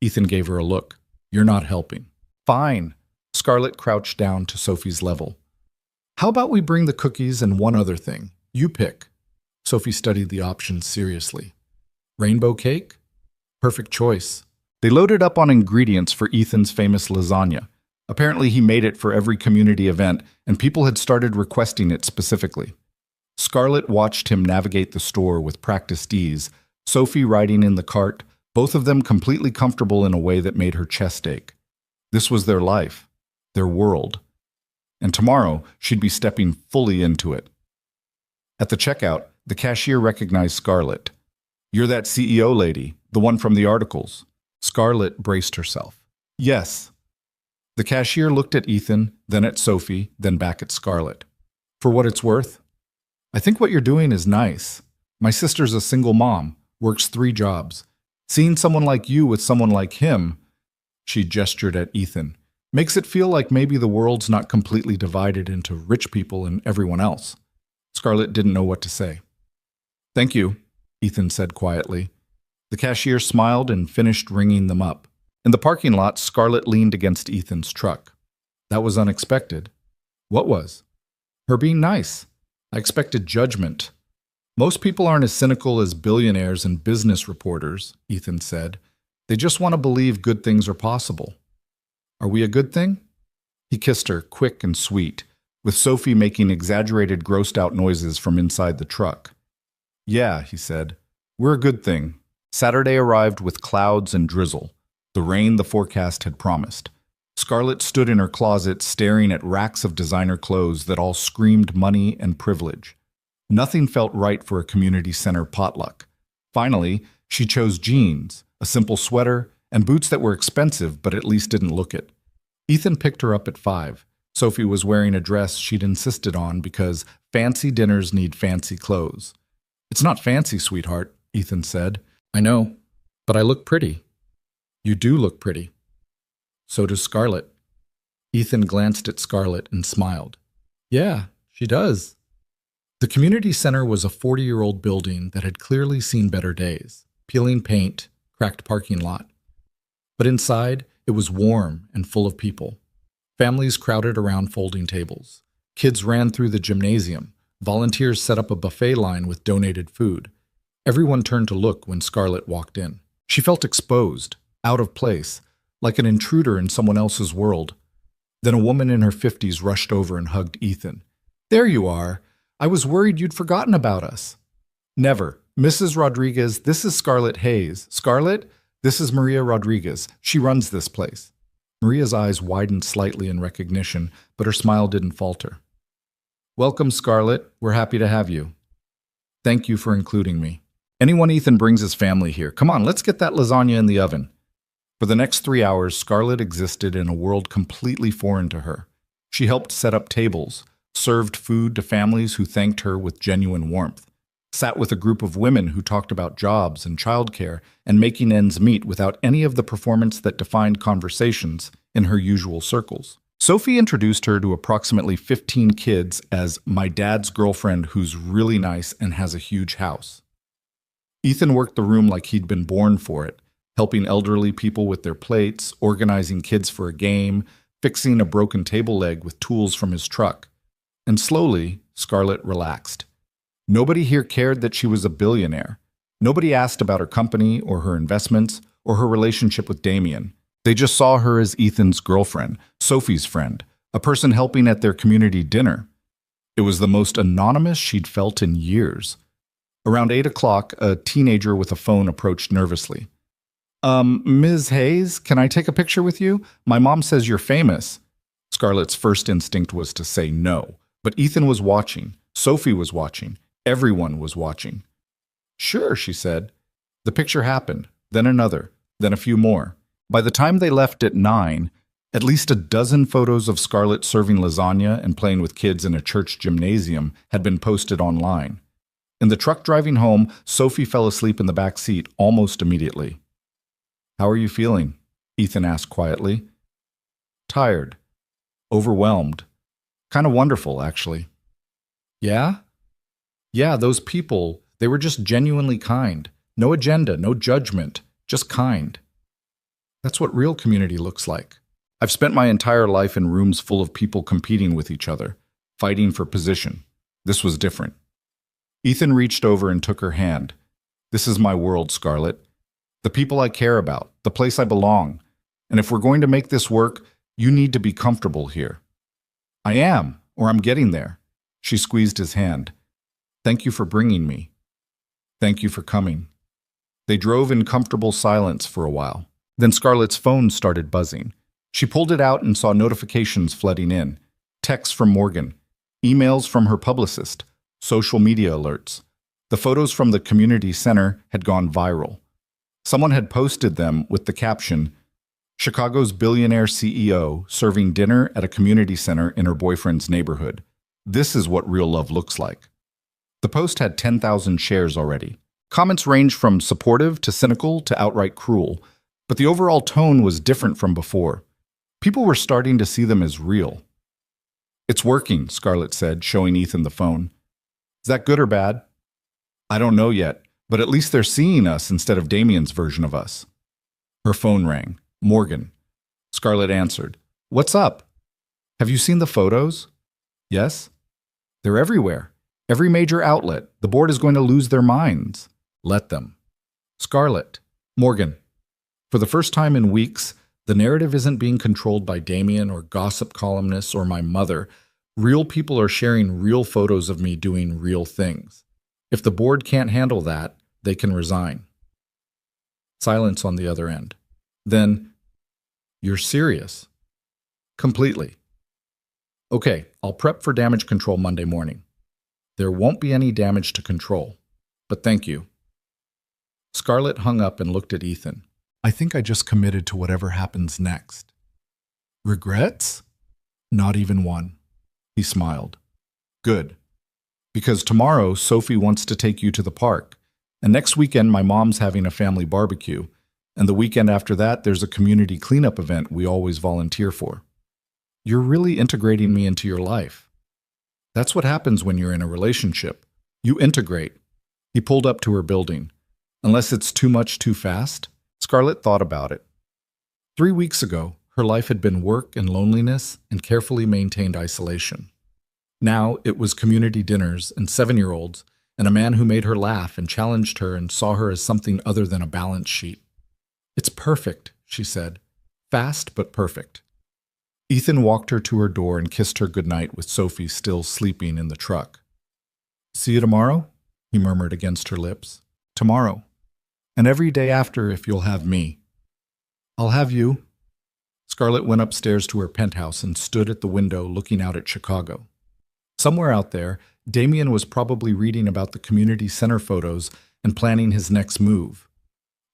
Ethan gave her a look. You're not helping. Fine. Scarlett crouched down to Sophie's level. How about we bring the cookies and one other thing? You pick. Sophie studied the options seriously. Rainbow cake? Perfect choice. They loaded up on ingredients for Ethan's famous lasagna. Apparently he made it for every community event, and people had started requesting it specifically. Scarlett watched him navigate the store with practiced ease, Sophie riding in the cart, both of them completely comfortable in a way that made her chest ache. This was their life, their world. And tomorrow, she'd be stepping fully into it. At the checkout, the cashier recognized Scarlett. You're that CEO lady, the one from the articles. Scarlett braced herself. Yes. The cashier looked at Ethan, then at Sophie, then back at Scarlett. For what it's worth, I think what you're doing is nice. My sister's a single mom, works 3 jobs. Seeing someone like you with someone like him, she gestured at Ethan, makes it feel like maybe the world's not completely divided into rich people and everyone else. Scarlett didn't know what to say. Thank you, Ethan said quietly. The cashier smiled and finished ringing them up. In the parking lot, Scarlett leaned against Ethan's truck. That was unexpected. What was? Her being nice. I expected judgment. Most people aren't as cynical as billionaires and business reporters, Ethan said. They just want to believe good things are possible. Are we a good thing? He kissed her, quick and sweet, with Sophie making exaggerated grossed-out noises from inside the truck. Yeah, he said. We're a good thing. Saturday arrived with clouds and drizzle, the rain the forecast had promised. Scarlett stood in her closet staring at racks of designer clothes that all screamed money and privilege. Nothing felt right for a community center potluck. Finally, she chose jeans, a simple sweater, and boots that were expensive but at least didn't look it. Ethan picked her up at 5. Sophie was wearing a dress she'd insisted on because fancy dinners need fancy clothes. "It's not fancy, sweetheart," Ethan said. "I know, but I look pretty." "You do look pretty." "So does Scarlett." Ethan glanced at Scarlett and smiled. "Yeah, she does." The community center was a 40-year-old building that had clearly seen better days. Peeling paint, cracked parking lot. But inside, it was warm and full of people. Families crowded around folding tables. Kids ran through the gymnasium. Volunteers set up a buffet line with donated food. Everyone turned to look when Scarlett walked in. She felt exposed, out of place, like an intruder in someone else's world. Then a woman in her 50s rushed over and hugged Ethan. "There you are. I was worried you'd forgotten about us." "Never. Mrs. Rodriguez, this is Scarlett Hayes. Scarlett, this is Maria Rodriguez. She runs this place." Maria's eyes widened slightly in recognition, but her smile didn't falter. "Welcome, Scarlett. We're happy to have you. Thank you for including me. Anyone Ethan brings his family here. Come on, let's get that lasagna in the oven." For the next 3 hours, Scarlett existed in a world completely foreign to her. She helped set up tables, served food to families who thanked her with genuine warmth, sat with a group of women who talked about jobs and childcare and making ends meet without any of the performance that defined conversations in her usual circles. Sophie introduced her to approximately 15 kids as "my dad's girlfriend who's really nice and has a huge house." Ethan worked the room like he'd been born for it, helping elderly people with their plates, organizing kids for a game, fixing a broken table leg with tools from his truck. And slowly, Scarlett relaxed. Nobody here cared that she was a billionaire. Nobody asked about her company or her investments or her relationship with Damien. They just saw her as Ethan's girlfriend, Sophie's friend, a person helping at their community dinner. It was the most anonymous she'd felt in years. Around 8 o'clock, a teenager with a phone approached nervously. Ms. Hayes, can I take a picture with you? My mom says you're famous." Scarlett's first instinct was to say no, but Ethan was watching. Sophie was watching. Everyone was watching. "Sure," she said. The picture happened, then another, then a few more. By the time they left at 9, at least a dozen photos of Scarlett serving lasagna and playing with kids in a church gymnasium had been posted online. In the truck driving home, Sophie fell asleep in the back seat almost immediately. "How are you feeling?" Ethan asked quietly. "Tired. Overwhelmed. Kind of wonderful, actually." "Yeah?" "Yeah, those people, they were just genuinely kind. No agenda, no judgment, just kind. That's what real community looks like. I've spent my entire life in rooms full of people competing with each other, fighting for position. This was different." Ethan reached over and took her hand. "This is my world, Scarlett. The people I care about, the place I belong. And if we're going to make this work, you need to be comfortable here." "I am, or I'm getting there." She squeezed his hand. "Thank you for bringing me. Thank you for coming." They drove in comfortable silence for a while. Then Scarlett's phone started buzzing. She pulled it out and saw notifications flooding in. Texts from Morgan, emails from her publicist, social media alerts. The photos from the community center had gone viral. Someone had posted them with the caption, "Chicago's billionaire CEO serving dinner at a community center in her boyfriend's neighborhood. This is what real love looks like." The post had 10,000 shares already. Comments ranged from supportive to cynical to outright cruel, but the overall tone was different from before. People were starting to see them as real. "It's working," Scarlett said, showing Ethan the phone. "Is that good or bad?" "I don't know yet, but at least they're seeing us instead of Damien's version of us." Her phone rang. Morgan. Scarlett answered. "What's up?" "Have you seen the photos?" "Yes." "They're everywhere. Every major outlet. The board is going to lose their minds." "Let them." Scarlett. Morgan. For the first time in weeks, the narrative isn't being controlled by Damien or gossip columnists or my mother. Real people are sharing real photos of me doing real things. If the board can't handle that, they can resign. Silence on the other end. Then, "You're serious?" "Completely." "Okay, I'll prep for damage control Monday morning." "There won't be any damage to control, but thank you." Scarlett hung up and looked at Ethan. "I think I just committed to whatever happens next." "Regrets?" Not even one. He smiled. Good. Because tomorrow, Sophie wants to take you to the park. And next weekend, my mom's having a family barbecue. And the weekend after that, there's a community cleanup event we always volunteer for. You're really integrating me into your life. That's what happens when you're in a relationship. You integrate. He pulled up to her building. Unless it's too much too fast? Scarlett thought about it. 3 weeks ago, her life had been work and loneliness and carefully maintained isolation. Now it was community dinners and 7-year-olds and a man who made her laugh and challenged her and saw her as something other than a balance sheet. It's perfect, she said. Fast but perfect. Ethan walked her to her door and kissed her goodnight with Sophie still sleeping in the truck. See you tomorrow? He murmured against her lips. Tomorrow. And every day after if you'll have me. I'll have you. Scarlett went upstairs to her penthouse and stood at the window looking out at Chicago. Somewhere out there, Damien was probably reading about the community center photos and planning his next move.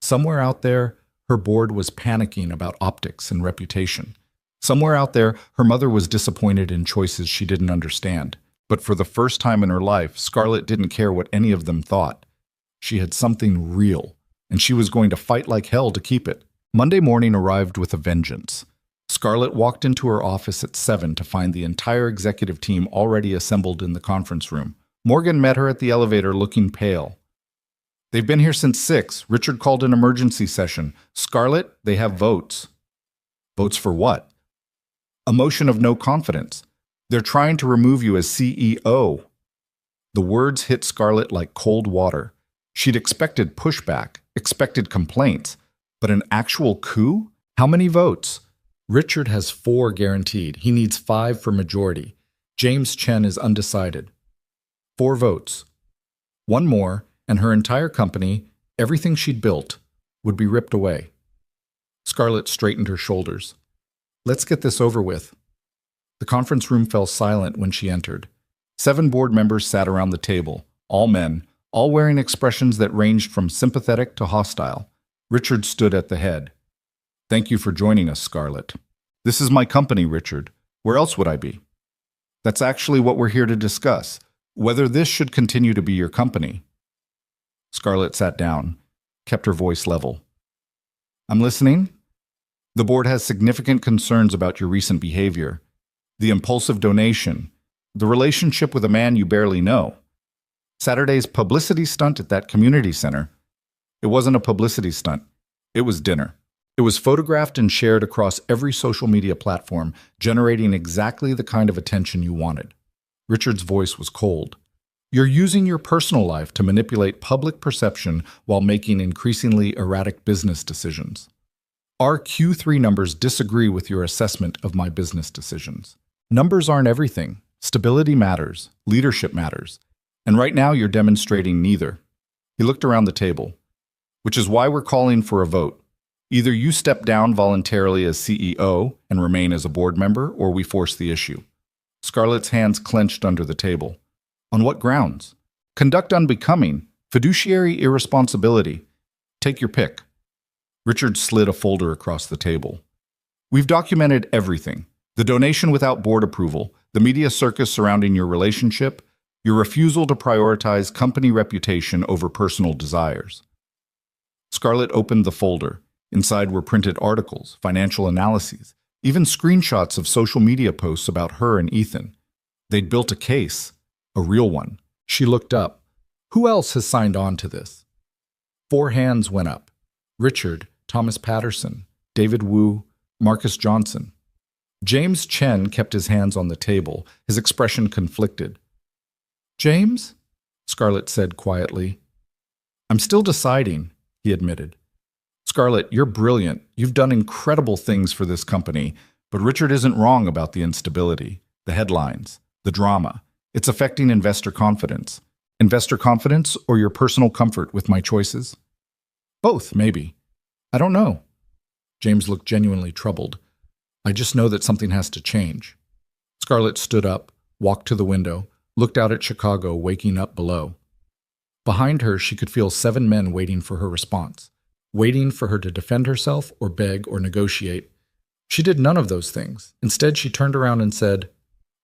Somewhere out there, her board was panicking about optics and reputation. Somewhere out there, her mother was disappointed in choices she didn't understand. But for the first time in her life, Scarlett didn't care what any of them thought. She had something real, and she was going to fight like hell to keep it. Monday morning arrived with a vengeance. Scarlett walked into her office at 7 to find the entire executive team already assembled in the conference room. Morgan met her at the elevator looking pale. They've been here since 6. Richard called an emergency session. Scarlett, they have votes. Votes for what? A motion of no confidence. They're trying to remove you as CEO. The words hit Scarlett like cold water. She'd expected pushback, expected complaints, but an actual coup? How many votes? Richard has 4 guaranteed. He needs 5 for majority. James Chen is undecided. 4 votes. 1 more, and her entire company, everything she'd built, would be ripped away. Scarlett straightened her shoulders. Let's get this over with. The conference room fell silent when she entered. 7 board members sat around the table, all men, all wearing expressions that ranged from sympathetic to hostile. Richard stood at the head. Thank you for joining us, Scarlett. This is my company, Richard. Where else would I be? That's actually what we're here to discuss, whether this should continue to be your company. Scarlett sat down, kept her voice level. I'm listening. The board has significant concerns about your recent behavior, the impulsive donation, the relationship with a man you barely know. Saturday's publicity stunt at that community center. It wasn't a publicity stunt. It was dinner. It was photographed and shared across every social media platform, generating exactly the kind of attention you wanted. Richard's voice was cold. You're using your personal life to manipulate public perception while making increasingly erratic business decisions. Our Q3 numbers disagree with your assessment of my business decisions. Numbers aren't everything. Stability matters. Leadership matters. And right now you're demonstrating neither. He looked around the table. Which is why we're calling for a vote. Either you step down voluntarily as CEO and remain as a board member, or we force the issue. Scarlett's hands clenched under the table. On what grounds? Conduct unbecoming, fiduciary irresponsibility. Take your pick. Richard slid a folder across the table. We've documented everything. The donation without board approval, the media circus surrounding your relationship, your refusal to prioritize company reputation over personal desires. Scarlett opened the folder. Inside were printed articles, financial analyses, even screenshots of social media posts about her and Ethan. They'd built a case, a real one. She looked up. Who else has signed on to this? 4 hands went up. Richard, Thomas Patterson, David Wu, Marcus Johnson. James Chen kept his hands on the table, his expression conflicted. James? Scarlett said quietly. I'm still deciding, he admitted. Scarlett, you're brilliant. You've done incredible things for this company, but Richard isn't wrong about the instability, the headlines, the drama. It's affecting investor confidence. Investor confidence or your personal comfort with my choices? Both, maybe. I don't know. James looked genuinely troubled. I just know that something has to change. Scarlett stood up, walked to the window, looked out at Chicago waking up below. Behind her, she could feel 7 men waiting for her response, waiting for her to defend herself or beg or negotiate. She did none of those things. Instead, she turned around and said,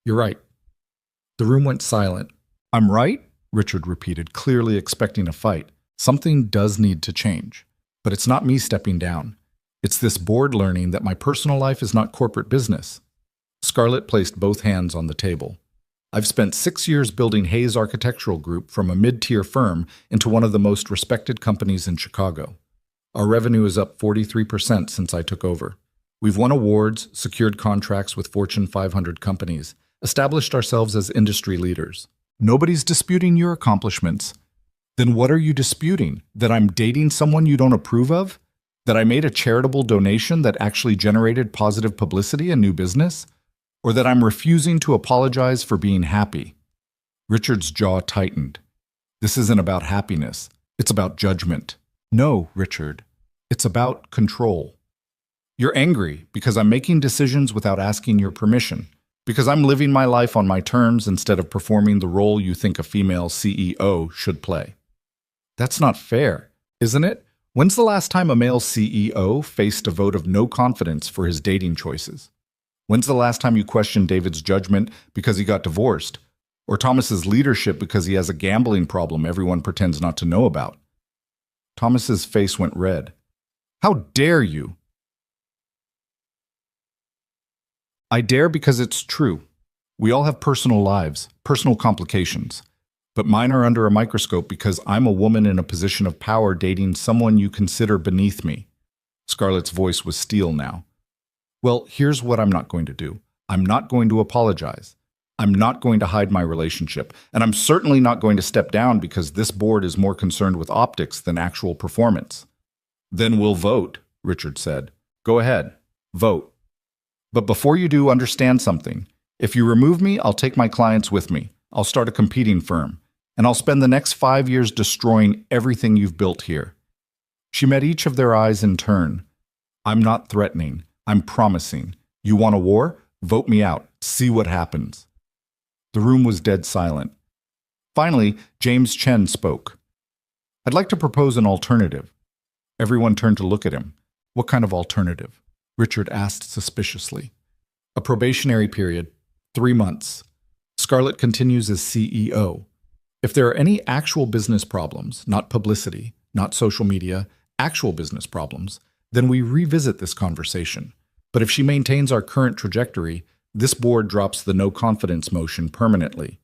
"You're right." The room went silent. "I'm right?" Richard repeated, clearly expecting a fight. Something does need to change. But it's not me stepping down. It's this board learning that my personal life is not corporate business. Scarlett placed both hands on the table. "I've spent 6 years building Hayes Architectural Group from a mid-tier firm into one of the most respected companies in Chicago. Our revenue is up 43% since I took over. We've won awards, secured contracts with Fortune 500 companies, established ourselves as industry leaders. Nobody's disputing your accomplishments. Then what are you disputing? That I'm dating someone you don't approve of? That I made a charitable donation that actually generated positive publicity and new business? Or that I'm refusing to apologize for being happy?" Richard's jaw tightened. "This isn't about happiness. It's about judgment." "No, Richard. It's about control. You're angry because I'm making decisions without asking your permission, because I'm living my life on my terms instead of performing the role you think a female CEO should play. That's not fair, isn't it? When's the last time a male CEO faced a vote of no confidence for his dating choices? When's the last time you questioned David's judgment because he got divorced, or Thomas's leadership because he has a gambling problem everyone pretends not to know about?" Thomas's face went red. "How dare you?" "I dare because it's true. We all have personal lives, personal complications. But mine are under a microscope because I'm a woman in a position of power dating someone you consider beneath me." Scarlett's voice was steel now. "Well, here's what I'm not going to do. I'm not going to apologize. I'm not going to hide my relationship. And I'm certainly not going to step down because this board is more concerned with optics than actual performance." "Then we'll vote," Richard said. "Go ahead. Vote. But before you do, understand something. If you remove me, I'll take my clients with me. I'll start a competing firm. And I'll spend the next 5 years destroying everything you've built here." She met each of their eyes in turn. "I'm not threatening. I'm promising. You want a war? Vote me out. See what happens." The room was dead silent. Finally, James Chen spoke. "I'd like to propose an alternative." Everyone turned to look at him. "What kind of alternative?" Richard asked suspiciously. "A probationary period, 3 months. Scarlett continues as CEO. If there are any actual business problems, not publicity, not social media, actual business problems, then we revisit this conversation. But if she maintains our current trajectory, this board drops the no confidence motion permanently."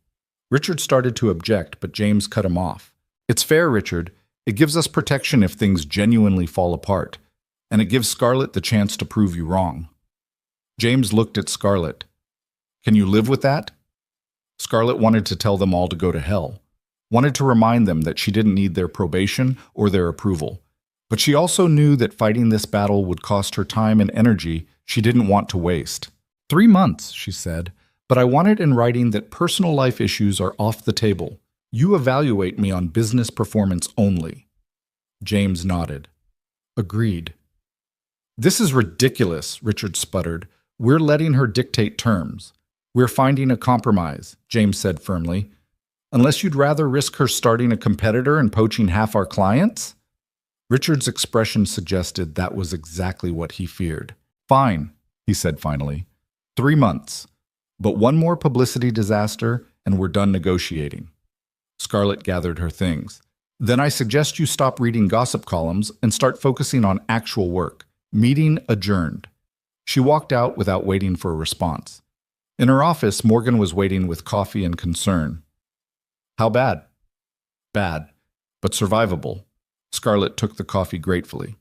Richard started to object, but James cut him off. "It's fair, Richard. It gives us protection if things genuinely fall apart. And it gives Scarlett the chance to prove you wrong." James looked at Scarlett. "Can you live with that?" Scarlett wanted to tell them all to go to hell, wanted to remind them that she didn't need their probation or their approval. But she also knew that fighting this battle would cost her time and energy she didn't want to waste. 3 months, she said, but I want it in writing that personal life issues are off the table. You evaluate me on business performance only." James nodded. "Agreed." "This is ridiculous," Richard sputtered. "We're letting her dictate terms. We're finding a compromise," James said firmly. "Unless you'd rather risk her starting a competitor and poaching half our clients?" Richard's expression suggested that was exactly what he feared. "Fine," he said finally. 3 months. But one more publicity disaster and we're done negotiating." Scarlett gathered her things. "Then I suggest you stop reading gossip columns and start focusing on actual work. Meeting adjourned." She walked out without waiting for a response. In her office, Morgan was waiting with coffee and concern. "How bad?" "Bad, but survivable." Scarlett took the coffee gratefully.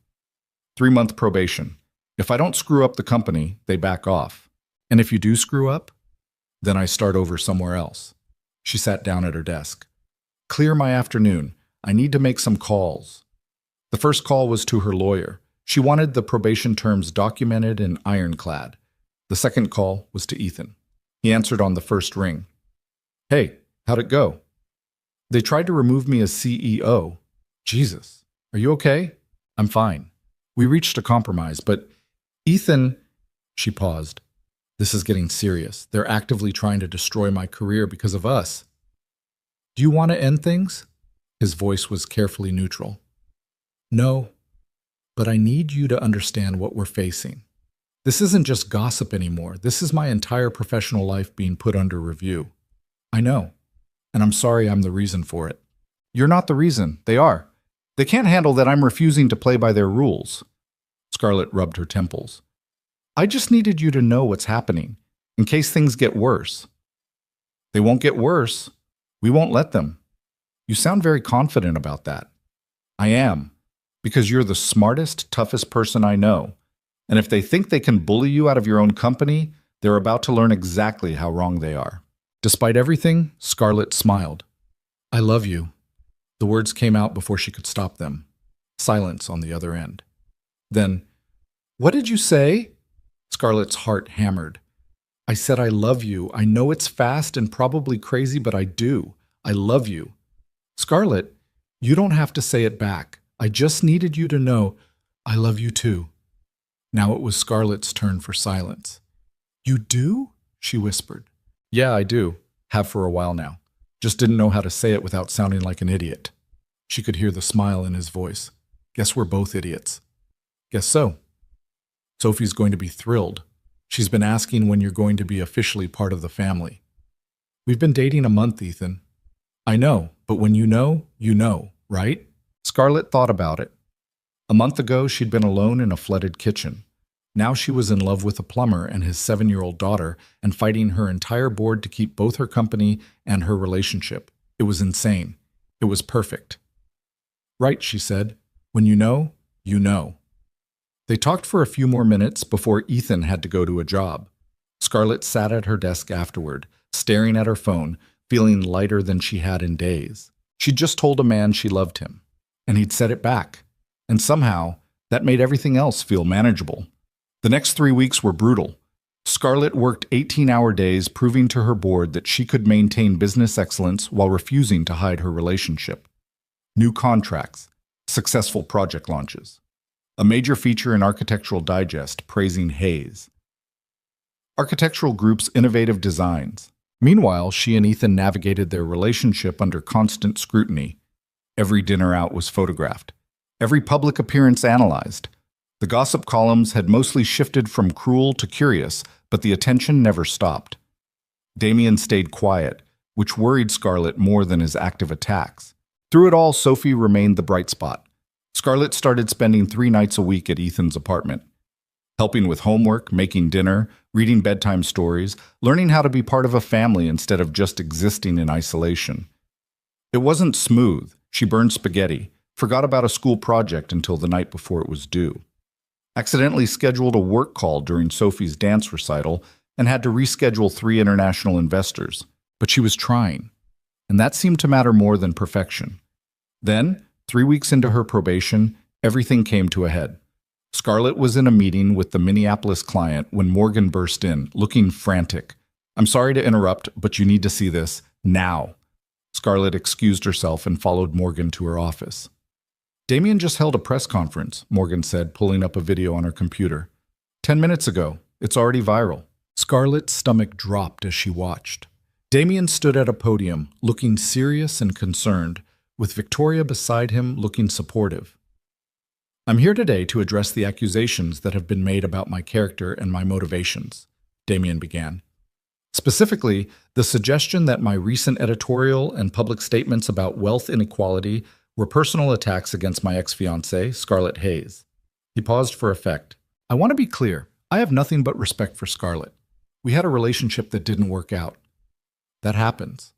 3-month probation. If I don't screw up the company, they back off. And if you do screw up, then I start over somewhere else." She sat down at her desk. "Clear my afternoon. I need to make some calls." The first call was to her lawyer. She wanted the probation terms documented and ironclad. The second call was to Ethan. He answered on the first ring. "Hey, how'd it go?" "They tried to remove me as CEO." "Jesus, are you okay?" "I'm fine. We reached a compromise, but Ethan..." She paused. "This is getting serious. They're actively trying to destroy my career because of us." "Do you want to end things?" His voice was carefully neutral. "No, but I need you to understand what we're facing. This isn't just gossip anymore. This is my entire professional life being put under review. I know, and I'm sorry I'm the reason for it. You're not the reason. They are. They can't handle that I'm refusing to play by their rules. Scarlett rubbed her temples. I just needed you to know what's happening, in case things get worse. They won't get worse. We won't let them. You sound very confident about that. I am, because you're the smartest, toughest person I know. And if they think they can bully you out of your own company, they're about to learn exactly how wrong they are. Despite everything, Scarlett smiled. I love you. The words came out before she could stop them. Silence on the other end. Then, what did you say? Scarlett's heart hammered. I said I love you. I know it's fast and probably crazy, but I do. I love you. Scarlett, you don't have to say it back. I just needed you to know I love you too. Now it was Scarlett's turn for silence. You do? She whispered. Yeah, I do. Have for a while now. Just didn't know how to say it without sounding like an idiot. She could hear the smile in his voice. Guess we're both idiots. Guess so. Sophie's going to be thrilled. She's been asking when you're going to be officially part of the family. We've been dating a month, Ethan. I know, but when you know, right? Scarlett thought about it. A month ago, she'd been alone in a flooded kitchen. Now she was in love with a plumber and his 7-year-old daughter and fighting her entire board to keep both her company and her relationship. It was insane. It was perfect. Right, she said. When you know, you know. They talked for a few more minutes before Ethan had to go to a job. Scarlett sat at her desk afterward, staring at her phone, feeling lighter than she had in days. She'd just told a man she loved him, and he'd said it back. And somehow, that made everything else feel manageable. The next 3 weeks were brutal. Scarlett worked 18-hour days, proving to her board that she could maintain business excellence while refusing to hide her relationship. New contracts, successful project launches. A major feature in Architectural Digest praising Hayes. Architectural Group's innovative designs. Meanwhile, she and Ethan navigated their relationship under constant scrutiny. Every dinner out was photographed. Every public appearance analyzed. The gossip columns had mostly shifted from cruel to curious, but the attention never stopped. Damien stayed quiet, which worried Scarlett more than his active attacks. Through it all, Sophie remained the bright spot. Scarlett started spending 3 nights a week at Ethan's apartment, helping with homework, making dinner, reading bedtime stories, learning how to be part of a family instead of just existing in isolation. It wasn't smooth. She burned spaghetti, forgot about a school project until the night before it was due, accidentally scheduled a work call during Sophie's dance recital, and had to reschedule 3 international investors. But she was trying, and that seemed to matter more than perfection. Then, 3 weeks into her probation, everything came to a head. Scarlett was in a meeting with the Minneapolis client when Morgan burst in, looking frantic. I'm sorry to interrupt, but you need to see this now. Scarlett excused herself and followed Morgan to her office. Damien just held a press conference, Morgan said, pulling up a video on her computer. 10 minutes ago. It's already viral. Scarlett's stomach dropped as she watched. Damien stood at a podium, looking serious and concerned, with Victoria beside him looking supportive. I'm here today to address the accusations that have been made about my character and my motivations, Damien began. Specifically, the suggestion that my recent editorial and public statements about wealth inequality were personal attacks against my ex-fiancée, Scarlett Hayes. He paused for effect. I want to be clear. I have nothing but respect for Scarlett. We had a relationship that didn't work out. That happens.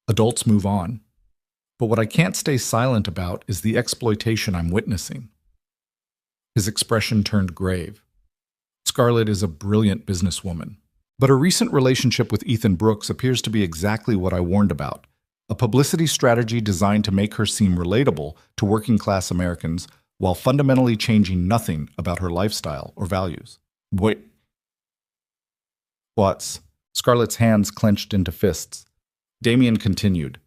Adults move on. But what I can't stay silent about is the exploitation I'm witnessing. His expression turned grave. Scarlett is a brilliant businesswoman. But her recent relationship with Ethan Brooks appears to be exactly what I warned about. A publicity strategy designed to make her seem relatable to working-class Americans while fundamentally changing nothing about her lifestyle or values. Wait. What's? Scarlett's hands clenched into fists. Damien continued.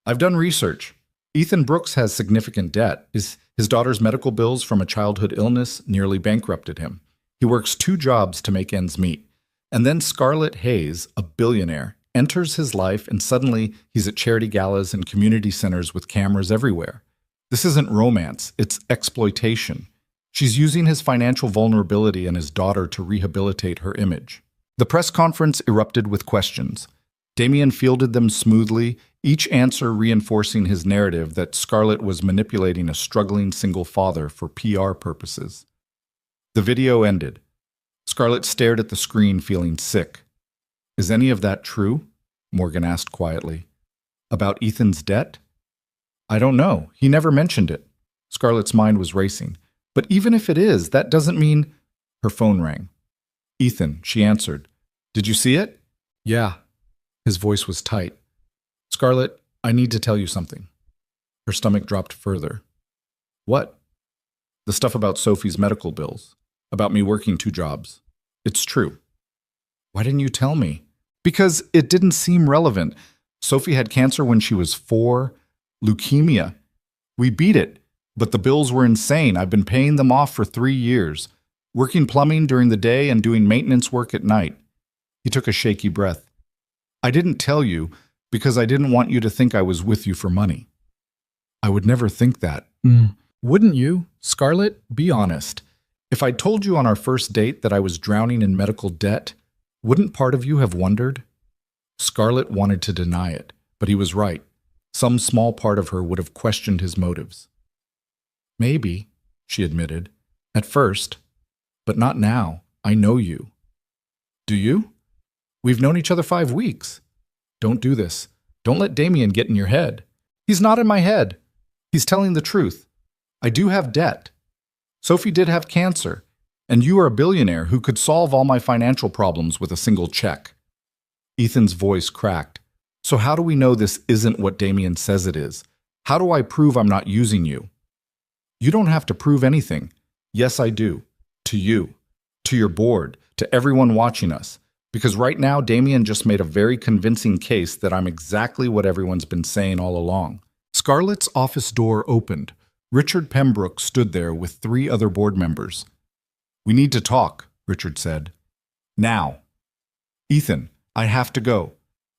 I've done research. Ethan Brooks has significant debt. His daughter's medical bills from a childhood illness nearly bankrupted him. He works 2 jobs to make ends meet. And then Scarlett Hayes, a billionaire, enters his life and suddenly he's at charity galas and community centers with cameras everywhere. This isn't romance, it's exploitation. She's using his financial vulnerability and his daughter to rehabilitate her image. The press conference erupted with questions. Damien fielded them smoothly, each answer reinforcing his narrative that Scarlett was manipulating a struggling single father for PR purposes. The video ended. Scarlett stared at the screen, feeling sick. "Is any of that true?" Morgan asked quietly. "About Ethan's debt?" "I don't know. He never mentioned it." Scarlett's mind was racing. "But even if it is, that doesn't mean—" Her phone rang. "Ethan," she answered. "Did you see it?" "Yeah." His voice was tight. "Scarlett, I need to tell you something." Her stomach dropped further. "What?" "The stuff about Sophie's medical bills. About me working 2 jobs. It's true." "Why didn't you tell me?" "Because it didn't seem relevant. Sophie had cancer when she was 4. Leukemia. We beat it, but the bills were insane. I've been paying them off for 3 years. Working plumbing during the day and doing maintenance work at night." He took a shaky breath. "I didn't tell you because I didn't want you to think I was with you for money." "I would never think that." "Wouldn't you? Scarlett, be honest. If I told you on our first date that I was drowning in medical debt, wouldn't part of you have wondered?" Scarlett wanted to deny it, but he was right. Some small part of her would have questioned his motives. "Maybe," she admitted. "At first. But not now. I know you." "Do you? We've known each other 5 weeks." "Don't do this. Don't let Damien get in your head." "He's not in my head. He's telling the truth. I do have debt. Sophie did have cancer, and you are a billionaire who could solve all my financial problems with a single check." Ethan's voice cracked. "So how do we know this isn't what Damien says it is? How do I prove I'm not using you?" "You don't have to prove anything." "Yes, I do. To you. To your board. To everyone watching us. Because right now, Damien just made a very convincing case that I'm exactly what everyone's been saying all along." Scarlett's office door opened. Richard Pembroke stood there with 3 other board members. "We need to talk," Richard said. "Now." "Ethan, I have to go.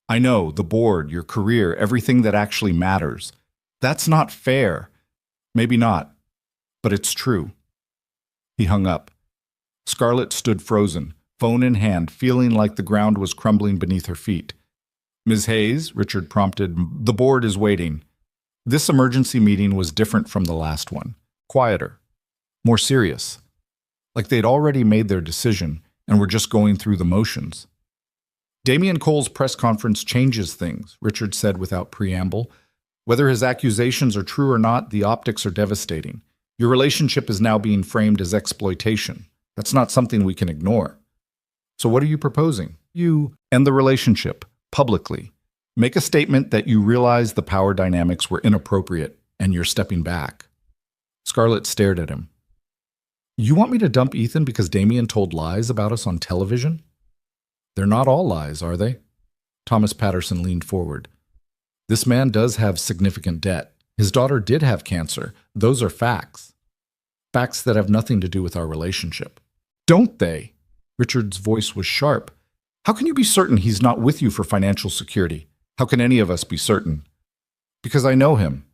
I know, the board, your career, everything that actually matters. That's not fair." "Maybe not, but it's true." He hung up. Scarlett stood frozen, phone in hand, feeling like the ground was crumbling beneath her feet. "Ms. Hayes," Richard prompted, "the board is waiting." This emergency meeting was different from the last one. Quieter. More serious. Like they'd already made their decision and were just going through the motions. "Damien Cole's press conference changes things," Richard said without preamble. "Whether his accusations are true or not, the optics are devastating. Your relationship is now being framed as exploitation. That's not something we can ignore. So what are you proposing? You end the relationship, publicly. Make a statement that you realize the power dynamics were inappropriate and you're stepping back." Scarlett stared at him. "You want me to dump Ethan because Damien told lies about us on television?" "They're not all lies, are they?" Thomas Patterson leaned forward. "This man does have significant debt. His daughter did have cancer. Those are facts. Facts that have nothing to do with our relationship." "Don't they?" Richard's voice was sharp. "How can you be certain he's not with you for financial security? How can any of us be certain?" "Because I know him.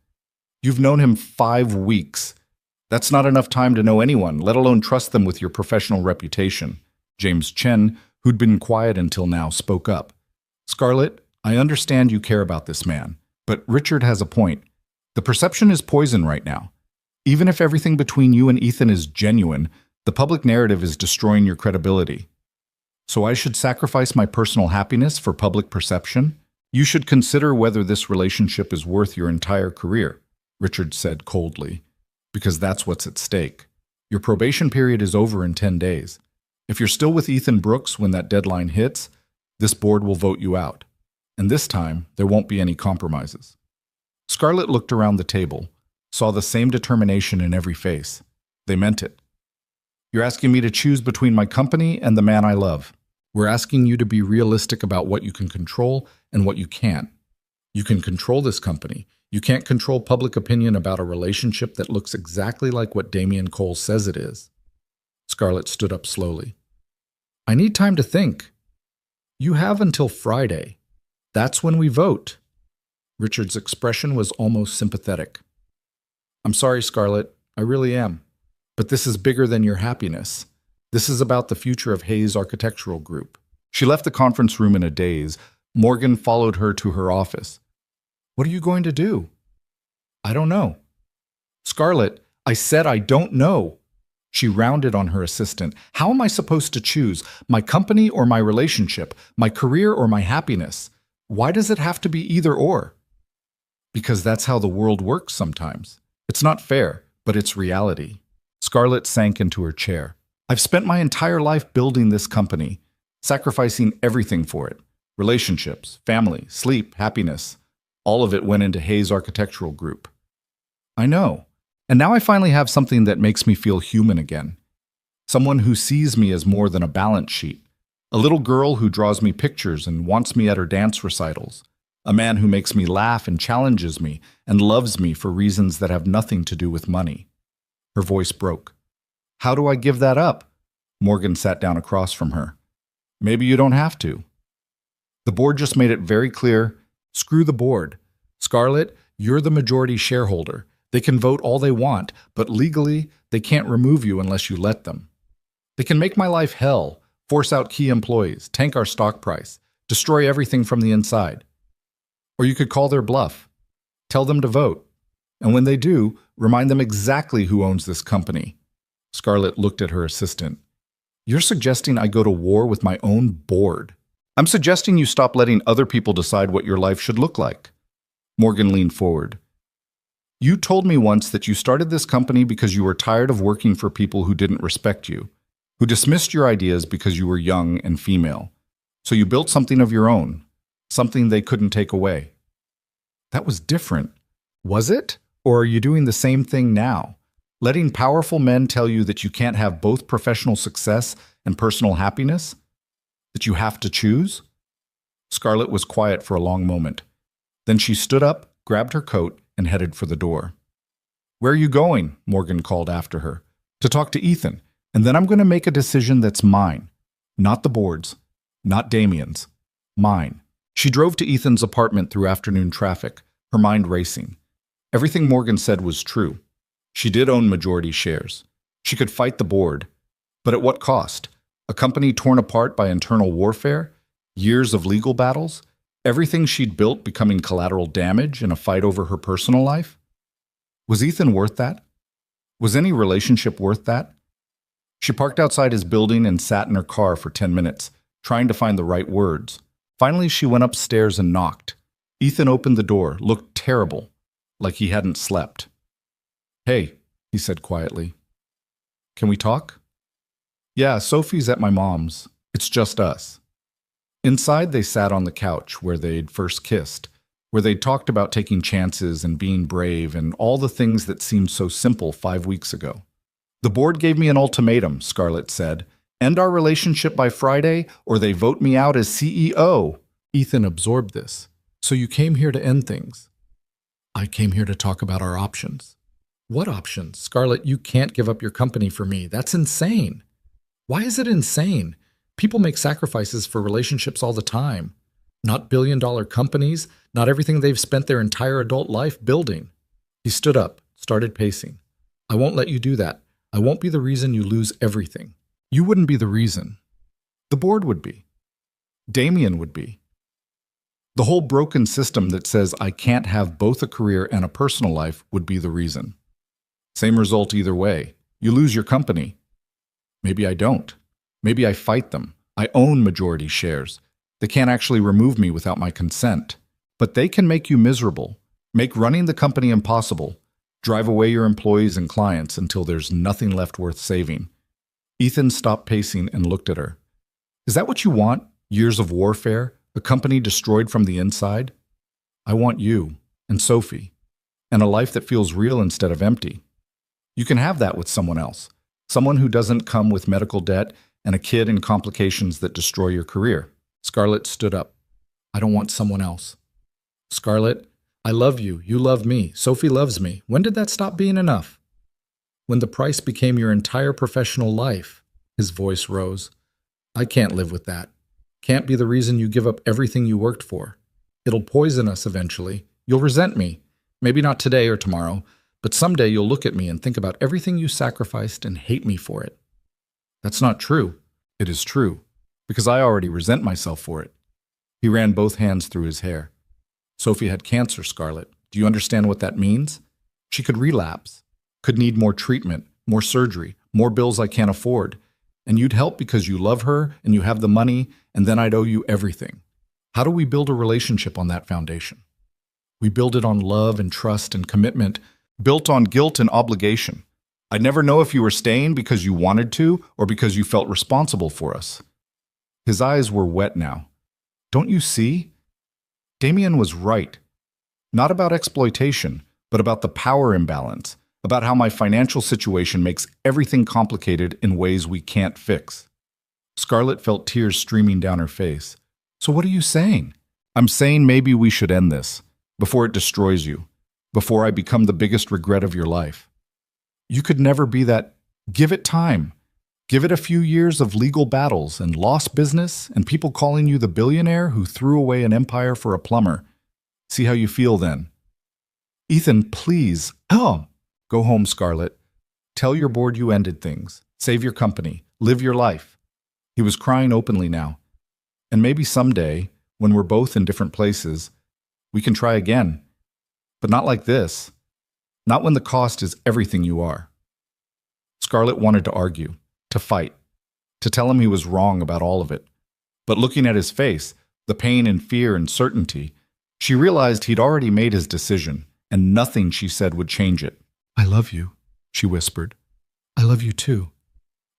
You've known him 5 weeks. That's not enough time to know anyone, let alone trust them with your professional reputation." James Chen, who'd been quiet until now, spoke up. "Scarlett, I understand you care about this man, but Richard has a point. The perception is poison right now. Even if everything between you and Ethan is genuine, the public narrative is destroying your credibility. So I should sacrifice my personal happiness for public perception? You should consider whether this relationship is worth your entire career," Richard said coldly, "because that's what's at stake. Your probation period is over in 10 days. If you're still with Ethan Brooks when that deadline hits, this board will vote you out. And this time, there won't be any compromises." Scarlett looked around the table, saw the same determination in every face. They meant it. "You're asking me to choose between my company and the man I love. We're asking you to be realistic about what you can control and what you can't. You can control this company. You can't control public opinion about a relationship that looks exactly like what Damien Cole says it is." Scarlett stood up slowly. "I need time to think." "You have until Friday. That's when we vote." Richard's expression was almost sympathetic. "I'm sorry, Scarlett. I really am. But this is bigger than your happiness. This is about the future of Hayes Architectural Group. She left the conference room in a daze. Morgan followed her to her office. What are you going to do? I don't know. Scarlett, I said I don't know. She rounded on her assistant. How am I supposed to choose? My company or my relationship? My career or my happiness? Why does it have to be either or? Because that's how the world works sometimes. It's not fair, but it's reality. Scarlett sank into her chair. I've spent my entire life building this company, sacrificing everything for it. Relationships, family, sleep, happiness. All of it went into Hayes Architectural Group. I know. And now I finally have something that makes me feel human again. Someone who sees me as more than a balance sheet. A little girl who draws me pictures and wants me at her dance recitals. A man who makes me laugh and challenges me and loves me for reasons that have nothing to do with money. Her voice broke. How do I give that up? Morgan sat down across from her. Maybe you don't have to. The board just made it very clear. Screw the board. Scarlett, you're the majority shareholder. They can vote all they want, but legally, they can't remove you unless you let them. They can make my life hell, force out key employees, tank our stock price, destroy everything from the inside. Or you could call their bluff. Tell them to vote. And when they do, remind them exactly who owns this company. Scarlett looked at her assistant. You're suggesting I go to war with my own board. I'm suggesting you stop letting other people decide what your life should look like. Morgan leaned forward. You told me once that you started this company because you were tired of working for people who didn't respect you, who dismissed your ideas because you were young and female. So you built something of your own, something they couldn't take away. That was different. Was it? Or are you doing the same thing now? Letting powerful men tell you that you can't have both professional success and personal happiness? That you have to choose? Scarlett was quiet for a long moment. Then she stood up, grabbed her coat, and headed for the door. Where are you going? Morgan called after her. To talk to Ethan, and then I'm going to make a decision that's mine. Not the board's, not Damien's. Mine. She drove to Ethan's apartment through afternoon traffic, her mind racing. Everything Morgan said was true. She did own majority shares. She could fight the board. But at what cost? A company torn apart by internal warfare? Years of legal battles? Everything she'd built becoming collateral damage in a fight over her personal life? Was Ethan worth that? Was any relationship worth that? She parked outside his building and sat in her car for 10 minutes, trying to find the right words. Finally, she went upstairs and knocked. Ethan opened the door, looked terrible, like he hadn't slept. Hey, he said quietly. Can we talk? Yeah, Sophie's at my mom's. It's just us. Inside, they sat on the couch where they'd first kissed, where they'd talked about taking chances and being brave and all the things that seemed so simple 5 weeks ago. The board gave me an ultimatum, Scarlett said. End our relationship by Friday, or they vote me out as CEO. Ethan absorbed this. So you came here to end things. I came here to talk about our options. What options? Scarlett, you can't give up your company for me. That's insane. Why is it insane? People make sacrifices for relationships all the time. Not billion-dollar companies, not everything they've spent their entire adult life building. He stood up, started pacing. I won't let you do that. I won't be the reason you lose everything. You wouldn't be the reason. The board would be. Damien would be. The whole broken system that says I can't have both a career and a personal life would be the reason. Same result either way. You lose your company. Maybe I don't. Maybe I fight them. I own majority shares. They can't actually remove me without my consent. But they can make you miserable, make running the company impossible, drive away your employees and clients until there's nothing left worth saving. Ethan stopped pacing and looked at her. Is that what you want? Years of warfare? A company destroyed from the inside? I want you and Sophie and a life that feels real instead of empty. You can have that with someone else, someone who doesn't come with medical debt and a kid and complications that destroy your career. Scarlett stood up. I don't want someone else. Scarlett, I love you. You love me. Sophie loves me. When did that stop being enough? When the price became your entire professional life. His voice rose. I can't live with that. Can't be the reason you give up everything you worked for. It'll poison us eventually. You'll resent me. Maybe not today or tomorrow, But someday you'll look at me and think about everything you sacrificed and hate me for it. That's not true. It is true, because I already resent myself for it. He ran both hands through his hair. Sophie had cancer, Scarlett. Do you understand what that means? She could relapse, could need more treatment, more surgery, more bills I can't afford. And you'd help because you love her and you have the money, and then I'd owe you everything. How do we build a relationship on that foundation? We build it on love and trust and commitment, built on guilt and obligation. I'd never know if you were staying because you wanted to or because you felt responsible for us. His eyes were wet now. Don't you see? Damien was right. Not about exploitation, but about the power imbalance, about how my financial situation makes everything complicated in ways we can't fix. Scarlett felt tears streaming down her face. So what are you saying? I'm saying maybe we should end this, before it destroys you, before I become the biggest regret of your life. You could never be that. Give it time. Give it a few years of legal battles and lost business and people calling you the billionaire who threw away an empire for a plumber. See how you feel then. Ethan, please. Oh, go home, Scarlett. Tell your board you ended things. Save your company. Live your life. He was crying openly now. And maybe someday, when we're both in different places, we can try again. But not like this. Not when the cost is everything you are. Scarlett wanted to argue, to fight, to tell him he was wrong about all of it. But looking at his face, the pain and fear and certainty, she realized he'd already made his decision, and nothing she said would change it. I love you, she whispered. I love you too.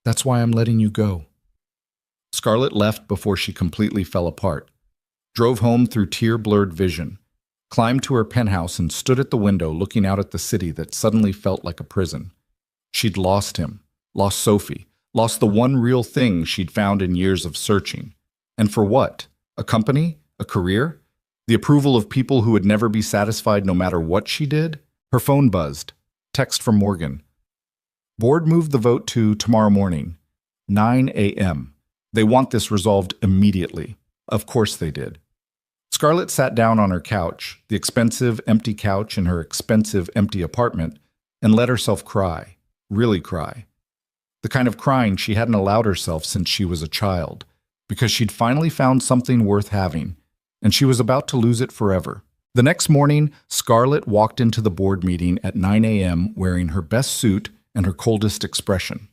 That's why I'm letting you go. Scarlett left before she completely fell apart, drove home through tear-blurred vision, climbed to her penthouse and stood at the window looking out at the city that suddenly felt like a prison. She'd lost him, lost Sophie, lost the one real thing she'd found in years of searching. And for what? A company? A career? The approval of people who would never be satisfied no matter what she did? Her phone buzzed. Text from Morgan. Board moved the vote to tomorrow morning, 9 a.m. They want this resolved immediately. Of course they did. Scarlett sat down on her couch, the expensive, empty couch in her expensive, empty apartment, and let herself cry, really cry. The kind of crying she hadn't allowed herself since she was a child, because she'd finally found something worth having, and she was about to lose it forever. The next morning, Scarlett walked into the board meeting at 9 a.m. wearing her best suit and her coldest expression.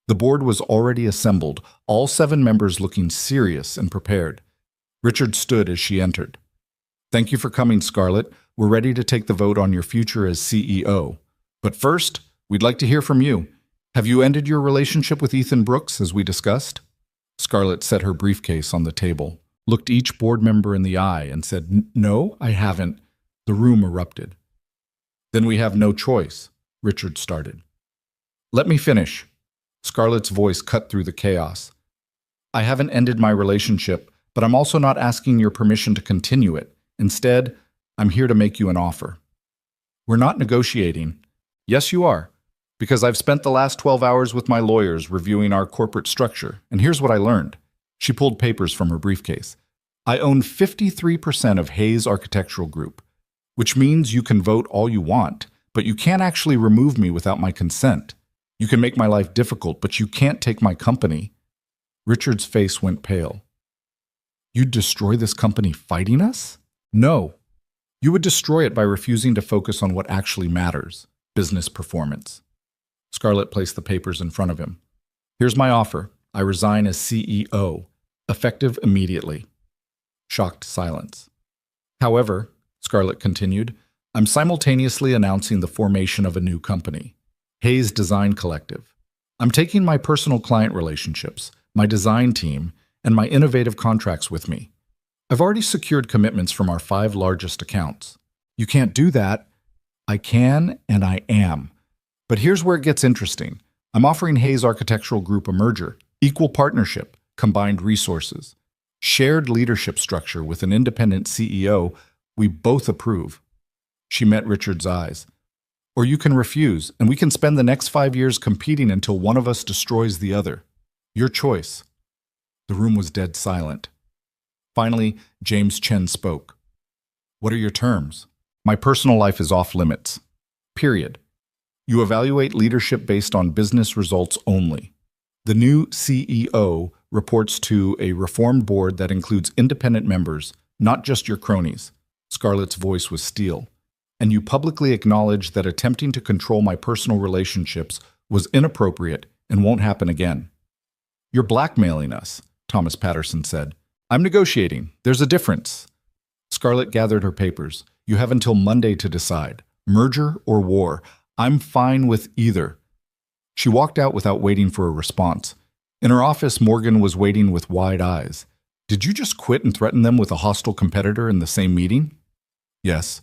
The board was already assembled, all 7 members looking serious and prepared. Richard stood as she entered. Thank you for coming, Scarlett. We're ready to take the vote on your future as CEO. But first, we'd like to hear from you. Have you ended your relationship with Ethan Brooks, as we discussed? Scarlett set her briefcase on the table, looked each board member in the eye, and said, No, I haven't. The room erupted. Then we have no choice, Richard started. Let me finish. Scarlett's voice cut through the chaos. I haven't ended my relationship, but I'm also not asking your permission to continue it. Instead, I'm here to make you an offer. We're not negotiating. Yes, you are, because I've spent the last 12 hours with my lawyers reviewing our corporate structure, and here's what I learned. She pulled papers from her briefcase. I own 53% of Hayes Architectural Group, which means you can vote all you want, but you can't actually remove me without my consent. You can make my life difficult, but you can't take my company. Richard's face went pale. You'd destroy this company fighting us? No. You would destroy it by refusing to focus on what actually matters, business performance. Scarlett placed the papers in front of him. Here's my offer. I resign as CEO, effective immediately. Shocked silence. However, Scarlett continued, I'm simultaneously announcing the formation of a new company, Hayes Design Collective. I'm taking my personal client relationships, my design team, and my innovative contracts with me. I've already secured commitments from our 5 largest accounts. You can't do that. I can, and I am. But here's where it gets interesting. I'm offering Hayes Architectural Group a merger, equal partnership, combined resources, shared leadership structure with an independent CEO we both approve. She met Richard's eyes. Or you can refuse, and we can spend the next 5 years competing until one of us destroys the other. Your choice. The room was dead silent. Finally, James Chen spoke. What are your terms? My personal life is off limits. Period. You evaluate leadership based on business results only. The new CEO reports to a reformed board that includes independent members, not just your cronies. Scarlett's voice was steel. And you publicly acknowledge that attempting to control my personal relationships was inappropriate and won't happen again. You're blackmailing us, Thomas Patterson said. I'm negotiating. There's a difference. Scarlett gathered her papers. You have until Monday to decide. Merger or war. I'm fine with either. She walked out without waiting for a response. In her office, Morgan was waiting with wide eyes. Did you just quit and threaten them with a hostile competitor in the same meeting? Yes.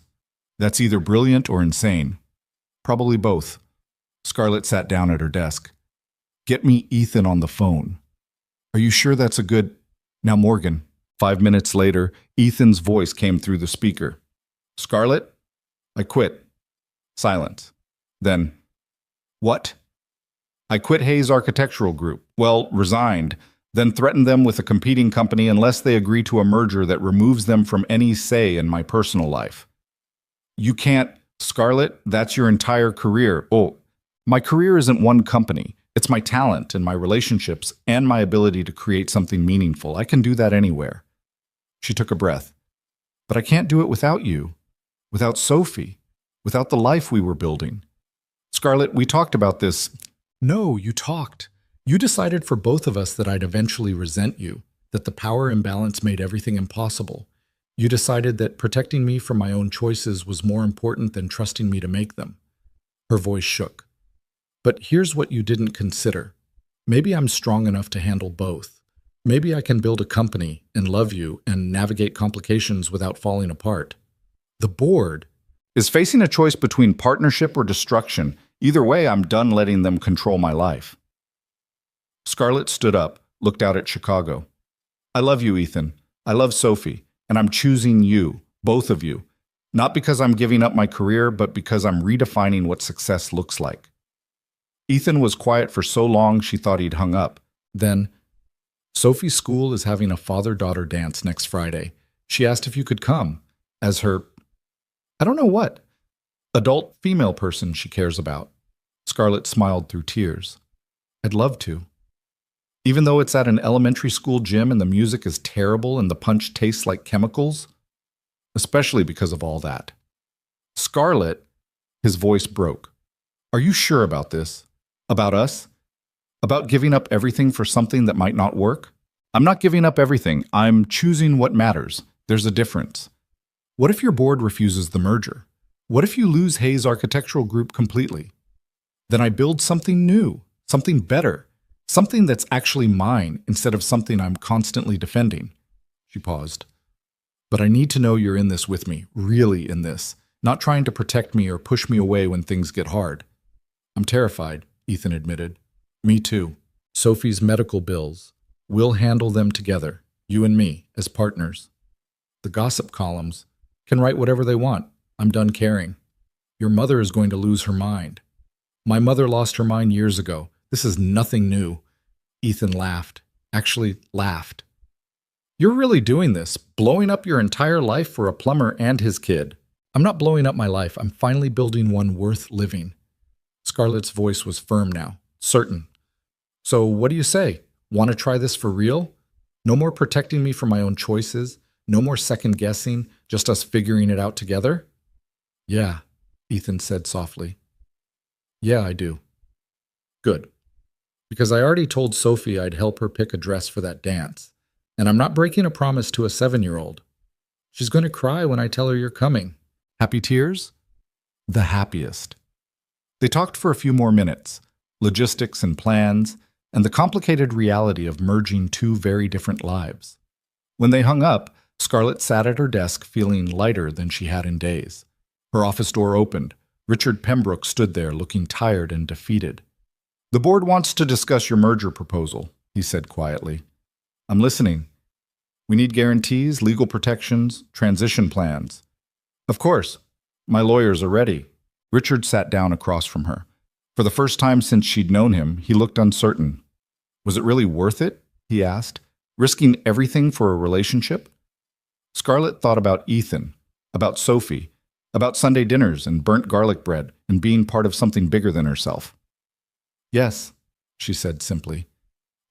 That's either brilliant or insane. Probably both. Scarlett sat down at her desk. Get me Ethan on the phone. Are you sure that's a good... Now, Morgan. 5 minutes later, Ethan's voice came through the speaker. Scarlett? I quit. Silence. Then, what? I quit Hayes Architectural Group. Well, resigned. Then threatened them with a competing company unless they agree to a merger that removes them from any say in my personal life. You can't... Scarlett, that's your entire career. Oh, my career isn't one company. It's my talent and my relationships and my ability to create something meaningful. I can do that anywhere. She took a breath. But I can't do it without you, without Sophie, without the life we were building. Scarlett, we talked about this. No, you talked. You decided for both of us that I'd eventually resent you, that the power imbalance made everything impossible. You decided that protecting me from my own choices was more important than trusting me to make them. Her voice shook. But here's what you didn't consider. Maybe I'm strong enough to handle both. Maybe I can build a company and love you and navigate complications without falling apart. The board is facing a choice between partnership or destruction. Either way, I'm done letting them control my life. Scarlett stood up, looked out at Chicago. I love you, Ethan. I love Sophie. And I'm choosing you, both of you. Not because I'm giving up my career, but because I'm redefining what success looks like. Ethan was quiet for so long she thought he'd hung up. Then, Sophie's school is having a father-daughter dance next Friday. She asked if you could come, as her, I don't know what, adult female person she cares about. Scarlett smiled through tears. I'd love to. Even though it's at an elementary school gym and the music is terrible and the punch tastes like chemicals? Especially because of all that. Scarlett, his voice broke. Are you sure about this? About us? About giving up everything for something that might not work? I'm not giving up everything. I'm choosing what matters. There's a difference. What if your board refuses the merger? What if you lose Hayes Architectural Group completely? Then I build something new, something better, something that's actually mine instead of something I'm constantly defending. She paused. But I need to know you're in this with me, really in this, not trying to protect me or push me away when things get hard. I'm terrified, Ethan admitted. Me too. Sophie's medical bills. We'll handle them together, you and me, as partners. The gossip columns can write whatever they want. I'm done caring. Your mother is going to lose her mind. My mother lost her mind years ago. This is nothing new. Ethan laughed. Actually laughed. You're really doing this, blowing up your entire life for a plumber and his kid. I'm not blowing up my life. I'm finally building one worth living. Scarlett's voice was firm now, certain. So what do you say? Want to try this for real? No more protecting me from my own choices? No more second guessing? Just us figuring it out together? Yeah, Ethan said softly. Yeah, I do. Good. Because I already told Sophie I'd help her pick a dress for that dance. And I'm not breaking a promise to a 7-year-old. She's going to cry when I tell her you're coming. Happy tears? The happiest. They talked for a few more minutes, logistics and plans, and the complicated reality of merging two very different lives. When they hung up, Scarlett sat at her desk feeling lighter than she had in days. Her office door opened. Richard Pembroke stood there looking tired and defeated. The board wants to discuss your merger proposal, he said quietly. I'm listening. We need guarantees, legal protections, transition plans. Of course. My lawyers are ready. Richard sat down across from her. For the first time since she'd known him, he looked uncertain. Was it really worth it? He asked. Risking everything for a relationship? Scarlett thought about Ethan, about Sophie, About Sunday dinners and burnt garlic bread and being part of something bigger than herself. Yes, she said simply.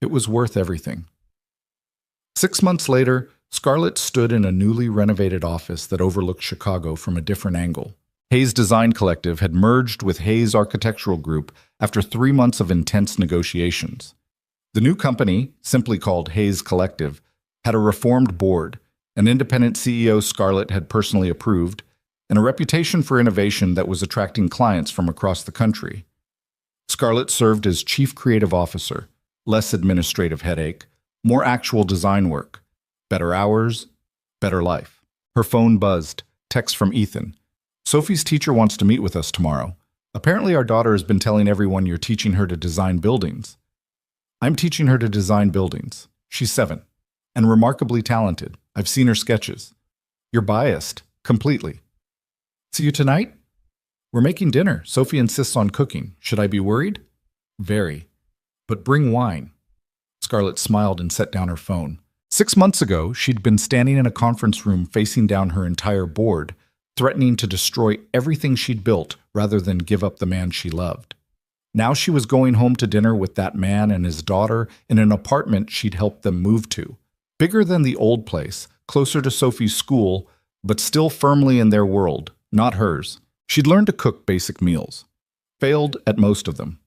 It was worth everything. 6 months later, Scarlett stood in a newly renovated office that overlooked Chicago from a different angle. Hayes Design Collective had merged with Hayes Architectural Group after 3 months of intense negotiations. The new company, simply called Hayes Collective, had a reformed board, an independent CEO Scarlett had personally approved, and a reputation for innovation that was attracting clients from across the country. Scarlett served as Chief Creative Officer, less administrative headache, more actual design work, better hours, better life. Her phone buzzed, text from Ethan. Sophie's teacher wants to meet with us tomorrow. Apparently our daughter has been telling everyone you're teaching her to design buildings. I'm teaching her to design buildings. She's 7, and remarkably talented. I've seen her sketches. You're biased, completely. See you tonight? We're making dinner. Sophie insists on cooking. Should I be worried? Very. But bring wine. Scarlett smiled and set down her phone. 6 months ago, she'd been standing in a conference room facing down her entire board, threatening to destroy everything she'd built rather than give up the man she loved. Now she was going home to dinner with that man and his daughter in an apartment she'd helped them move to. Bigger than the old place, closer to Sophie's school, but still firmly in their world, not hers. She'd learned to cook basic meals. Failed at most of them.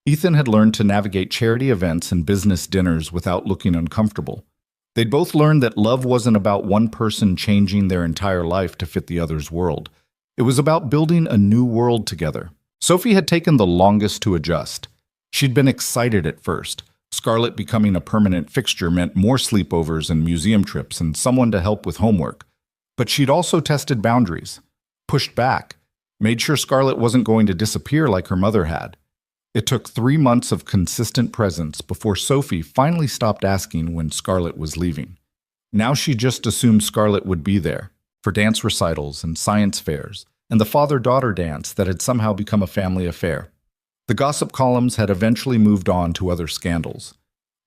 Ethan had learned to navigate charity events and business dinners without looking uncomfortable. They'd both learned that love wasn't about one person changing their entire life to fit the other's world. It was about building a new world together. Sophie had taken the longest to adjust. She'd been excited at first. Scarlett becoming a permanent fixture meant more sleepovers and museum trips and someone to help with homework. But she'd also tested boundaries, pushed back, made sure Scarlett wasn't going to disappear like her mother had. It took 3 months of consistent presence before Sophie finally stopped asking when Scarlett was leaving. Now she just assumed Scarlett would be there, for dance recitals and science fairs, and the father-daughter dance that had somehow become a family affair. The gossip columns had eventually moved on to other scandals.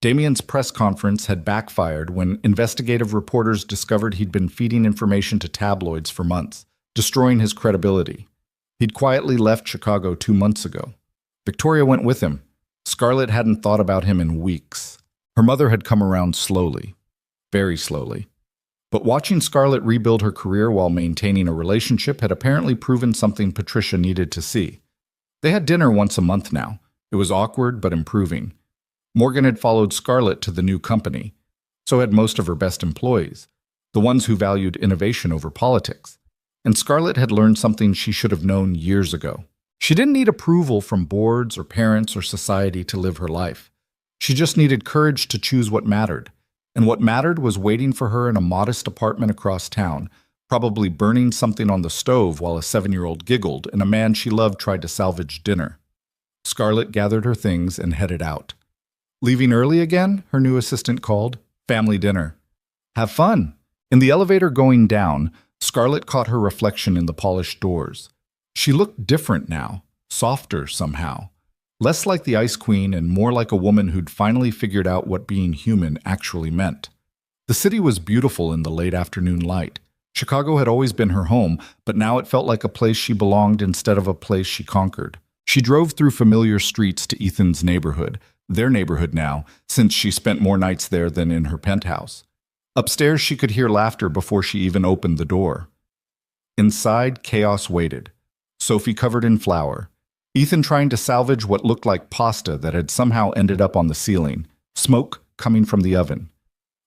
Damien's press conference had backfired when investigative reporters discovered he'd been feeding information to tabloids for months, destroying his credibility. He'd quietly left Chicago 2 months ago. Victoria went with him. Scarlett hadn't thought about him in weeks. Her mother had come around slowly, very slowly. But watching Scarlett rebuild her career while maintaining a relationship had apparently proven something Patricia needed to see. They had dinner once a month now. It was awkward but improving. Morgan had followed Scarlett to the new company. So had most of her best employees, the ones who valued innovation over politics. And Scarlett had learned something she should have known years ago. She didn't need approval from boards or parents or society to live her life. She just needed courage to choose what mattered. And what mattered was waiting for her in a modest apartment across town, probably burning something on the stove while a 7-year-old giggled and a man she loved tried to salvage dinner. Scarlett gathered her things and headed out. Leaving early again, her new assistant called. Family dinner. Have fun. In the elevator going down, Scarlett caught her reflection in the polished doors. She looked different now, softer somehow. Less like the Ice Queen and more like a woman who'd finally figured out what being human actually meant. The city was beautiful in the late afternoon light. Chicago had always been her home, but now it felt like a place she belonged instead of a place she conquered. She drove through familiar streets to Ethan's neighborhood, their neighborhood now, since she spent more nights there than in her penthouse. Upstairs, she could hear laughter before she even opened the door. Inside, chaos waited. Sophie covered in flour. Ethan trying to salvage what looked like pasta that had somehow ended up on the ceiling. Smoke coming from the oven.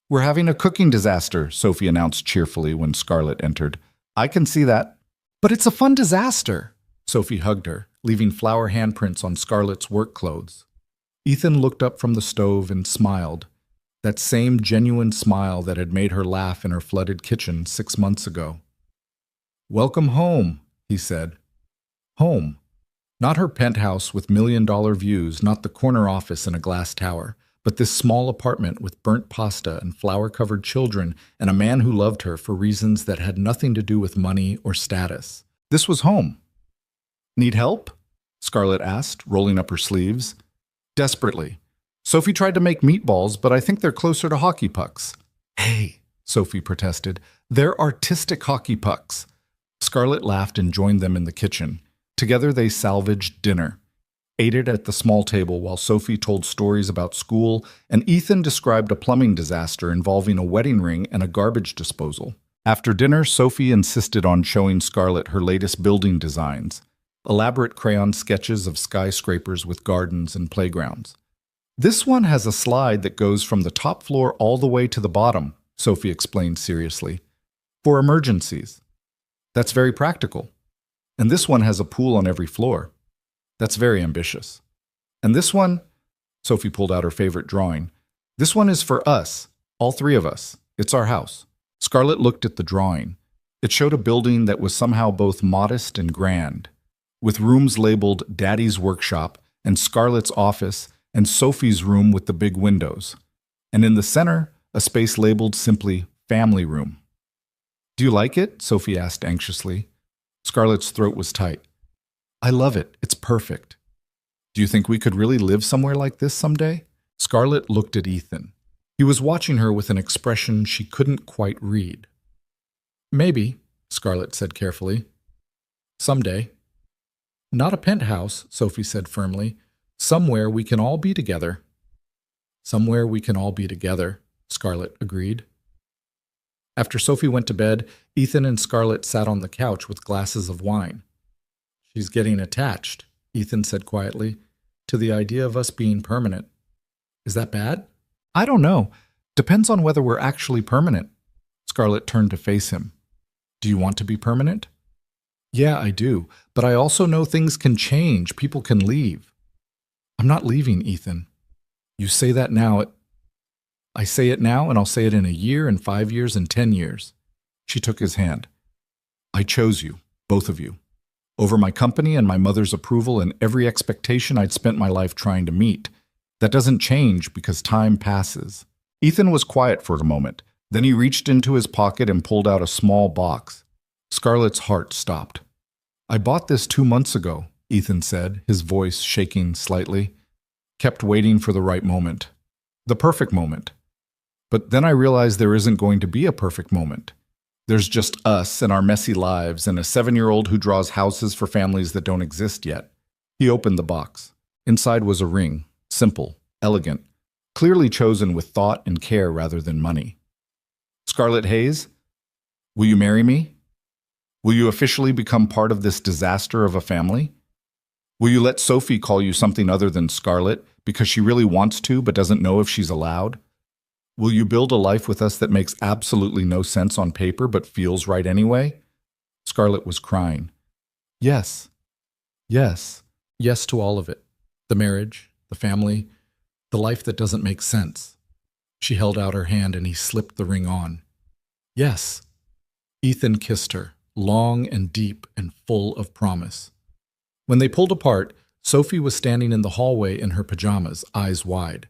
We're having a cooking disaster, Sophie announced cheerfully when Scarlett entered. I can see that. But it's a fun disaster. Sophie hugged her, leaving flour handprints on Scarlett's work clothes. Ethan looked up from the stove and smiled. That same genuine smile that had made her laugh in her flooded kitchen 6 months ago. Welcome home, he said. Home. Not her penthouse with million-dollar views, not the corner office in a glass tower, but this small apartment with burnt pasta and flour-covered children and a man who loved her for reasons that had nothing to do with money or status. This was home. Need help? Scarlett asked, rolling up her sleeves. Desperately. Sophie tried to make meatballs, but I think they're closer to hockey pucks. Hey, Sophie protested. They're artistic hockey pucks. Scarlett laughed and joined them in the kitchen. Together they salvaged dinner, ate it at the small table while Sophie told stories about school and Ethan described a plumbing disaster involving a wedding ring and a garbage disposal. After dinner, Sophie insisted on showing Scarlett her latest building designs, elaborate crayon sketches of skyscrapers with gardens and playgrounds. "This one has a slide that goes from the top floor all the way to the bottom," Sophie explained seriously. "For emergencies. That's very practical. And this one has a pool on every floor. That's very ambitious. And this one," Sophie pulled out her favorite drawing, "this one is for us, all three of us. It's our house." Scarlett looked at the drawing. It showed a building that was somehow both modest and grand, with rooms labeled Daddy's Workshop and Scarlett's office and Sophie's room with the big windows. And in the center, a space labeled simply Family Room. "Do you like it?" Sophie asked anxiously. Scarlett's throat was tight. "I love it. It's perfect." "Do you think we could really live somewhere like this someday?" Scarlett looked at Ethan. He was watching her with an expression she couldn't quite read. "Maybe," Scarlett said carefully. "Someday." "Not a penthouse," Sophie said firmly. "Somewhere we can all be together." "Somewhere we can all be together," Scarlett agreed. After Sophie went to bed, Ethan and Scarlett sat on the couch with glasses of wine. "She's getting attached," Ethan said quietly, "to the idea of us being permanent. Is that bad?" "I don't know. Depends on whether we're actually permanent." Scarlett turned to face him. "Do you want to be permanent?" "Yeah, I do. But I also know things can change. People can leave." "I'm not leaving, Ethan. You say that now. I say it now, and I'll say it in a year, and 5 years, and 10 years. She took his hand. "I chose you, both of you, over my company and my mother's approval and every expectation I'd spent my life trying to meet. That doesn't change because time passes." Ethan was quiet for a moment. Then he reached into his pocket and pulled out a small box. Scarlett's heart stopped. "I bought this 2 months ago," Ethan said, his voice shaking slightly. "Kept waiting for the right moment. The perfect moment. But then I realized there isn't going to be a perfect moment. There's just us and our messy lives and a 7-year-old who draws houses for families that don't exist yet." He opened the box. Inside was a ring, simple, elegant, clearly chosen with thought and care rather than money. "Scarlett Hayes, will you marry me? Will you officially become part of this disaster of a family? Will you let Sophie call you something other than Scarlett because she really wants to but doesn't know if she's allowed? Will you build a life with us that makes absolutely no sense on paper but feels right anyway?" Scarlett was crying. "Yes. Yes. Yes to all of it. The marriage, the family, the life that doesn't make sense." She held out her hand and he slipped the ring on. "Yes." Ethan kissed her, long and deep and full of promise. When they pulled apart, Sophie was standing in the hallway in her pajamas, eyes wide.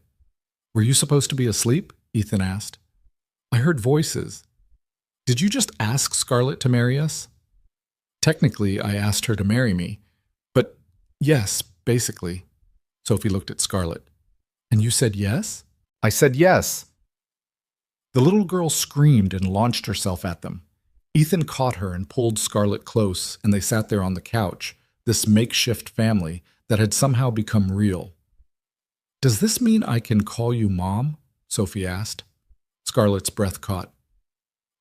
"Were you supposed to be asleep?" Ethan asked. "I heard voices." "Did you just ask Scarlett to marry us?" "Technically, I asked her to marry me. But yes, basically." Sophie looked at Scarlett. "And you said yes?" "I said yes." The little girl screamed and launched herself at them. Ethan caught her and pulled Scarlett close, and they sat there on the couch, this makeshift family that had somehow become real. "Does this mean I can call you Mom?" Sophie asked. Scarlett's breath caught.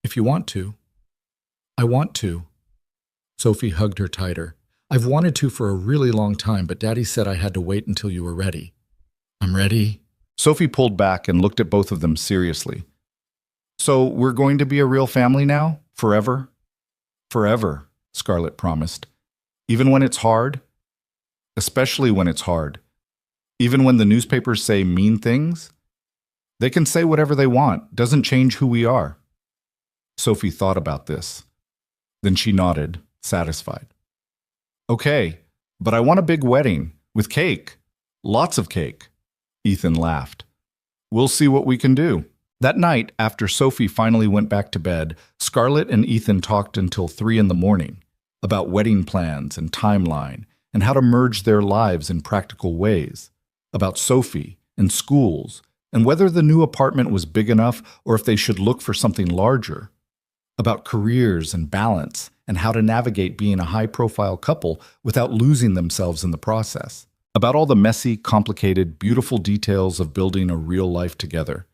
"If you want to." "I want to." Sophie hugged her tighter. "I've wanted to for a really long time, but Daddy said I had to wait until you were ready." "I'm ready." Sophie pulled back and looked at both of them seriously. "So we're going to be a real family now? Forever?" "Forever," Scarlett promised. "Even when it's hard?" "Especially when it's hard. Even when the newspapers say mean things? They can say whatever they want. Doesn't change who we are." Sophie thought about this. Then she nodded, satisfied. "Okay, but I want a big wedding, with cake. Lots of cake." Ethan laughed. "We'll see what we can do." That night, after Sophie finally went back to bed, Scarlett and Ethan talked until 3 in the morning about wedding plans and timeline and how to merge their lives in practical ways, about Sophie and schools, and whether the new apartment was big enough or if they should look for something larger, about careers and balance, and how to navigate being a high-profile couple without losing themselves in the process. About all the messy, complicated, beautiful details of building a real life together.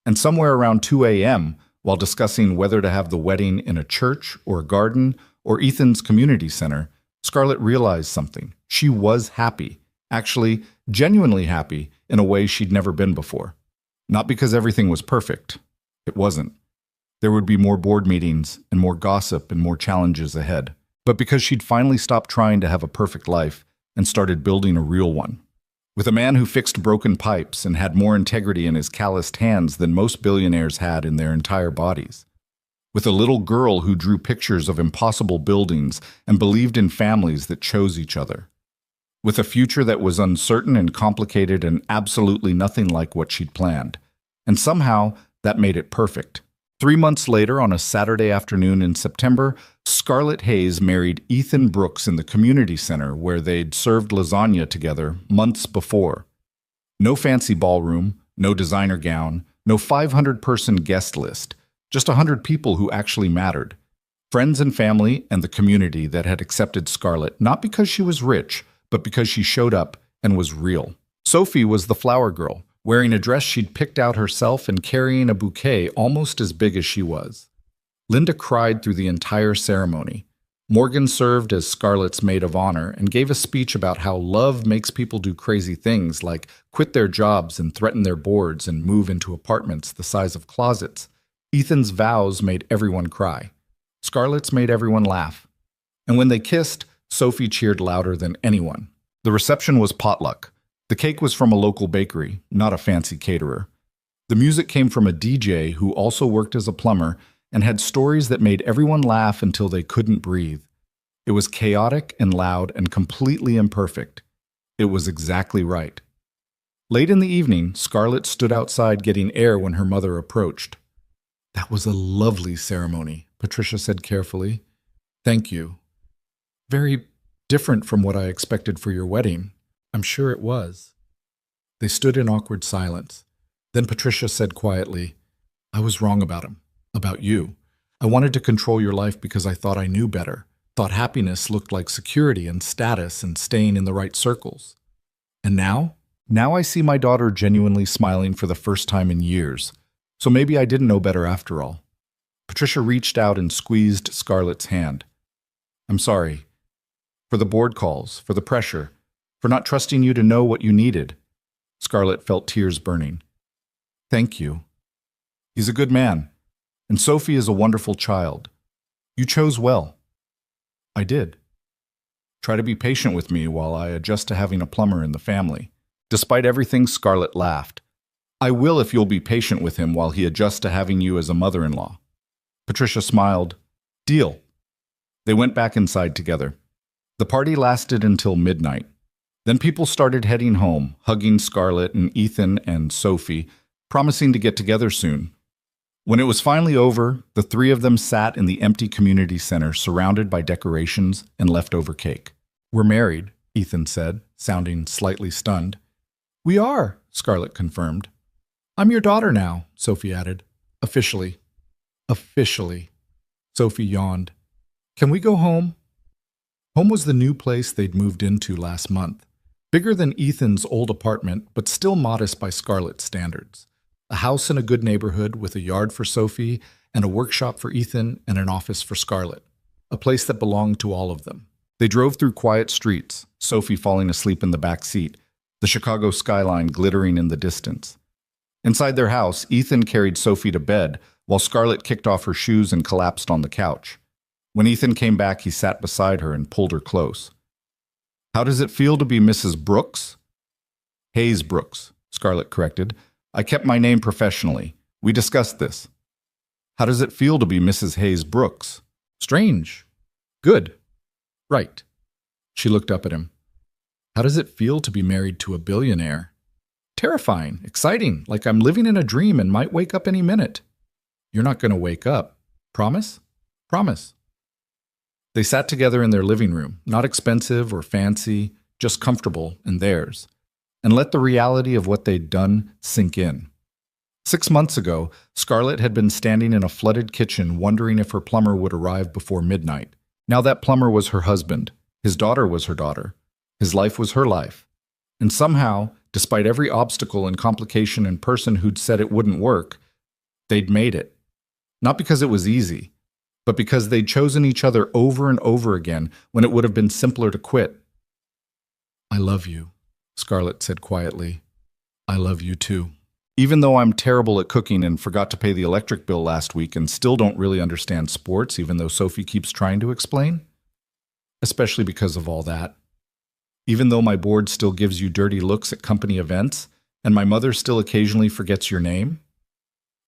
And somewhere around 2 a.m., while discussing whether to have the wedding in a church or a garden or Ethan's community center, Scarlett realized something. She was happy, actually genuinely happy in a way she'd never been before. Not because everything was perfect. It wasn't. There would be more board meetings and more gossip and more challenges ahead. But because she'd finally stopped trying to have a perfect life and started building a real one. With a man who fixed broken pipes and had more integrity in his calloused hands than most billionaires had in their entire bodies. With a little girl who drew pictures of impossible buildings and believed in families that chose each other. With a future that was uncertain and complicated and absolutely nothing like what she'd planned. And somehow, that made it perfect. 3 months later, on a Saturday afternoon in September, Scarlett Hayes married Ethan Brooks in the community center where they'd served lasagna together months before. No fancy ballroom, no designer gown, no 500-person guest list, just 100 people who actually mattered. Friends and family and the community that had accepted Scarlett not because she was rich, but because she showed up and was real. Sophie was the flower girl, wearing a dress she'd picked out herself and carrying a bouquet almost as big as she was. Linda cried through the entire ceremony. Morgan served as Scarlett's maid of honor and gave a speech about how love makes people do crazy things like quit their jobs and threaten their boards and move into apartments the size of closets. Ethan's vows made everyone cry. Scarlett's made everyone laugh. And when they kissed, Sophie cheered louder than anyone. The reception was potluck. The cake was from a local bakery, not a fancy caterer. The music came from a DJ who also worked as a plumber and had stories that made everyone laugh until they couldn't breathe. It was chaotic and loud and completely imperfect. It was exactly right. Late in the evening, Scarlett stood outside getting air when her mother approached. "That was a lovely ceremony," Patricia said carefully. "Thank you. Very different from what I expected for your wedding." "I'm sure it was." They stood in awkward silence. Then Patricia said quietly, "I was wrong about him, about you. I wanted to control your life because I thought I knew better, thought happiness looked like security and status and staying in the right circles. And now? Now I see my daughter genuinely smiling for the first time in years, so maybe I didn't know better after all." Patricia reached out and squeezed Scarlett's hand. "I'm sorry. For the board calls, for the pressure, for not trusting you to know what you needed." Scarlett felt tears burning. "Thank you. He's a good man, and Sophie is a wonderful child. You chose well." "I did. Try to be patient with me while I adjust to having a plumber in the family." Despite everything, Scarlett laughed. "I will if you'll be patient with him while he adjusts to having you as a mother-in-law." Patricia smiled. "Deal." They went back inside together. The party lasted until midnight. Then people started heading home, hugging Scarlett and Ethan and Sophie, promising to get together soon. When it was finally over, the three of them sat in the empty community center surrounded by decorations and leftover cake. "We're married," Ethan said, sounding slightly stunned. "We are," Scarlett confirmed. "I'm your daughter now," Sophie added. "Officially." "Officially." Sophie yawned. "Can we go home?" Home was the new place they'd moved into last month. Bigger than Ethan's old apartment, but still modest by Scarlett's standards. A house in a good neighborhood with a yard for Sophie and a workshop for Ethan and an office for Scarlett. A place that belonged to all of them. They drove through quiet streets, Sophie falling asleep in the back seat, the Chicago skyline glittering in the distance. Inside their house, Ethan carried Sophie to bed while Scarlett kicked off her shoes and collapsed on the couch. When Ethan came back, he sat beside her and pulled her close. "How does it feel to be Mrs. Brooks?" "Hayes Brooks," Scarlett corrected. "I kept my name professionally. We discussed this." "How does it feel to be Mrs. Hayes Brooks?" "Strange. Good. Right." She looked up at him. "How does it feel to be married to a billionaire?" "Terrifying. Exciting. Like I'm living in a dream and might wake up any minute." "You're not going to wake up. Promise?" "Promise." They sat together in their living room, not expensive or fancy, just comfortable and theirs, and let the reality of what they'd done sink in. 6 months ago, Scarlett had been standing in a flooded kitchen wondering if her plumber would arrive before midnight. Now that Plumber was her husband, his daughter was her daughter, his life was her life. And somehow, despite every obstacle and complication and person who'd said it wouldn't work, they'd made it. Not because it was easy, but because they'd chosen each other over and over again when it would have been simpler to quit. I love you, Scarlett said quietly. I love you too. Even though I'm terrible at cooking and forgot to pay the electric bill last week and still don't really understand sports, even though Sophie keeps trying to explain. Especially because of all that. Even though my board still gives you dirty looks at company events, and my mother still occasionally forgets your name.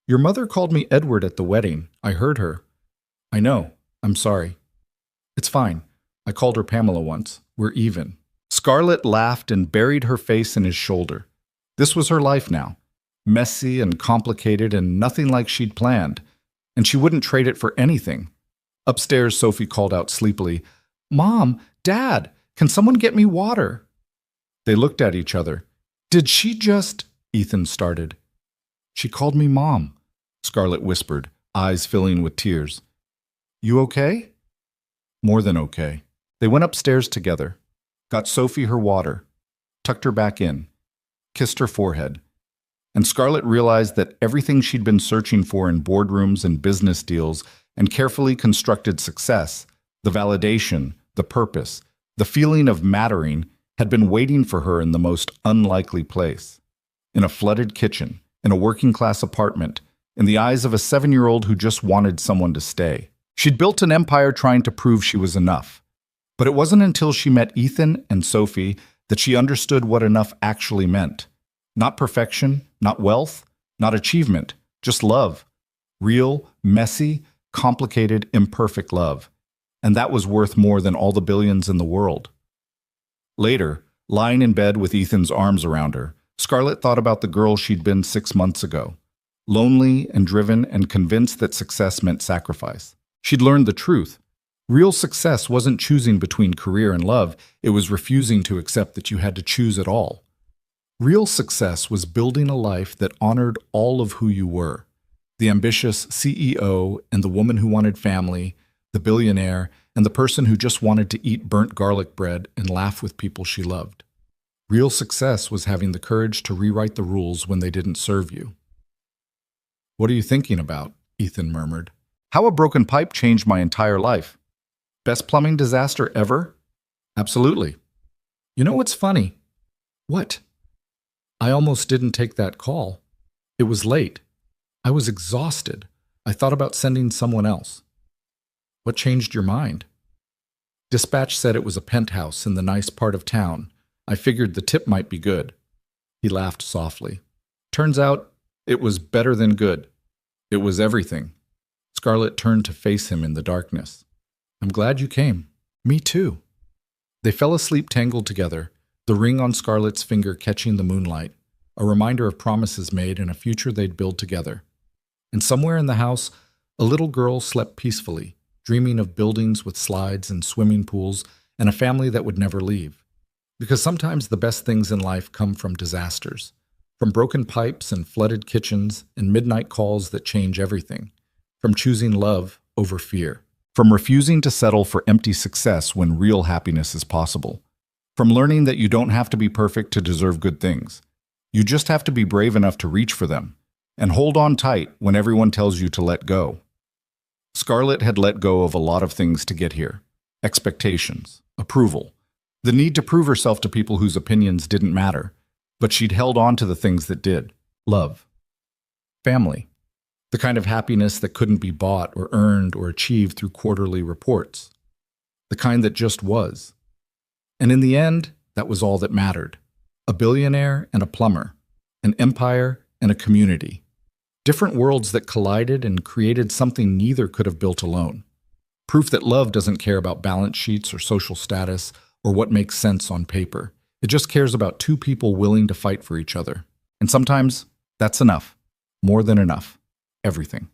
Your mother called me Edward at the wedding. I heard her. I know. I'm sorry. It's fine. I called her Pamela once. We're even. Scarlett laughed and buried her face in his shoulder. This was her life now. Messy and complicated and nothing like she'd planned. And she wouldn't trade it for anything. Upstairs, Sophie called out sleepily, "Mom, Dad, can someone get me water?" They looked at each other. "Did she just—" Ethan started. "She called me Mom," Scarlett whispered, eyes filling with tears. "You okay?" More than okay. They went upstairs together, got Sophie her water, tucked her back in, kissed her forehead. And Scarlett realized that everything she'd been searching for in boardrooms and business deals and carefully constructed success, the validation, the purpose, the feeling of mattering, had been waiting for her in the most unlikely place. In a flooded kitchen, in a working-class apartment, in the eyes of a 7-year-old who just wanted someone to stay. She'd built an empire trying to prove she was enough. But it wasn't until she met Ethan and Sophie that she understood what enough actually meant. Not perfection, not wealth, not achievement, just love. Real, messy, complicated, imperfect love. And that was worth more than all the billions in the world. Later, lying in bed with Ethan's arms around her, Scarlett thought about the girl she'd been 6 months ago. Lonely and driven and convinced that success meant sacrifice. She'd learned the truth. Real success wasn't choosing between career and love, it was refusing to accept that you had to choose at all. Real success was building a life that honored all of who you were. The ambitious CEO and the woman who wanted family, the billionaire, and the person who just wanted to eat burnt garlic bread and laugh with people she loved. Real success was having the courage to rewrite the rules when they didn't serve you. "What are you thinking about?" Ethan murmured. "How a broken pipe changed my entire life. Best plumbing disaster ever?" "Absolutely." "You know what's funny?" "What?" "I almost didn't take that call. It was late. I was exhausted. I thought about sending someone else." "What changed your mind?" "Dispatch said it was a penthouse in the nice part of town. I figured the tip might be good." He laughed softly. "Turns out it was better than good. It was everything." Scarlett turned to face him in the darkness. "I'm glad you came." "Me too." They fell asleep tangled together, the ring on Scarlett's finger catching the moonlight, a reminder of promises made and a future they'd build together. And somewhere in the house, a little girl slept peacefully, dreaming of buildings with slides and swimming pools and a family that would never leave. Because sometimes the best things in life come from disasters, from broken pipes and flooded kitchens and midnight calls that change everything, from choosing love over fear, from refusing to settle for empty success when real happiness is possible, from learning that you don't have to be perfect to deserve good things. You just have to be brave enough to reach for them and hold on tight when everyone tells you to let go. Scarlett had let go of a lot of things to get here. Expectations, approval, the need to prove herself to people whose opinions didn't matter, but she'd held on to the things that did. Love. Family. The kind of happiness that couldn't be bought or earned or achieved through quarterly reports. The kind that just was. And in the end, that was all that mattered. A billionaire and a plumber. An empire and a community. Different worlds that collided and created something neither could have built alone. Proof that love doesn't care about balance sheets or social status or what makes sense on paper. It just cares about two people willing to fight for each other. And sometimes that's enough. More than enough. Everything.